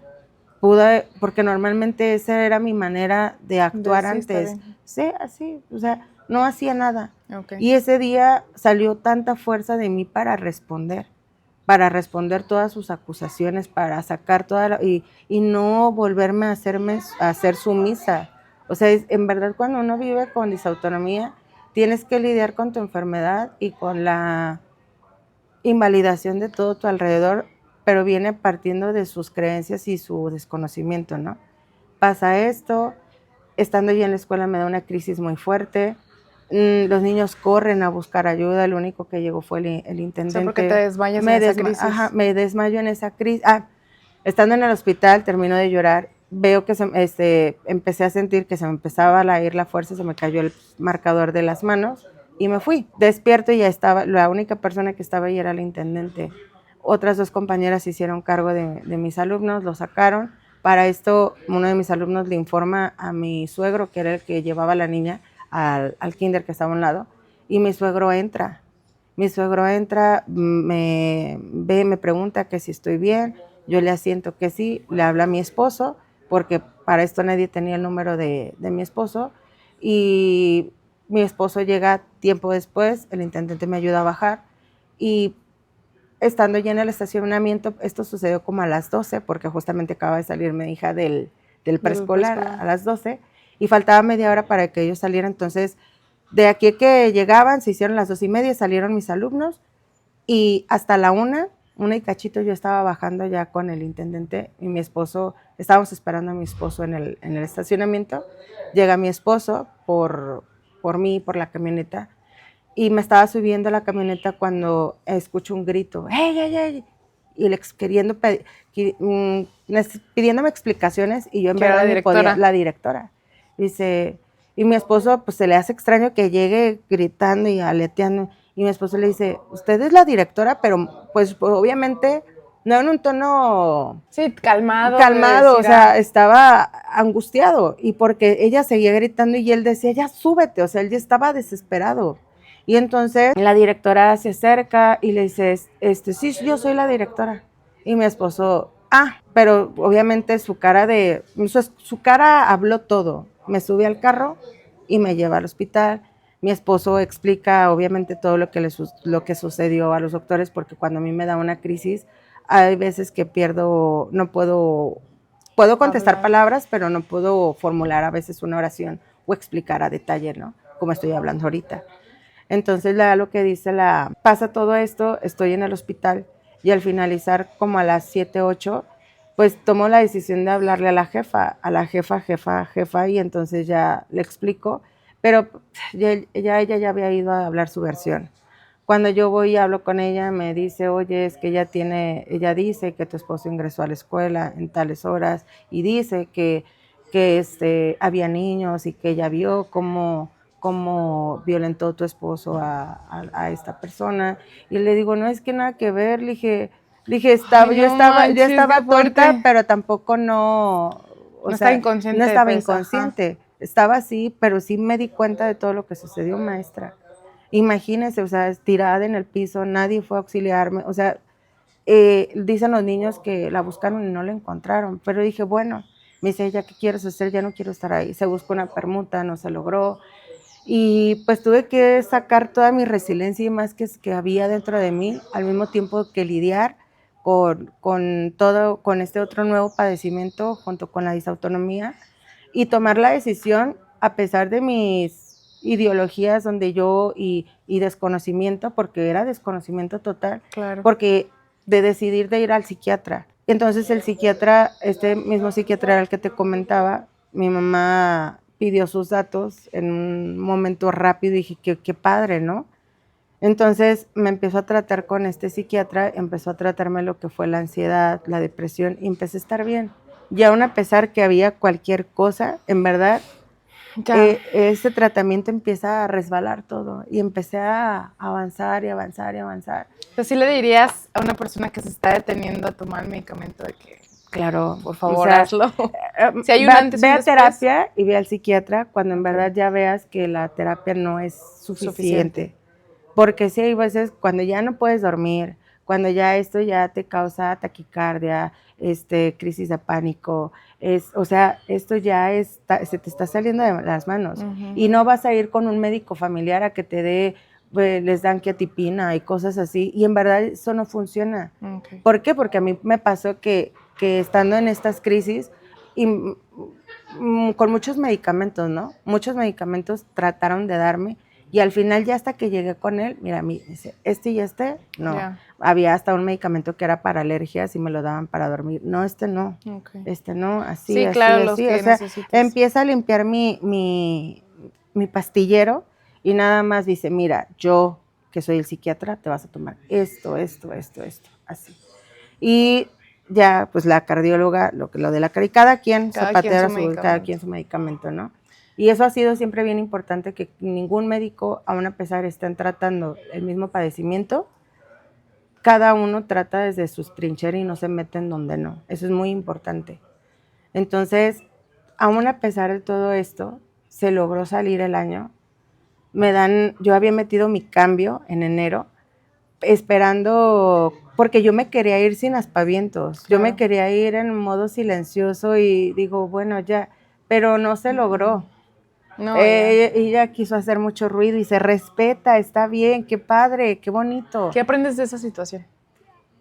Speaker 2: Porque normalmente esa era mi manera de actuar antes. Sí, así, o sea, no hacía nada. Okay. Y ese día salió tanta fuerza de mí para responder todas sus acusaciones, para sacar y no volverme a hacer sumisa. O sea, en verdad, cuando uno vive con disautonomía, tienes que lidiar con tu enfermedad y con la invalidación de todo tu alrededor, pero viene partiendo de sus creencias y su desconocimiento, ¿no? Pasa esto, estando yo en la escuela me da una crisis muy fuerte, los niños corren a buscar ayuda, el único que llegó fue el intendente. O sea, porque
Speaker 1: te desmayas en esa crisis.
Speaker 2: Ajá, me desmayo en esa crisis. Estando en el hospital, termino de llorar, veo que empecé a sentir que se me empezaba a ir la fuerza, se me cayó el marcador de las manos, y me fui. Despierto y ya estaba, la única persona que estaba ahí era el intendente. Otras 2 compañeras se hicieron cargo de mis alumnos, lo sacaron. Para esto, uno de mis alumnos le informa a mi suegro, que era el que llevaba a la niña al kinder que estaba a un lado, y mi suegro entra, me ve, me pregunta que si estoy bien, yo le asiento que sí, le habla a mi esposo, porque para esto nadie tenía el número de mi esposo, y mi esposo llega tiempo después, el intendente me ayuda a bajar, y estando ya en el estacionamiento, esto sucedió como a las 12, porque justamente acaba de salir mi hija del preescolar a las 12, y faltaba media hora para que ellos salieran. Entonces, de aquí que llegaban, se hicieron las 2:30, salieron mis alumnos, Y hasta la 1 y cachito, yo estaba bajando ya con el intendente y mi esposo, estábamos esperando a mi esposo en el estacionamiento. Llega mi esposo por mí, por la camioneta, y me estaba subiendo a la camioneta cuando escucho un grito, ¡ey, ey, ey! Y pidiéndome explicaciones, y yo en verdad ni podía, la directora. Dice, y mi esposo pues se le hace extraño que llegue gritando y aleteando, y mi esposo le dice, usted es la directora, pero pues obviamente no en un tono...
Speaker 1: Sí, calmado.
Speaker 2: O sea, estaba angustiado, y porque ella seguía gritando y él decía, ya súbete, o sea, él ya estaba desesperado. Y entonces la directora se acerca y le dice, sí, yo soy la directora. Y mi esposo, pero obviamente su cara habló todo. Me sube al carro y me lleva al hospital. Mi esposo explica obviamente todo lo que sucedió a los doctores, porque cuando a mí me da una crisis, hay veces que no puedo contestar palabras, pero no puedo formular a veces una oración o explicar a detalle, ¿no? Como estoy hablando ahorita. Entonces lo que dice pasa todo esto, estoy en el hospital, y al finalizar como a las 7, 8, pues tomo la decisión de hablarle a la jefa, y entonces ya le explico, pero ella ya había ido a hablar su versión. Cuando yo voy y hablo con ella, me dice, oye, es que ella dice que tu esposo ingresó a la escuela en tales horas, y dice que había niños, y que ella vio cómo violentó tu esposo a esta persona. Y le digo, no, es que nada que ver. Le dije, yo estaba tonta, pero tampoco no
Speaker 1: estaba inconsciente.
Speaker 2: No estaba inconsciente. Estaba así, pero sí me di cuenta de todo lo que sucedió, maestra. Imagínese, o sea, tirada en el piso, nadie fue a auxiliarme. O sea, dicen los niños que la buscaron y no la encontraron. Pero dije, bueno, me dice ella, ¿qué quieres hacer? Ya no quiero estar ahí. Se buscó una permuta, no se logró. Y pues tuve que sacar toda mi resiliencia y más que había dentro de mí, al mismo tiempo que lidiar con este otro nuevo padecimiento junto con la disautonomía, y tomar la decisión a pesar de mis ideologías y desconocimiento, porque era desconocimiento total,
Speaker 1: claro,
Speaker 2: porque de decidir de ir al psiquiatra. Entonces el psiquiatra, este mismo psiquiatra era el que te comentaba, mi mamá pidió sus datos en un momento rápido y dije, qué padre, ¿no? Entonces me empezó a tratar con este psiquiatra, empezó a tratarme lo que fue la ansiedad, la depresión, y empecé a estar bien. Y aún a pesar que había cualquier cosa, en verdad, ese tratamiento empieza a resbalar todo, y empecé a avanzar y avanzar y avanzar.
Speaker 1: Entonces, ¿sí le dirías a una persona que se está deteniendo a tomar el medicamento de que,
Speaker 2: claro,
Speaker 1: por favor, hazlo?
Speaker 2: Si hay ve a terapia y ve al psiquiatra cuando en verdad ya veas que la terapia no es suficiente. Porque sí hay veces cuando ya no puedes dormir, cuando ya esto ya te causa taquicardia, crisis de pánico, o sea, esto ya se te está saliendo de las manos. Uh-huh. Y no vas a ir con un médico familiar a que te les dan quiatipina y cosas así, y en verdad eso no funciona. Okay. ¿Por qué? Porque a mí me pasó que estando en estas crisis y con muchos medicamentos, ¿no? Muchos medicamentos trataron de darme, y al final ya hasta que llegué con él, mira, dice, y no. Yeah. Había hasta un medicamento que era para alergias y me lo daban para dormir. No, no. Okay. No, así,
Speaker 1: sí,
Speaker 2: así,
Speaker 1: claro,
Speaker 2: así.
Speaker 1: Los que necesitas.
Speaker 2: Empieza a limpiar mi pastillero, y nada más dice, mira, yo que soy el psiquiatra, te vas a tomar esto, así. Y ya, pues la cardióloga, lo de la cada quien su medicamento, ¿no? Y eso ha sido siempre bien importante, que ningún médico, aun a pesar estén tratando el mismo padecimiento, cada uno trata desde sus trincheras y no se mete en donde no. Eso es muy importante. Entonces, aun a pesar de todo esto, se logró salir el año. Yo había metido mi cambio en enero, esperando, porque yo me quería ir sin aspavientos. Claro. Yo me quería ir en modo silencioso y digo, bueno, ya, pero no se logró. No, ella quiso hacer mucho ruido y se respeta, está bien, qué padre, qué bonito.
Speaker 1: ¿Qué aprendes de esa situación?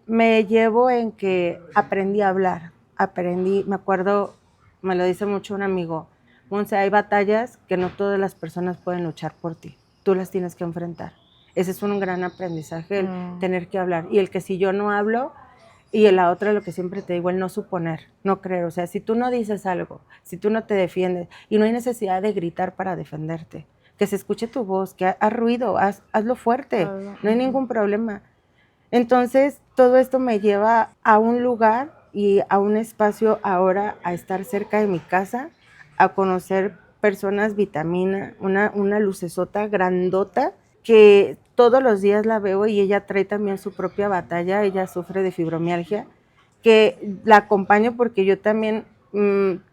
Speaker 2: Me llevo en que aprendí a hablar, me acuerdo, me lo dice mucho un amigo, Monse, hay batallas que no todas las personas pueden luchar por ti, tú las tienes que enfrentar. Ese es un gran aprendizaje, el tener que hablar. Y el que si yo no hablo, y la otra, lo que siempre te digo, el no suponer, no creer. O sea, si tú no dices algo, si tú no te defiendes, y no hay necesidad de gritar para defenderte, que se escuche tu voz, que haz ruido, hazlo fuerte, no hay ningún problema. Entonces, todo esto me lleva a un lugar y a un espacio ahora, a estar cerca de mi casa, a conocer personas vitamina, una lucesota grandota, que todos los días la veo y ella trae también su propia batalla, ella sufre de fibromialgia, que la acompaño porque yo también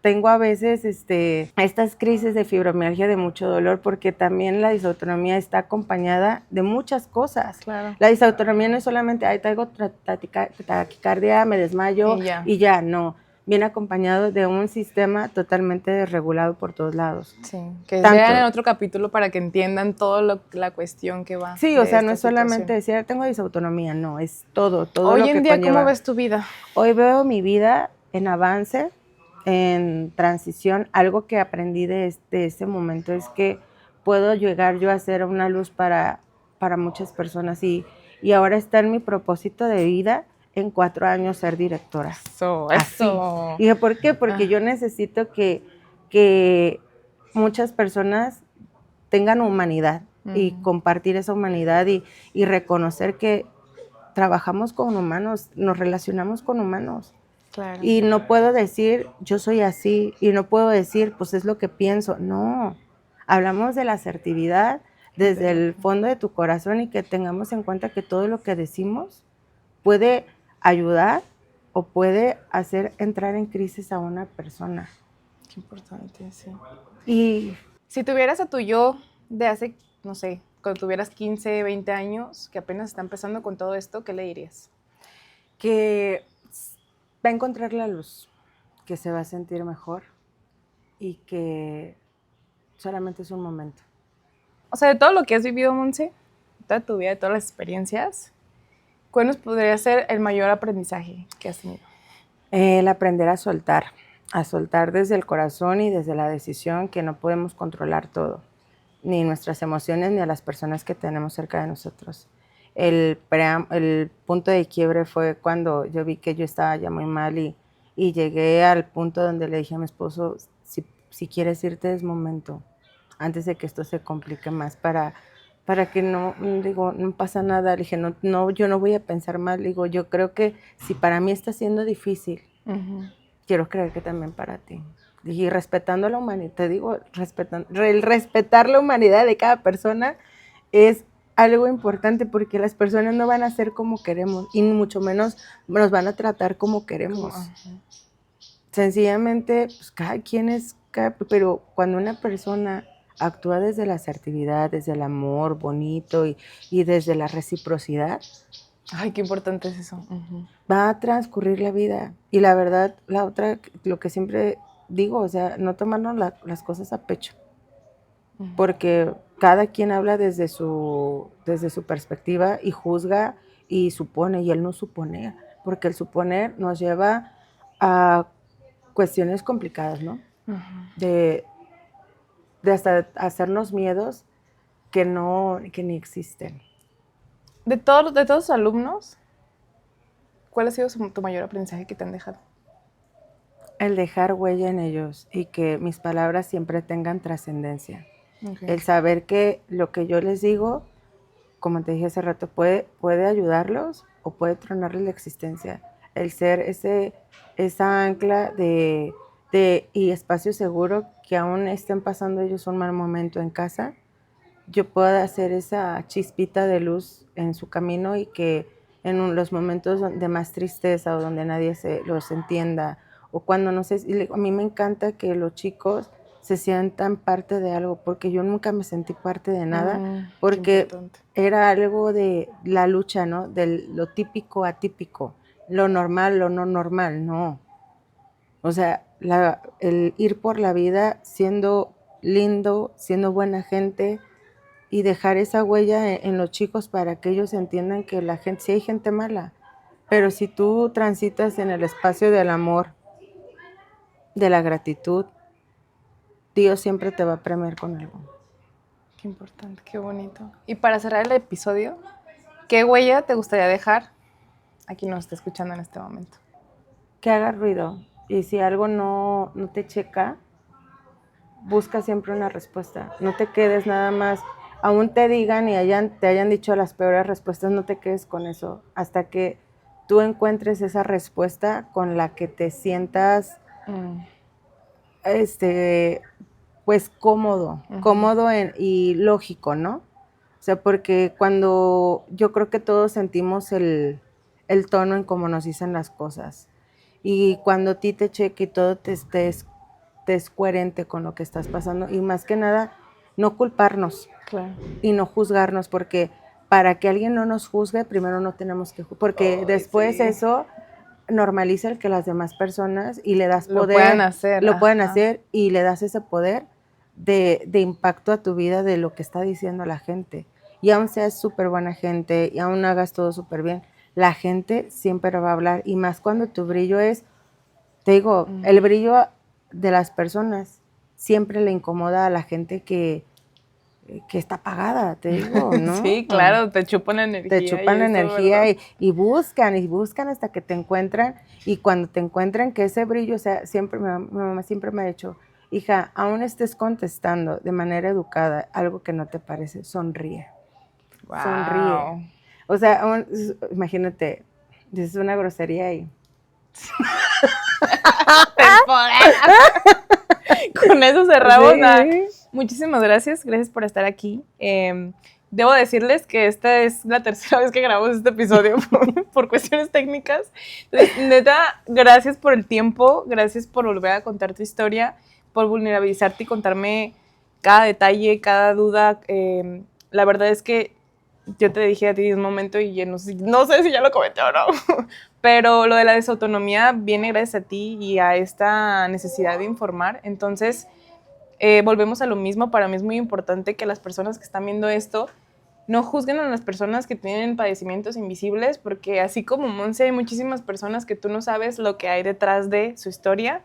Speaker 2: tengo a veces estas crisis de fibromialgia de mucho dolor, porque también la disautonomía está acompañada de muchas cosas.
Speaker 1: Claro.
Speaker 2: La disautonomía no es solamente, ay, traigo taquicardia, me desmayo y ya, no. Viene acompañado de un sistema totalmente desregulado por todos lados.
Speaker 1: Sí, que vean en otro capítulo para que entiendan toda la cuestión que va.
Speaker 2: Sí, o sea, no es solamente decir, tengo disautonomía, no, es todo lo que conlleva.
Speaker 1: Hoy en día, ¿cómo ves tu vida?
Speaker 2: Hoy veo mi vida en avance, en transición. Algo que aprendí de este momento es que puedo llegar yo a ser una luz para muchas personas, y ahora está en mi propósito de vida, en 4 años ser directora.
Speaker 1: Eso.
Speaker 2: Dije, ¿por qué? Porque yo necesito que muchas personas tengan humanidad y compartir esa humanidad y reconocer que trabajamos con humanos, nos relacionamos con humanos.
Speaker 1: Claro.
Speaker 2: Y no puedo decir, yo soy así, y no puedo decir, pues es lo que pienso. No, hablamos de la asertividad desde el fondo de tu corazón, y que tengamos en cuenta que todo lo que decimos puede ayudar o puede hacer entrar en crisis a una persona.
Speaker 1: Qué importante, sí.
Speaker 2: Y
Speaker 1: si tuvieras a tu yo de hace, no sé, cuando tuvieras 15, 20 años, que apenas está empezando con todo esto, ¿qué le dirías?
Speaker 2: Que va a encontrar la luz, que se va a sentir mejor y que solamente es un momento.
Speaker 1: O sea, de todo lo que has vivido, Monse, toda tu vida, de todas las experiencias, ¿cuál nos podría ser el mayor aprendizaje que has tenido?
Speaker 2: El aprender a soltar desde el corazón y desde la decisión, que no podemos controlar todo, ni nuestras emociones ni a las personas que tenemos cerca de nosotros. El punto de quiebre fue cuando yo vi que yo estaba ya muy mal y llegué al punto donde le dije a mi esposo, si quieres irte es momento, antes de que esto se complique más, para que no pasa nada. Le dije, no, yo no voy a pensar mal. Le digo, yo creo que si para mí está siendo difícil, quiero creer que también para ti. Y respetando la humanidad, te digo, respetar la humanidad de cada persona es algo importante, porque las personas no van a ser como queremos, y mucho menos nos van a tratar como queremos. Sencillamente, pues cada quien es, pero cuando una persona actúa desde la asertividad, desde el amor bonito y desde la reciprocidad.
Speaker 1: Ay, qué importante es eso.
Speaker 2: Va a transcurrir la vida. Y la verdad, la otra, lo que siempre digo, o sea, no tomarnos las cosas a pecho. Porque cada quien habla desde su perspectiva y juzga y supone, y él no supone, porque el suponer nos lleva a cuestiones complicadas, ¿no? De hasta hacernos miedos que ni existen.
Speaker 1: De todos los alumnos, ¿cuál ha sido tu mayor aprendizaje que te han dejado?
Speaker 2: El dejar huella en ellos y que mis palabras siempre tengan trascendencia. Okay. El saber que lo que yo les digo, como te dije hace rato, puede ayudarlos o puede tronarles la existencia. El ser esa ancla y espacio seguro, que aún estén pasando ellos un mal momento en casa, yo pueda hacer esa chispita de luz en su camino, y que en los momentos de más tristeza o donde nadie los entienda, o cuando no sé, a mí me encanta que los chicos se sientan parte de algo, porque yo nunca me sentí parte de nada, porque era algo de la lucha, ¿no? De lo típico atípico, lo normal, lo no normal, no. O sea, el ir por la vida siendo lindo, siendo buena gente, y dejar esa huella en los chicos para que ellos entiendan que la gente, sí hay gente mala, pero si tú transitas en el espacio del amor, de la gratitud, Dios siempre te va a premiar con algo.
Speaker 1: Qué importante, qué bonito. Y para cerrar el episodio, ¿qué huella te gustaría dejar a quien nos está escuchando en este momento?
Speaker 2: Que haga ruido. Y si algo no te checa, busca siempre una respuesta. No te quedes nada más, aún te digan y te hayan dicho las peores respuestas, no te quedes con eso. Hasta que tú encuentres esa respuesta con la que te sientas pues cómodo y lógico, ¿no? O sea, porque cuando yo creo que todos sentimos el tono en cómo nos dicen las cosas. Y cuando a ti te cheque y todo te es coherente con lo que estás pasando. Y más que nada, no culparnos.
Speaker 1: Claro.
Speaker 2: Y no juzgarnos, porque para que alguien no nos juzgue, primero no tenemos que juzgar. Porque después eso normaliza el que las demás personas y le das poder. Lo pueden hacer y le das ese poder de impacto a tu vida de lo que está diciendo la gente. Y aún seas súper buena gente y aún hagas todo súper bien, la gente siempre va a hablar. Y más cuando tu brillo es, te digo, el brillo de las personas siempre le incomoda a la gente que está apagada, te digo, ¿no?
Speaker 1: Sí, claro, te chupan la energía.
Speaker 2: Te chupan la energía y buscan hasta que te encuentran. Y cuando te encuentran, que ese brillo, o sea, siempre mi mamá siempre me ha dicho, hija, aún estés contestando de manera educada algo que no te parece, sonríe.
Speaker 1: Wow.
Speaker 2: Sonríe. O sea, imagínate, dices una grosería y...
Speaker 1: Con eso cerramos. Sí. Muchísimas gracias por estar aquí. Debo decirles que esta es la tercera vez que grabamos este episodio por cuestiones técnicas. Entonces, neta, gracias por el tiempo, gracias por volver a contar tu historia, por vulnerabilizarte y contarme cada detalle, cada duda. La verdad es que yo te dije a ti en un momento y no sé si ya lo comenté o no, pero lo de la desautonomía viene gracias a ti y a esta necesidad de informar. Entonces, volvemos a lo mismo. Para mí es muy importante que las personas que están viendo esto no juzguen a las personas que tienen padecimientos invisibles, porque así como Monse, hay muchísimas personas que tú no sabes lo que hay detrás de su historia,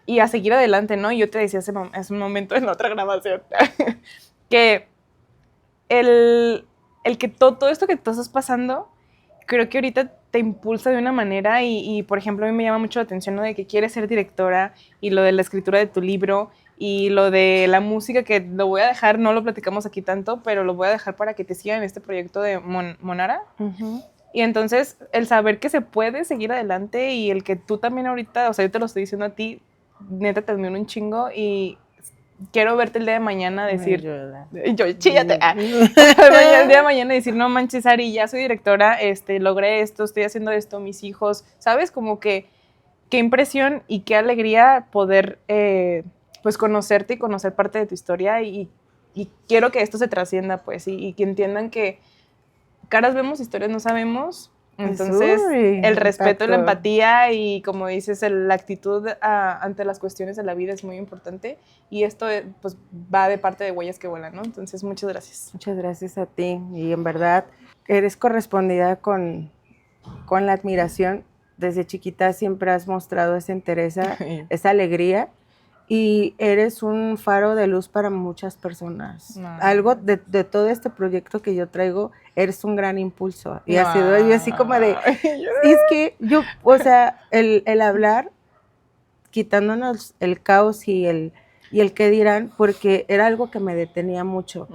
Speaker 1: y a seguir adelante, ¿no? Y yo te decía hace un momento en la otra grabación que el que todo esto que tú estás pasando, creo que ahorita te impulsa de una manera y, por ejemplo, a mí me llama mucho la atención, ¿no? De que quieres ser directora y lo de la escritura de tu libro y lo de la música, que lo voy a dejar, no lo platicamos aquí tanto, pero lo voy a dejar para que te sigan en este proyecto de Monara. Uh-huh. Y entonces, el saber que se puede seguir adelante y el que tú también ahorita, o sea, yo te lo estoy diciendo a ti, neta te admiro un chingo y quiero verte el día de mañana decir, yo, chíllate, el día de mañana decir, no manches, Ari, ya soy directora, logré esto, estoy haciendo esto, mis hijos, ¿sabes? Como que qué impresión y qué alegría poder, pues, conocerte y conocer parte de tu historia y quiero que esto se trascienda, pues, y que entiendan que caras vemos, historias no sabemos. Entonces, el respeto, la empatía y, como dices, la actitud ante las cuestiones de la vida es muy importante y esto, pues, va de parte de Huellas que Vuelan, ¿no? Entonces, muchas gracias.
Speaker 2: Muchas gracias a ti y en verdad eres correspondida con la admiración. Desde chiquita siempre has mostrado esa interés, esa alegría y eres un faro de luz para muchas personas. No. Algo de todo este proyecto que yo traigo, eres un gran impulso. Y ha sido yo así como de... Y es que yo, o sea, el hablar, quitándonos el caos y el qué dirán, porque era algo que me detenía mucho,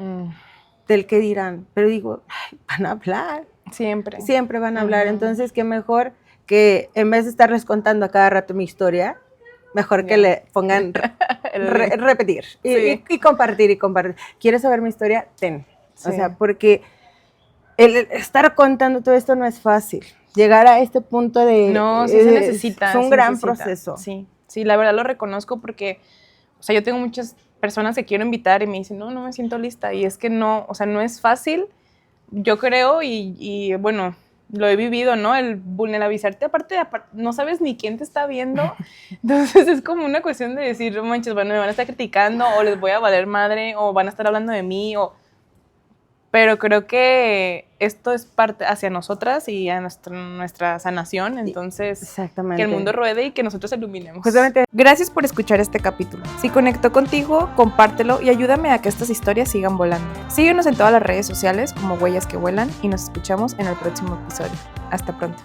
Speaker 2: del qué dirán. Pero digo, ay, van a hablar. Siempre van a hablar. Entonces, qué mejor que en vez de estarles contando a cada rato mi historia, mejor que le pongan repetir y compartir. ¿Quieres saber mi historia? Ten. Sí. O sea, porque el estar contando todo esto no es fácil. Llegar a este punto de...
Speaker 1: No, sí se necesita.
Speaker 2: Es un gran proceso.
Speaker 1: Sí, la verdad lo reconozco porque, o sea, yo tengo muchas personas que quiero invitar y me dicen, no me siento lista. Y es que no, o sea, no es fácil, yo creo, y bueno... Lo he vivido, ¿no? El vulnerabilizarte, aparte, no sabes ni quién te está viendo. Entonces es como una cuestión de decir, no manches, bueno, me van a estar criticando, o les voy a valer madre, o van a estar hablando de mí, pero creo que esto es parte hacia nosotras y a nuestra sanación, entonces
Speaker 2: Exactamente.
Speaker 1: que el mundo ruede y que nosotros iluminemos.
Speaker 2: Justamente.
Speaker 1: Gracias por escuchar este capítulo. Si conectó contigo, compártelo y ayúdame a que estas historias sigan volando. Síguenos en todas las redes sociales como Huellas que Vuelan y nos escuchamos en el próximo episodio. Hasta pronto.